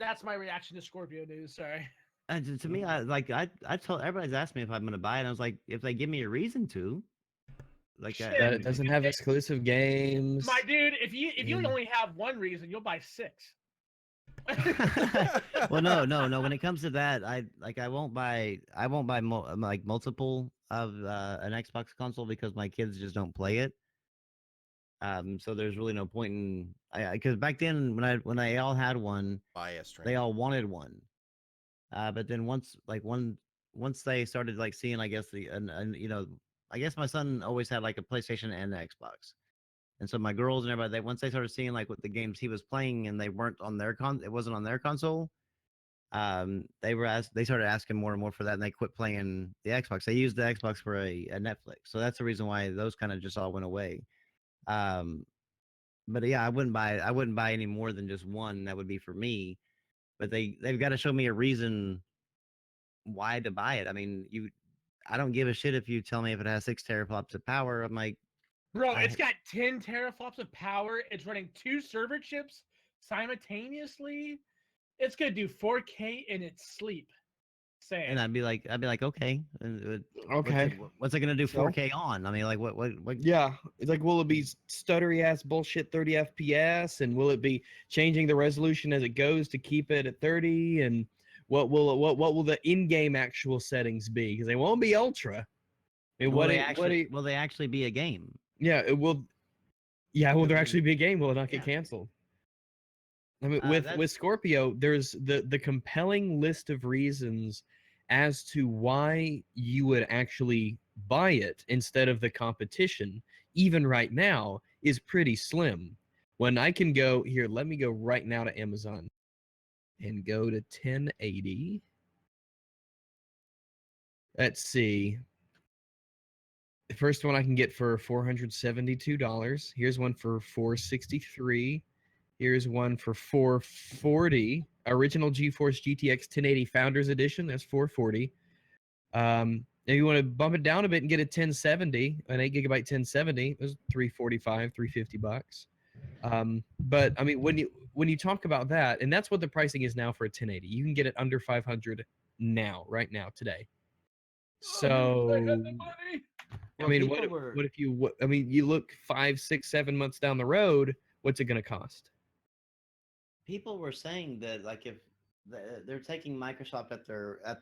That's my reaction to Scorpio news. Sorry. To me, I told everybody's asked me if I'm going to buy it. And I was like, if they give me a reason to. Like, That it doesn't have exclusive games. My dude, if you only have one reason, you'll buy 6. Well, no. When it comes to that, I won't buy like multiple of an Xbox console because my kids just don't play it. So there's really no point in, because back then when they all had one, they all wanted one. But then once they started like seeing, I guess I guess my son always had like a PlayStation and an Xbox. And so my girls and everybody, once they started seeing like what the games he was playing, and they weren't on their it wasn't on their console. They started asking more and more for that, and they quit playing the Xbox. They used the Xbox for a Netflix, so that's the reason why those kind of just all went away. But yeah, I wouldn't buy any more than just one. That would be for me. But they've got to show me a reason why to buy it. I mean, I don't give a shit if you tell me if it has 6 teraflops of power. I'm like, Bro, it's got 10 teraflops of power. It's running 2 server chips simultaneously. It's gonna do 4K in its sleep. Saying. And I'd be like, okay, Okay. what's it gonna do So? 4K on? I mean, like, what? Yeah, it's like, will it be stuttery ass bullshit 30 FPS, and will it be changing the resolution as it goes to keep it at 30? And what will the in-game actual settings be? Because they won't be ultra. And will they actually be a game? Yeah, it will. Yeah, will there actually be a game? Will it not get canceled? I mean, with Scorpio, there's the compelling list of reasons as to why you would actually buy it instead of the competition, even right now, is pretty slim. When I can go here, let me go right now to Amazon and go to 1080. Let's see. The first one I can get for $472. Here's one for $463. Here's one for $440. Original GeForce GTX 1080 Founders Edition. That's $440. If you want to bump it down a bit and get a 1070, an 8 gigabyte 1070, it was $345, $350. But I mean, when you talk about that, and that's what the pricing is now for a 1080, you can get it under 500 now, right now, today. So, I mean, what if you? I mean, you look 5, 6, 7 months down the road. What's it going to cost? People were saying that, like, if they're taking Microsoft at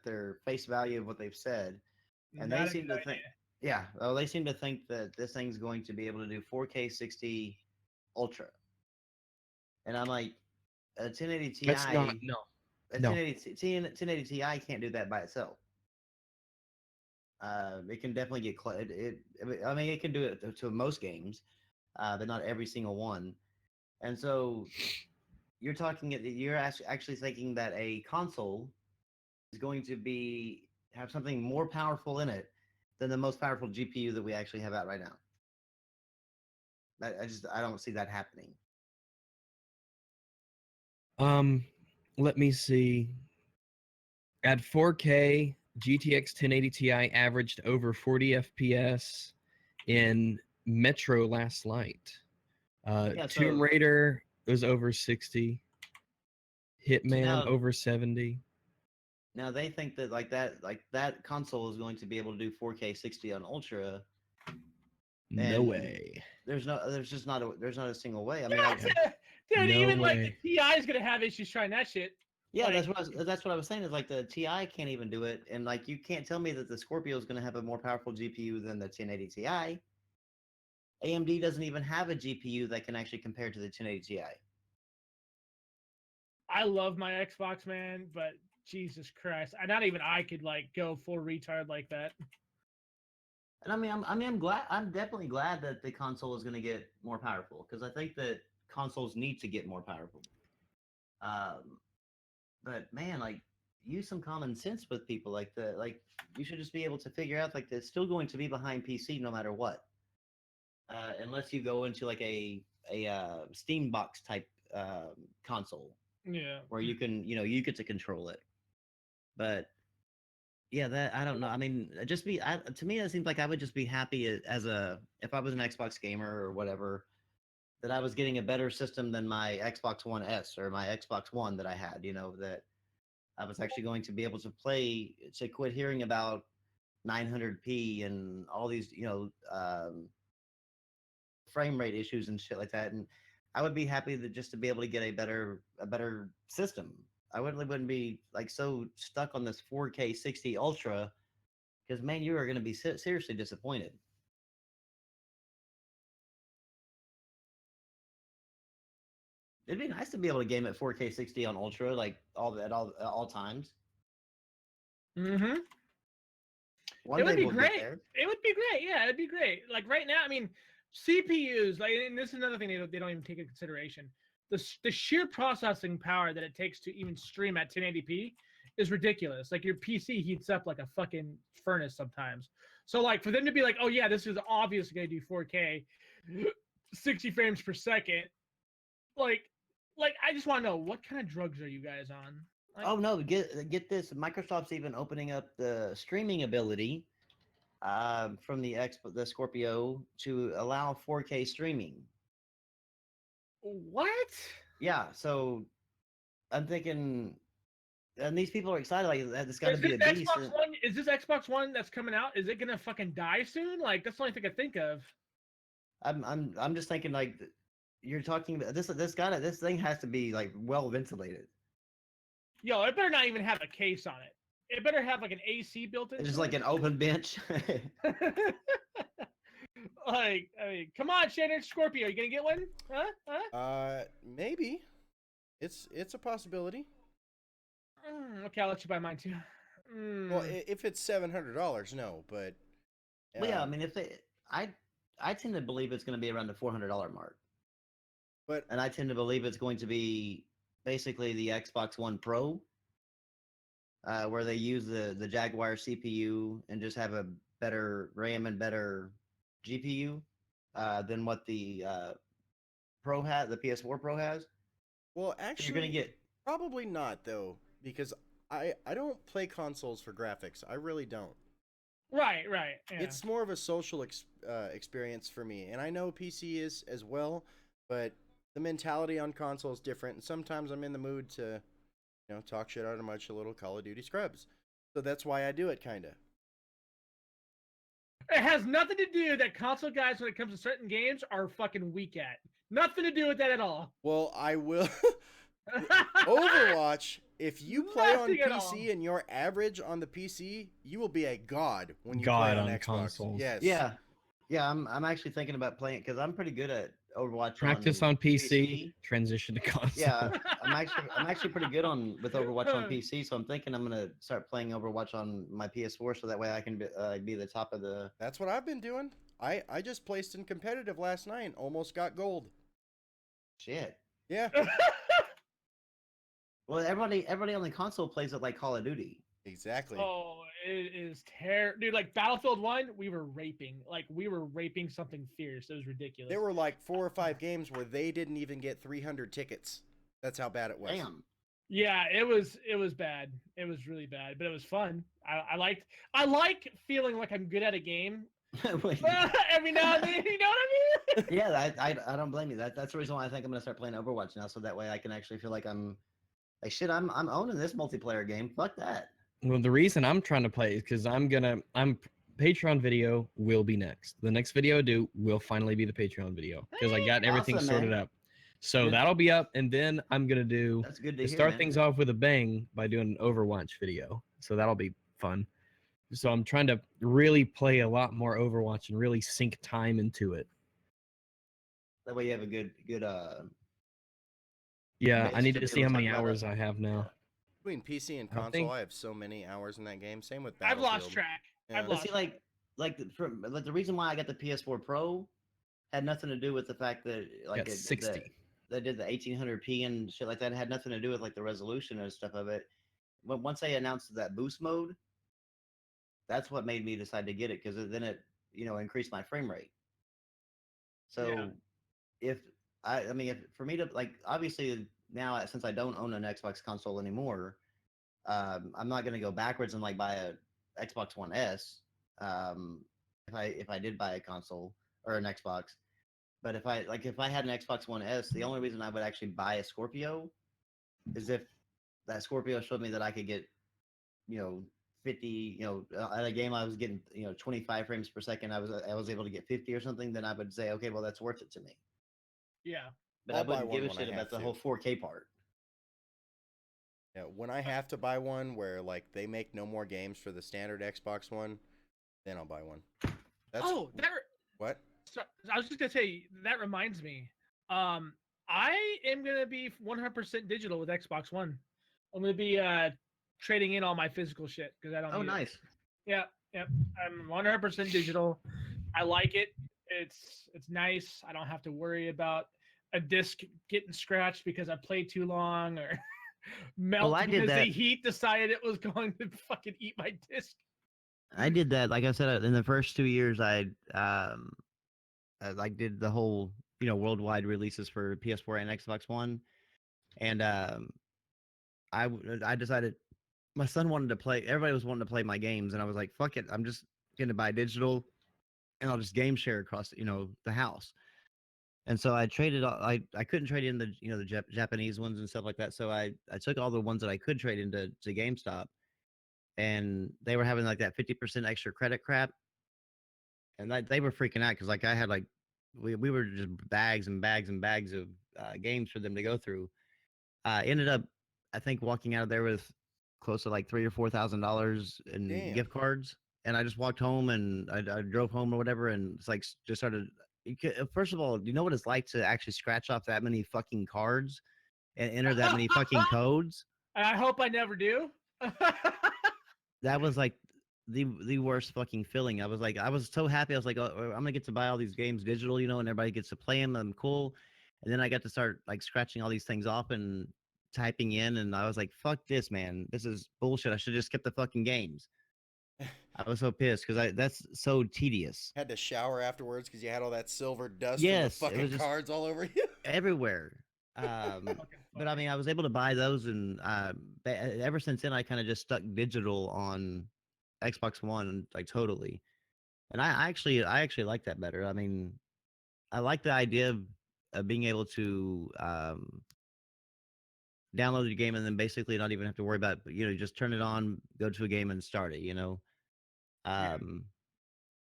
their face value of what they've said, and they seem to think, they seem to think that this thing's going to be able to do 4K 60 Ultra, and I'm like, a 1080 Ti. That's not, no. A 1080 Ti can't do that by itself. It can definitely get I mean, it can do it to most games, but not every single one. And so you're actually thinking that a console is going to have something more powerful in it than the most powerful GPU that we actually have out right now. I don't see that happening. Let me see. At 4K, GTX 1080 Ti averaged over 40 FPS in Metro last night. Tomb Raider was over 60. Hitman over 70. Now they think that that console is going to be able to do 4K 60 on Ultra. No way. There's not a single way. I mean, dude, even like the TI is gonna have issues trying that shit. Yeah, that's what I was saying. Is like the TI can't even do it, and like you can't tell me that the Scorpio is going to have a more powerful GPU than the 1080 Ti. AMD doesn't even have a GPU that can actually compare to the 1080 Ti. I love my Xbox, man, but Jesus Christ, not even I could like go full retard like that. And I'm definitely glad that the console is going to get more powerful, because I think that consoles need to get more powerful. But man, like, use some common sense with people. Like you should just be able to figure out like it's still going to be behind PC no matter what, unless you go into like a Steam box type console. Yeah. Where you can you get to control it. But yeah, that I don't know. I mean, to me, it seems like I would just be happy if I was an Xbox gamer or whatever, that I was getting a better system than my Xbox One S or my Xbox One that I had, that I was actually going to be able to play, to quit hearing about 900p and all these, frame rate issues and shit like that. And I would be happy just to be able to get a better system. I wouldn't be like so stuck on this 4K 60 Ultra, because man, you are going to be seriously disappointed. It'd be nice to be able to game at 4K 60 on Ultra, like at all times. Mm-hmm. It would be great. It would be great. Yeah, it'd be great. Like right now, I mean, CPUs, like, and this is another thing they don't even take into consideration. The sheer processing power that it takes to even stream at 1080p is ridiculous. Like your PC heats up like a fucking furnace sometimes. So like for them to be like, oh yeah, this is obviously gonna do 4K, 60 frames per second. Like I just want to know, what kind of drugs are you guys on? Like, Oh no, get this. Microsoft's even opening up the streaming ability from the Scorpio to allow 4K streaming. what? Yeah, so I'm thinking, and these people are excited. Like it's got to Is be this a beast. Xbox One? Is this Xbox One that's coming out? Is it gonna fucking die soon? Like that's the only thing I think of. I'm just thinking like you're talking about this. This thing has to be like well ventilated. Yo, it better not even have a case on it. It better have like an AC built in. It's just like an open bench. Like, I mean, come on, Shannon Scorpio, you gonna get one? Huh? Maybe. It's a possibility. Okay, I'll let you buy mine too. Well, if it's $700, no, but Well, yeah, I mean, I tend to believe it's going to be around the $400 mark, and I tend to believe it's going to be basically the Xbox One Pro, where they use the Jaguar CPU and just have a better RAM and better GPU than what the Pro has, the PS4 Pro has. Well, So actually, you're going to get probably not though, because I don't play consoles for graphics. I really don't. Right. Yeah. It's more of a social experience for me, and I know PC is as well, but the mentality on console is different. And sometimes I'm in the mood to, talk shit out of my little Call of Duty scrubs. So that's why I do it, kind of. It has nothing to do that console guys, when it comes to certain games, are fucking weak at. Nothing to do with that at all. Well, I will. Overwatch, if you play on Nothing at all. PC and you're average on the PC, you will be a god when you God play on on Xbox. consoles. Yes. yeah. I'm actually thinking about playing it because I'm pretty good at Overwatch. Practice on PC, transition to console. Yeah, I'm actually pretty good with Overwatch on PC, so I'm thinking I'm gonna start playing Overwatch on my PS4, so that way I can be the top of the. That's what I've been doing. I just placed in competitive last night, almost got gold. Shit. Yeah. Well, everybody on the console plays it like Call of Duty. Exactly. Oh, it is terrible, dude. Like Battlefield 1, we were raping something fierce. It was ridiculous. There were like 4 or 5 games where they didn't even get 300 tickets. That's how bad it was. Damn. Yeah, it was bad. It was really bad, but it was fun. I like feeling like I'm good at a game. Every now and then, you know what I mean? Yeah, I don't blame you. That's the reason why I think I'm gonna start playing Overwatch now, so that way I can actually feel like I'm owning this multiplayer game. Fuck that. Well, the reason I'm trying to play is because I'm Patreon video will be next. The next video I do will finally be the Patreon video because I got everything Awesome, sorted man. up. So Good. that'll be up, and then I'm gonna do That's good to to hear, start man. things off with a bang by doing an Overwatch video. So that'll be fun. So I'm trying to really play a lot more Overwatch and really sink time into it. That way you have a good Yeah, base I need to to be see able how to many talk about hours it. I have now. Between PC and I don't console, think- I have so many hours in that game. Same with I've Battlefield. lost track. Yeah. I've But lost. see, like the reason why I got the PS4 Pro had nothing to do with the fact that like Got 60. they did the 1800p and shit like that. It had nothing to do with like the resolution and stuff of it. But once they announced that boost mode, that's what made me decide to get it because then it increased my frame rate. So if for me to like obviously now since I don't own an Xbox console anymore, I'm not gonna go backwards and like buy a Xbox One S. If I did buy a console or an Xbox, but if I had an Xbox One S, the only reason I would actually buy a Scorpio is if that Scorpio showed me that I could get 50, at a game I was getting 25 frames per second, I was able to get 50 or something, then I would say, okay, well that's worth it to me. Yeah. But I'll I wouldn't buy give a one when I shit have about the to. whole 4K part. Yeah, when I have to buy one where like they make no more games for the standard Xbox One, then I'll buy one. That's what? So, I was just gonna say that reminds me. I am gonna be 100% digital with Xbox One. I'm gonna be trading in all my physical shit because I don't. Oh, need it. nice. Yeah. I'm 100% digital. I like it. It's nice. I don't have to worry about a disc getting scratched because I played too long or melt I did because that. the heat decided it was going to fucking eat my disc. I did that. Like I said, in the first 2 years, I like did the whole worldwide releases for PS4 and Xbox One, and I decided my son wanted to play. Everybody was wanting to play my games, and I was like, "Fuck it, I'm just gonna buy digital, and I'll just game share across the house." And so I traded. I couldn't trade in the Japanese ones and stuff like that. So I took all the ones that I could trade into GameStop, and they were having like that 50% extra credit crap, and they were freaking out because like I had like we were just bags and bags and bags of games for them to go through. Ended up, I think, walking out of there with close to like $3,000 or $4,000 in Damn. gift cards, and I just walked home and I drove home or whatever, and it's like just started. First of all, do you know what it's like to actually scratch off that many fucking cards and enter that many fucking codes? I hope I never do. That was like the worst fucking feeling. I was so happy. I was like, oh, I'm gonna get to buy all these games digital, and everybody gets to play them. I'm cool. And then I got to start like scratching all these things off and typing in, and I was like, fuck this, man. This is bullshit. I should just skip the fucking games. I was so pissed because that's so tedious. Had to shower afterwards because you had all that silver dust Yes, from it the was fucking just cards all over you. everywhere. But I mean, I was able to buy those, and ever since then, I kind of just stuck digital on Xbox One, like totally. And I actually like that better. I mean, I like the idea of being able to download your game and then basically not even have to worry about, just turn it on, go to a game and start it.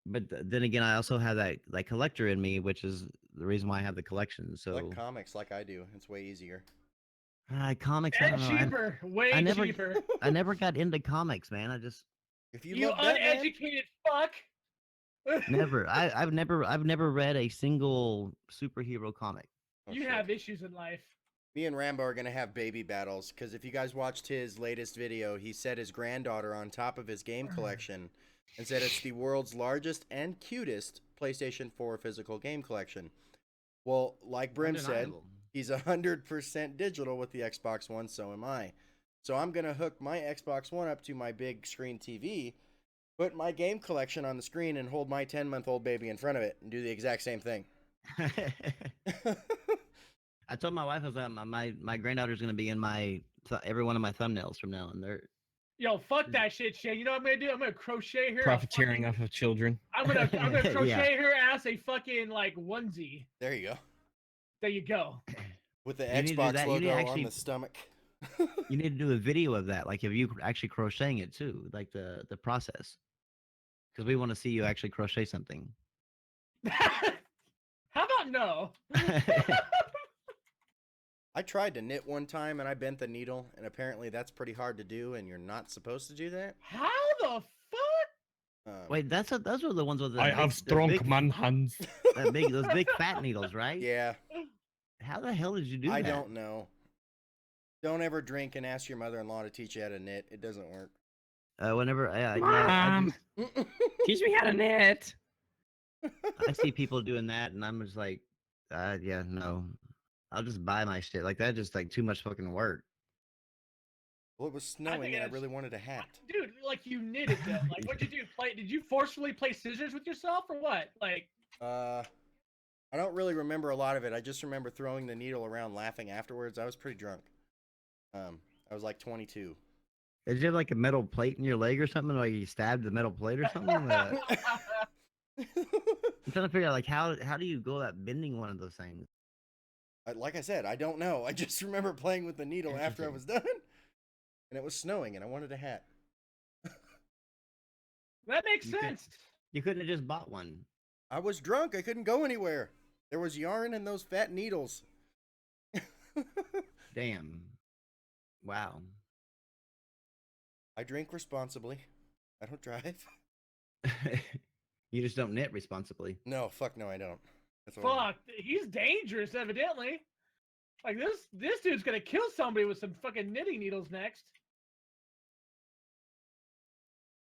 But then again, I also have that like collector in me, which is the reason why I have the collection. So Like comics, like I do. It's way easier. comics, I And don't know. cheaper, way never- cheaper. I never got into comics, man. I just If you, You love Batman, uneducated fuck. never. I've never read a single superhero comic. oh, You shit. have issues in life. Me and Rambo are gonna have baby battles because if you guys watched his latest video, he set his granddaughter on top of his game collection and said it's the world's largest and cutest PlayStation 4 physical game collection. Well, like Brim said, Undeniable. he's 100% digital with the Xbox One, so am I. So I'm gonna hook my Xbox One up to my big screen TV, put my game collection on the screen, and hold my 10-month-old baby in front of it and do the exact same thing. I told my wife I was like, my granddaughter's gonna be in every one of my thumbnails from now on. They're Yo, fuck that shit, Shane. You know what I'm gonna do? I'm gonna crochet her. Profiteering off of children. I'm gonna crochet Yeah. her ass a fucking like onesie. There you go. There you go. With the You need to do Xbox that. You need to logo on actually- the stomach. You need to do a video of that, like if you actually crocheting it too, like the process, because we want to see you actually crochet something. How about no? I tried to knit one time and I bent the needle, and apparently that's pretty hard to do, and you're not supposed to do that. How the fuck? Wait, those are the ones with the I have strong big, man hands. those big fat needles, right? Yeah, How the hell did you do I that? don't know. Don't ever drink and ask your mother-in-law to teach you how to knit. It doesn't work. Whenever I Mom, teach me how to knit. I see people doing that, and I'm just like, yeah, no, I'll just buy my shit. Like that's just like too much fucking work. Well, it was snowing and I it's- really wanted a hat. Dude, like you knitted though. Like what'd you do? Did you forcefully play scissors with yourself or what? Like I don't really remember a lot of it. I just remember throwing the needle around laughing afterwards. I was pretty drunk. I was like 22. Did you have like a metal plate in your leg or something? Like you stabbed the metal plate or something? I'm trying to figure out like how do you go about bending one of those things? Like I said, I don't know. I just remember playing with the needle after I was done. And it was snowing and I wanted a hat. that makes You could- sense. You couldn't have just bought one. I was drunk. I couldn't go anywhere. There was yarn and those fat needles. Damn. Wow. I drink responsibly. I don't drive. You just don't knit responsibly. No, fuck no, I don't. That's what I Fuck, he's dangerous evidently. Like this dude's gonna kill somebody with some fucking knitting needles next.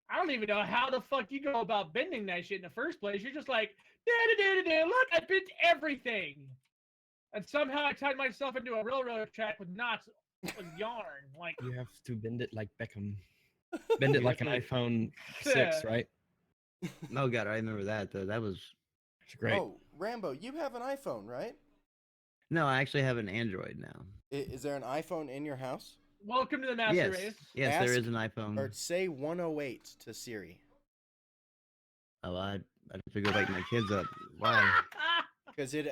I don't even know how the fuck you go about bending that shit in the first place. You're just like, look, I bent everything. And somehow I tied myself into a railroad track with knots with yarn. Like, You have to bend it like Beckham. Bend it You like an have to- iPhone 6, right? Oh god, I remember that though. That was It's great. Oh, Rambo, you have an iPhone, right? no. I actually have an Android now. Is there an iPhone in your house? welcome to the master Yes, race. yes, there Ask- is an iPhone. Or say 108 to Siri. Oh, I have to go wake my kids up. Why? Because it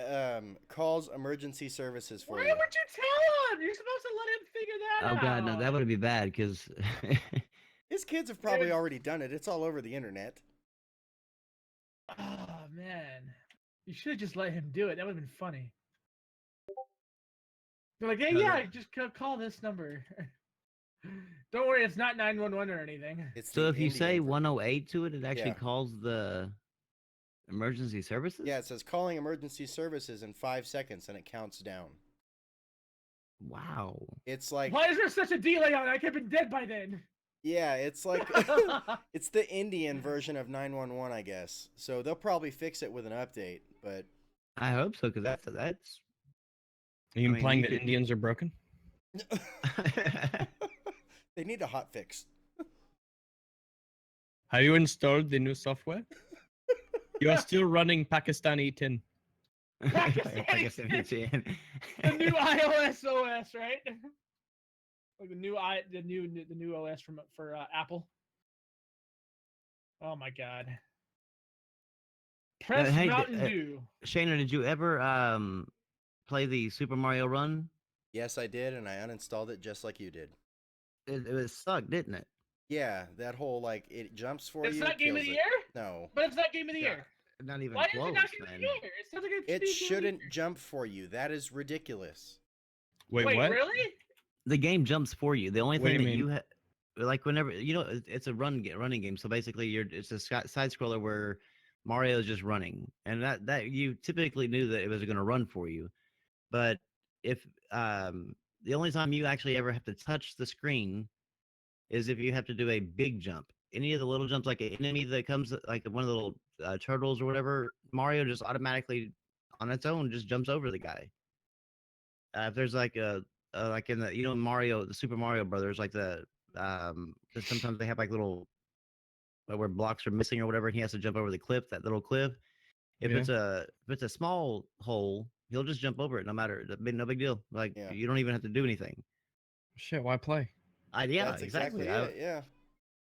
calls emergency services for Why would you. you tell him? You're supposed to let him figure that Oh out. god, no, that would be bad because His kids have probably Dude. already done it. It's all over the internet. Oh man, you should have just let him do it. That would have been funny. They're like, hey, No, yeah, that- just call this number. Don't worry, it's not 911 or anything. It's so the if you Indian say ver- 108 to it, it actually Yeah. calls the emergency services. Yeah, it says calling emergency services in 5 seconds and it counts down. Wow. It's like, Why is there such a delay on it? I could have been dead by then. yeah, it's like, it's the Indian version of 911, I guess. So they'll probably fix it with an update, but I hope so because that's. Are you I mean, implying you that could- Indians are broken? they need a hot fix. Have you installed the new software? You are still running Pakistani 10. Pakistani 10. The new iOS OS, right? Like the new OS for Apple. Oh my god. Press hey, Mountain Dew. Shayna, did you ever play the Super Mario Run? Yes, I did, and I uninstalled it just like you did. It sucked, didn't it? Yeah, that whole, like, it jumps for It's you. not game of kills the it. year, No. but it's not game of the year. Not even Why is close, it not game of man. the year? It sounds like it should It be game of the shouldn't year. jump for you. That is ridiculous. Wait, Wait, what? really? The game jumps for you. The only What do thing you that mean? you have, like whenever it's a running game. So basically, it's a side scroller where Mario is just running, and that you typically knew that it was going to run for you. But if the only time you actually ever have to touch the screen is if you have to do a big jump. Any of the little jumps, like an enemy that comes, like one of the little turtles or whatever, Mario just automatically on its own just jumps over the guy. If there's like like in the Mario, the Super Mario Brothers, like the 'cause sometimes they have like little where blocks are missing or whatever, and he has to jump over the cliff, that little cliff. If Yeah. it's a small hole, he'll just jump over it, no matter, no big deal. Like Yeah. you don't even have to do anything. Shit, why play? Yeah, That's exactly I, it. Yeah.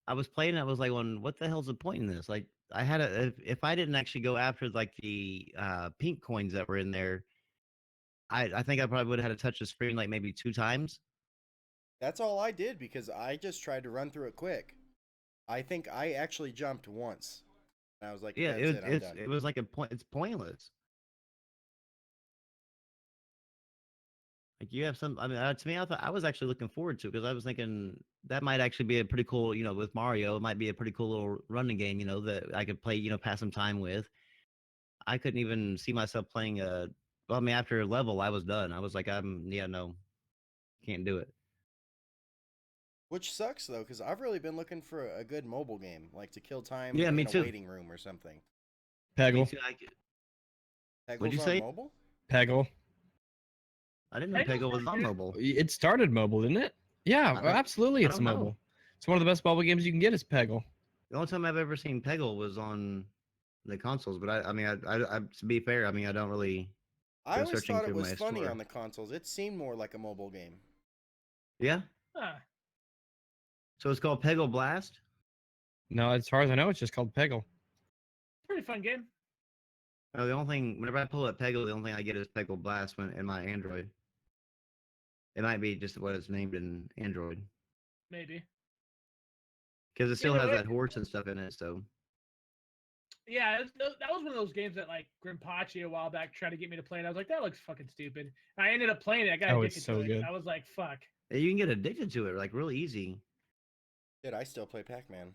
I was playing. I was like, "Well, what the hell's the point in this?" Like, I had if I didn't actually go after like the pink coins that were in there, I think I probably would have had to touch the screen like maybe 2 times. That's all I did because I just tried to run through it quick. I think I actually jumped once. And I was like, Yeah, that's it, I'm done. it was like a point. It's pointless. Like you have some. I mean, to me, I was actually looking forward to it because I was thinking that might actually be a pretty cool. With Mario, it might be a pretty cool little running game. That I could play. Pass some time with. I couldn't even see myself playing a. Well, I mean, after a level, I was done. I was like, no, can't do it. Which sucks though, because I've really been looking for a good mobile game, like to kill time Yeah, in me a too. waiting room or something. Peggle. Peggle's you on say? mobile? Peggle. I didn't know Peggle's Peggle was not on good. mobile. It started mobile, didn't it? Yeah, I- absolutely. I It's don't know. mobile. It's one of the best mobile games you can get is Peggle. The only time I've ever seen Peggle was on the consoles. But I mean, I to be fair, I mean, I don't really. I Go always searching thought it through was my funny store. on the consoles. It seemed more like a mobile game. Yeah. Huh. So it's called Peggle Blast. No, as far as I know, it's just called Peggle. Pretty fun game. Oh, the only thing, whenever I pull up Peggle, the only thing I get is Peggle Blast in my Android. It might be just what it's named in Android Maybe. because it still Either has way- that horse and stuff in it. So Yeah, that was one of those games that like Grimpachi a while back tried to get me to play, and I was like, that looks fucking stupid. And I ended up playing it. I got Oh, addicted it's so to it. good. I was like, fuck. you can get addicted to it like really easy. Dude, I still play Pac-Man.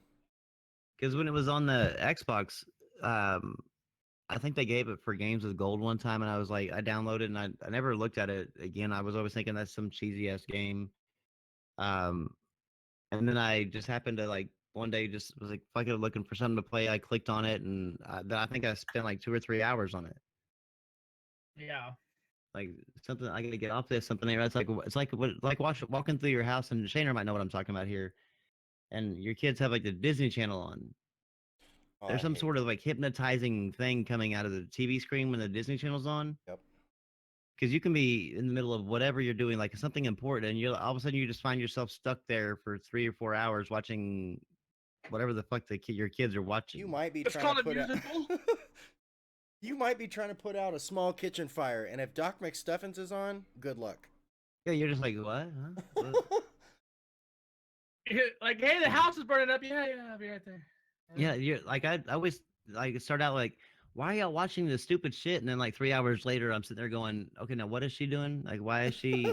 Because when it was on the Xbox, I think they gave it for games with gold one time, and I was like, I downloaded and I never looked at it again. I was always thinking that's some cheesy ass game. And then I just happened to like one day just was like fucking looking for something to play. I clicked on it, and I think I spent like 2 or 3 hours on it. Yeah. Like something I gotta get off this. Something it's like walking through your house, and Shayner might know what I'm talking about here. And your kids have like the Disney Channel on. Oh, There's I some hate sort of that. like hypnotizing thing coming out of the TV screen when the Disney Channel's on. Yep. Because you can be in the middle of whatever you're doing, like something important, and you're all of a sudden you just find yourself stuck there for 3 or 4 hours watching whatever the fuck your kids are watching. You might be It's trying called to a put out. musical. You might be trying to put out a small kitchen fire, and if Doc McStuffins is on, good luck. Yeah, you're just like, what? Huh? What? Like, hey, the house is burning up. Yeah, I'll be right there. Yeah, you're like I always like start out like, why are y'all watching this stupid shit? And then like 3 hours later, I'm sitting there going, okay, now what is she doing? Like, why is she?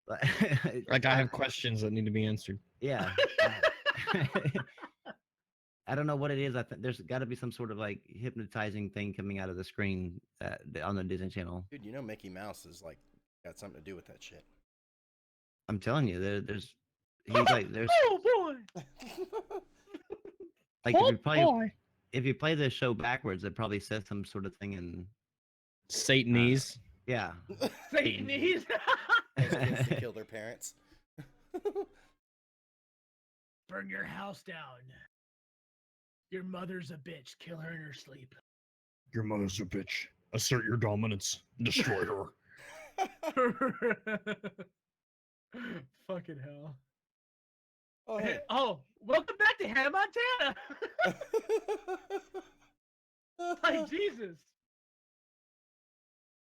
Like I have questions that need to be answered. Yeah. I don't know what it is. I think there's got to be some sort of like hypnotizing thing coming out of the screen on the Disney Channel. Dude, you know Mickey Mouse is like got something to do with that shit. I'm telling you, there's he's like there's Oh boy. like if you play the show backwards, it probably says some sort of thing in Satanese. yeah. Satanese. Those kids that kill their parents. Burn your house down. Your mother's a bitch. Kill her in her sleep. Your mother's a bitch. Assert your dominance. Destroy her. Fucking hell. Oh, hey. Oh, welcome back to Hannah Montana. Like Jesus.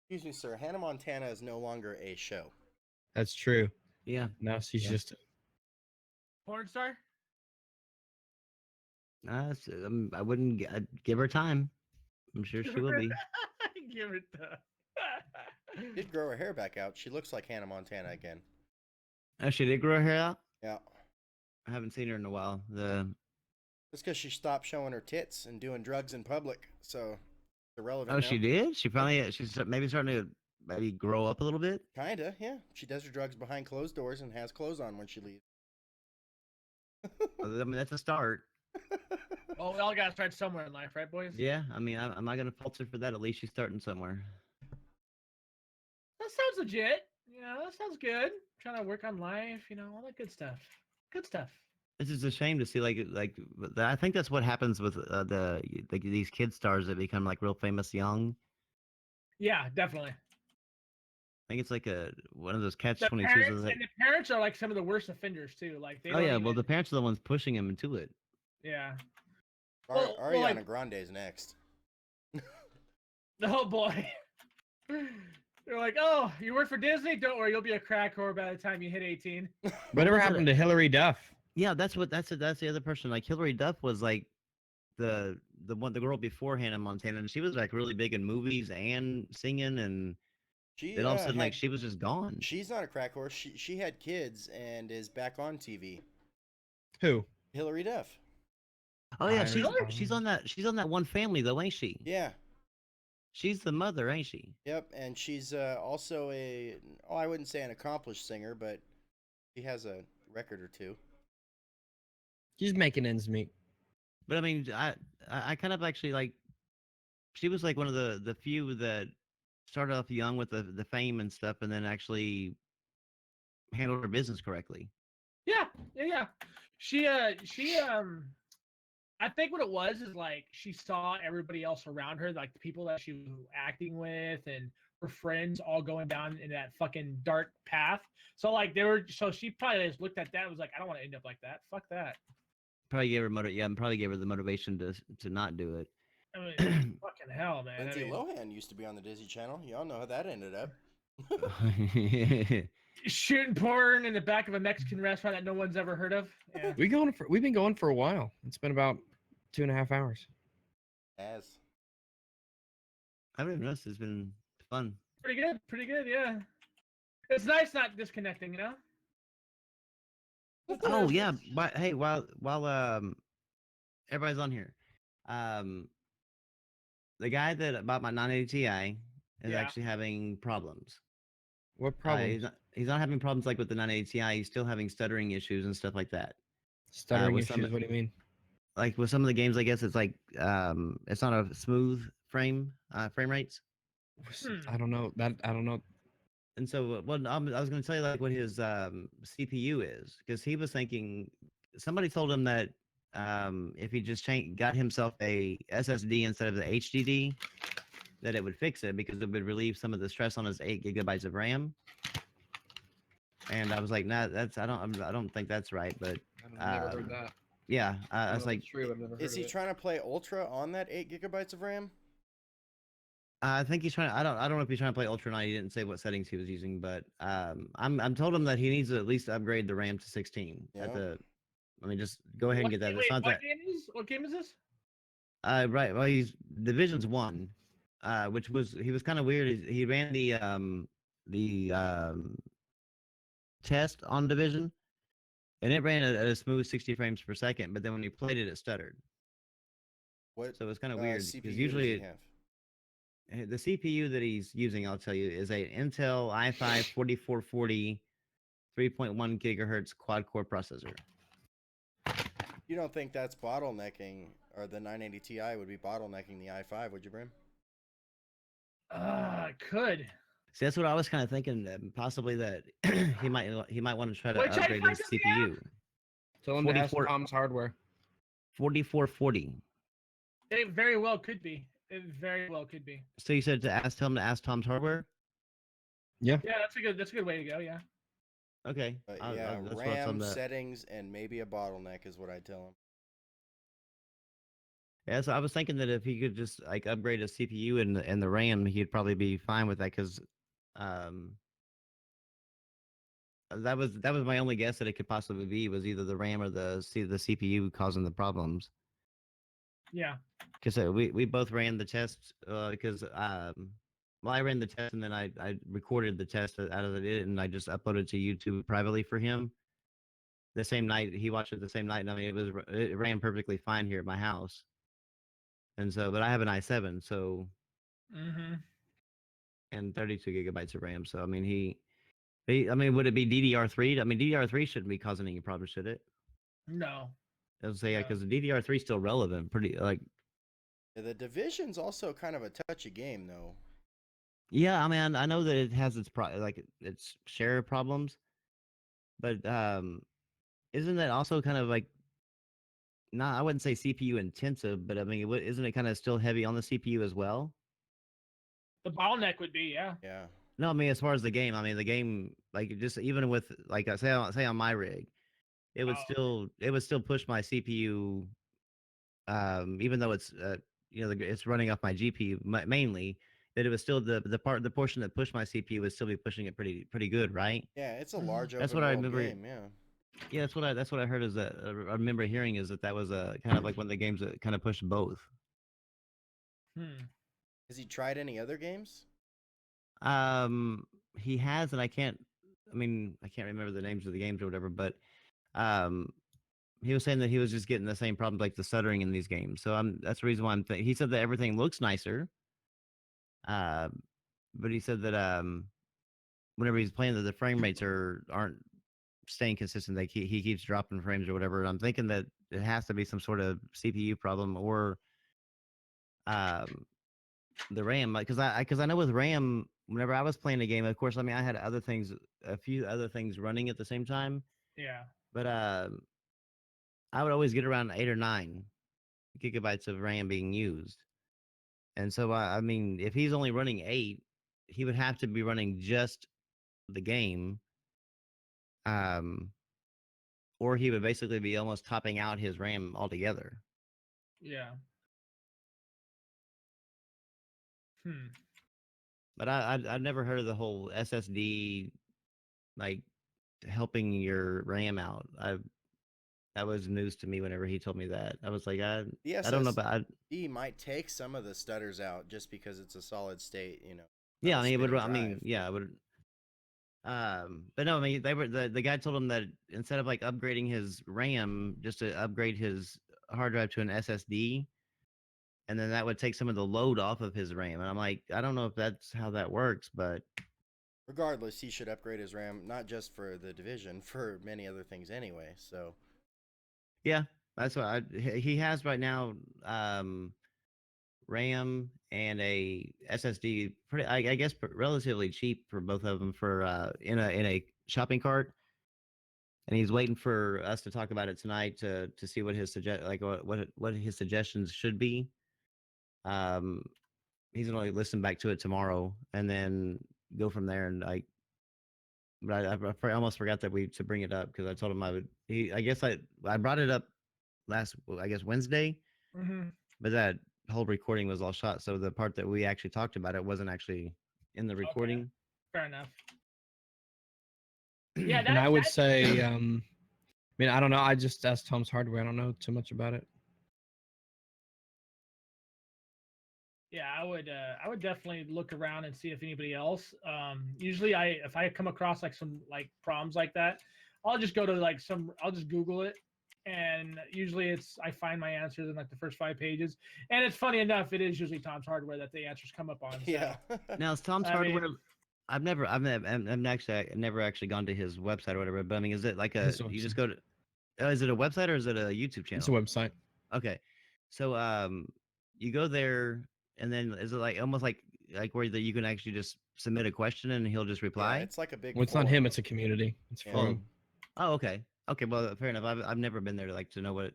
Excuse me, sir. Hannah Montana is no longer a show. That's true. Yeah. Now she's Yeah. just Porn star? I wouldn't I'd give her time. I'm sure she will be. Give it the. Did grow her hair back out. She looks like Hannah Montana again. Oh, she did grow her hair out? Yeah. I haven't seen her in a while. It's because she stopped showing her tits and doing drugs in public. So, irrelevant. Oh, now. she did? She's maybe starting to maybe grow up a little bit? Kinda, yeah. She does her drugs behind closed doors and has clothes on when she leaves. I mean, that's a start. Well, we all gotta start somewhere in life, right, boys? Yeah, I mean, I'm not gonna fault her for that. At least she's starting somewhere. That sounds legit. Yeah, that sounds good. Trying to work on life, all that good stuff. Good stuff. It's just a shame to see I think that's what happens with these kid stars that become like real famous young. Yeah, definitely. I think it's like one of those catch The 22s. parents, and the parents are like some of the worst offenders too. Like they. Oh don't yeah, even, well the parents are the ones pushing them into it. Yeah. Ariana Well, like- Grande's next. Oh boy. They're like, oh, you work for Disney? Don't worry, you'll be a crack whore by the time you hit 18. whatever happened to Hillary Duff? Yeah, that's the other person. Like Hillary Duff was like the girl before Hannah Montana, and she was like really big in movies and singing, and She then all of a sudden like she was just gone. She's not a crack horse. She had kids and is back on TV. Who? Hillary Duff. Oh yeah, Really? she's on that one family though, ain't she? Yeah. She's the mother, ain't she? Yep. And she's also I wouldn't say an accomplished singer, but she has a record or two. She's making ends meet. But I mean, I kind of actually like. She was like one of the few that started off young with the fame and stuff, and then actually handled her business correctly. Yeah. She I think what it was is like she saw everybody else around her, like the people that she was acting with and her friends all going down in that fucking dark path. So she probably just looked at that and was like, I don't want to end up like that. Fuck that. Probably gave her the motivation to not do it. I mean, fucking hell, man. Lindsay Lohan used to be on the Disney Channel. Y'all know how that ended up. Shooting porn in the back of a Mexican restaurant that no one's ever heard of. Yeah. We've been going for a while. It's been about 2.5 hours. As I haven't even noticed. It's been fun. Pretty good, yeah. It's nice not disconnecting, Oh yeah, but hey, while everybody's on here, the guy that bought my 980 Ti is Yeah. actually having problems. What problem? He's not having problems like with the 980 Ti. He's still having stuttering issues and stuff like that. Stuttering with some issues. What do you mean? like with some of the games, I guess it's like it's not a smooth frame rates. I don't know that. I don't know. And so, I was going to tell you like what his CPU is, because he was thinking somebody told him that if he just got himself a SSD instead of the HDD, that it would fix it because it would relieve some of the stress on his 8 GB of RAM. And I was like, nah, I don't think that's right. But I've never heard that. yeah, I was like, true. I've never heard Is he trying to play Ultra on that 8 GB of RAM? I think he's trying to. I don't know if he's trying to play Ultra 9. He didn't say what settings he was using, but I'm told him that he needs to at least upgrade the RAM to 16 Yeah. at the. I mean, just go ahead and get that. It's not what that. What game is this? Right. Well, he's Division's 1, which he was kind of weird. He ran the test on Division, and it ran at a smooth 60 frames per second. But then when he played it, it stuttered. What So it's kind of weird CPU because usually does he have? the CPU that he's using, I'll tell you, is a Intel i5 4440 3.1 gigahertz quad core processor. You don't think that's bottlenecking, or the 980 Ti would be bottlenecking the i5, would you, Brim? Could. See, that's what I was kind of thinking, possibly that he might want to try to Which upgrade i5 his does he have? CPU. Tell him to ask 44 Tom's Hardware. 4440. It very well could be. It very well could be. So you said tell him to ask Tom's Hardware? Yeah. Yeah, that's a good way to go. Yeah. Okay. But That's what I'll tell RAM him that. settings and maybe a bottleneck is what I tell him. Yeah, so I was thinking that if he could just like upgrade his CPU and the RAM, he'd probably be fine with that because that was my only guess that it could possibly be was either the RAM or the CPU causing the problems. Yeah. Because we both ran the test because well, I ran the test and then I recorded the test out of it and I just uploaded to YouTube privately for him. The same night he watched it the same night, and I mean it ran perfectly fine here at my house. And so, but I have an i7, so Mm-hmm. and 32 gigabytes of RAM. So I mean I mean, would it be DDR3? I mean, DDR3 shouldn't be causing any problems, should it? No. I was say No. because the DDR3 is still relevant, pretty like. Yeah, the Division's also kind of a touchy game, though. Yeah, I mean, I know that it has its share of problems, but isn't that also kind of like not? I wouldn't say CPU intensive, but I mean, isn't it kind of still heavy on the CPU as well? The bottleneck would be, yeah. Yeah. No, I mean, as far as the game, I mean, the game, like, just even with, like, I say on my rig, it would still push my CPU, even though it's, it's running off my GPU mainly, that it was still the portion that pushed my CPU would still be pushing it pretty good, right? Yeah, it's a Mhm. large That's open what I world remember. game, yeah. Yeah, that's what I heard is that I remember hearing is that was a kind of like one of the games that kind of pushed both. Hmm. Has he tried any other games? He has, and I can't remember the names of the games or whatever, but he was saying that he was just getting the same problems like the stuttering in these games. So that's the reason why he said that everything looks nicer. But he said that whenever he's playing that the frame rates aren't staying consistent, like he keeps dropping frames or whatever. And I'm thinking that it has to be some sort of CPU problem or the RAM, because I know with RAM, whenever I was playing a game, of course, I mean I had a few other things running at the same time, Yeah. but I would always get around 8 or 9 gigabytes of RAM being used, and so I mean if he's only running 8, he would have to be running just the game, um, or he would basically be almost topping out his RAM altogether. Yeah. Hmm. But I've never heard of the whole SSD like helping your RAM out. That was news to me whenever he told me that. I was like, I The don't know about. SSD might take some of the stutters out just because it's a solid state, not Yeah, a I mean, it would. spinning I mean, drive, yeah, it would. But no, I mean, they were the guy told him that instead of like upgrading his RAM, just to upgrade his hard drive to an SSD, and then that would take some of the load off of his RAM. And I'm like, I don't know if that's how that works, but Regardless, he should upgrade his RAM, not just for the Division, for many other things anyway. So Yeah, that's what he has right now. RAM and a SSD, pretty I guess relatively cheap for both of them for in a shopping cart. And he's waiting for us to talk about it tonight to see what his what his suggestions should be. Um, he's gonna listen back to it tomorrow and then go from there. And but I almost forgot that we to bring it up because I told him I would. I guess I brought it up I guess Wednesday, Mm-hmm. but that whole recording was all shot, so the part that we actually talked about it wasn't actually in the Okay, recording. fair enough. Yeah, And I would that say, I mean, I don't know. I just asked Tom's Hardware. I don't know too much about it. yeah, I would definitely look around and see if anybody else. Usually, if I come across like some like problems like that, I'll just go to like I'll just Google it, and usually I find my answers in like the first 5 pages. And it's funny enough, it is usually Tom's Hardware that the answers come up on. So, Yeah. Now, it's Tom's I Hardware. mean, I've never never actually gone to his website or whatever. But I mean, is it like His you just website. go to? Is it a website or is it a YouTube It's a channel? website. Okay, so you go there, and then is it like almost like where you can actually just submit a question and he'll just Yeah, reply? it's like a big. Well, it's not him. forum. It's a community. It's Yeah. forum. Oh, okay, okay. Well, fair enough. I've never been there to know what.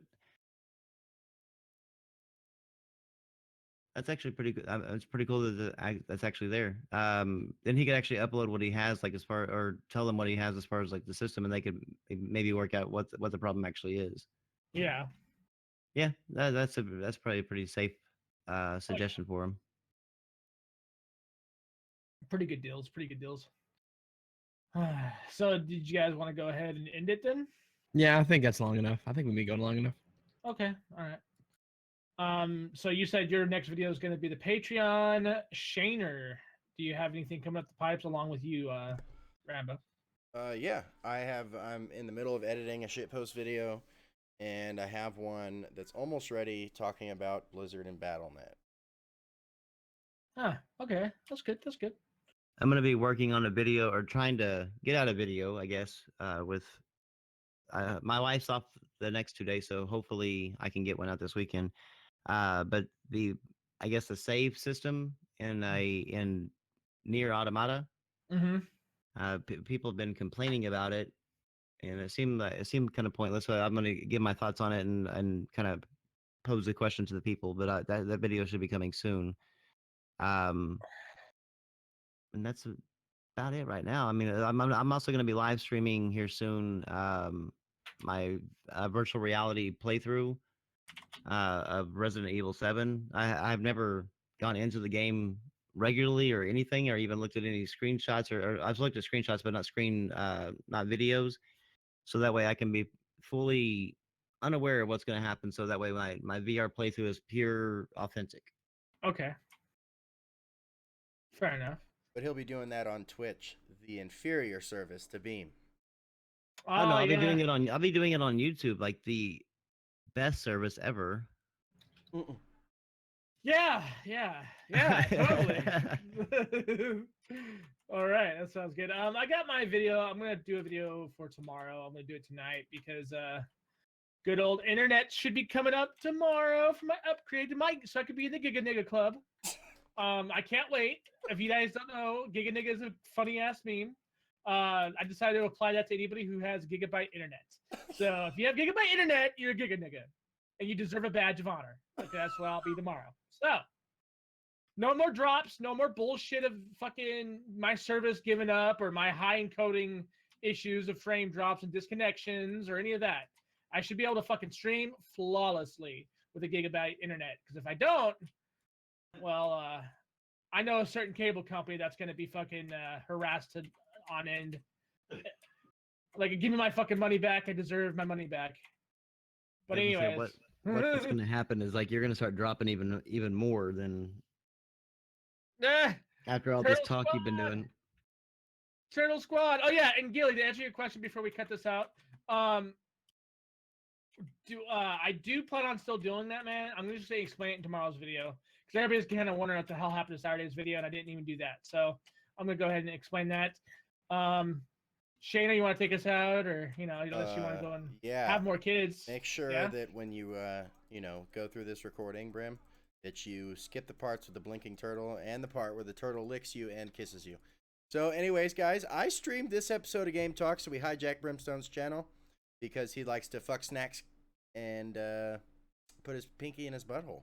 That's actually pretty good. It's pretty cool that that's actually there. Then he could actually upload what he has, like as far or tell them what he has as far as like the system, and they could maybe work out what the problem actually is. yeah, Yeah, that's probably a pretty safe suggestion for him. pretty good deals. Pretty good deals. So, did you guys want to go ahead and end it then? Yeah, I think that's long enough. I think we've been going long enough. Okay, all right. So you said your next video is going to be the Patreon Shaner. Do you have anything coming up the pipes along with you, Rambo? Yeah, I'm in the middle of editing a shitpost video, and I have one that's almost ready talking about Blizzard and BattleNet. Huh. Okay, that's good. That's good. I'm gonna be working on a video or trying to get out a video, I guess. With my wife's off the next 2 days, so hopefully I can get one out this weekend. But I guess the save system in Near Automata, Mm-hmm. people have been complaining about it, and it seemed kind of pointless. So I'm gonna give my thoughts on it and kind of pose the question to the people. But that video should be coming soon. And that's about it right now. I mean, I'm also going to be live streaming here soon. My virtual reality playthrough of Resident Evil 7. I've never gone into the game regularly or anything, or even looked at any screenshots, or I've looked at screenshots, but not videos. So that way I can be fully unaware of what's going to happen. So that way my VR playthrough is pure authentic. Okay. Fair enough. But he'll be doing that on Twitch, the inferior service to Beam. Oh no, I'll yeah. be doing it on YouTube, like the best service ever. Yeah, totally. All right, that sounds good. I got my video. I'm gonna do a video for tomorrow. I'm gonna do it tonight because good old internet should be coming up tomorrow for my upgrade to mic, so I could be in the Giga Nigga Club. I can't wait. If you guys don't know, Giga Nigga is a funny ass meme. I decided to apply that to anybody who has gigabyte internet. So if you have gigabyte internet, you're a Giga Nigga, and you deserve a badge of honor. Okay, that's what I'll be tomorrow. So no more drops, no more bullshit of fucking my service giving up or my high encoding issues of frame drops and disconnections or any of that. I should be able to fucking stream flawlessly with a gigabyte internet. Because if I don't, well, I know a certain cable company that's going to be fucking harassed on end. Like, give me my fucking money back. I deserve my money back. But anyways, what's going to happen is like you're going to start dropping even more than after all this talk you've been doing. Turtle Squad. Oh yeah, and Gilly, to answer your question before we cut this out, I do plan on still doing that, man. I'm just gonna explain it in tomorrow's video because everybody's kind of wondering what the hell happened to Saturday's video, and I didn't even do that. So I'm gonna go ahead and explain that. Shayna, you want to take us out, or unless you want to go and yeah. have more kids? Make sure Yeah? that when you go through this recording, Brim, that you skip the parts with the blinking turtle and the part where the turtle licks you and kisses you. So, anyways, guys, I streamed this episode of Game Talk, so we hijacked Brimstone's channel because he likes to fuck snacks and put his pinky in his butthole.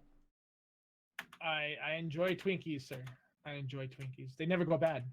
I enjoy Twinkies, sir. I enjoy Twinkies. They never go bad.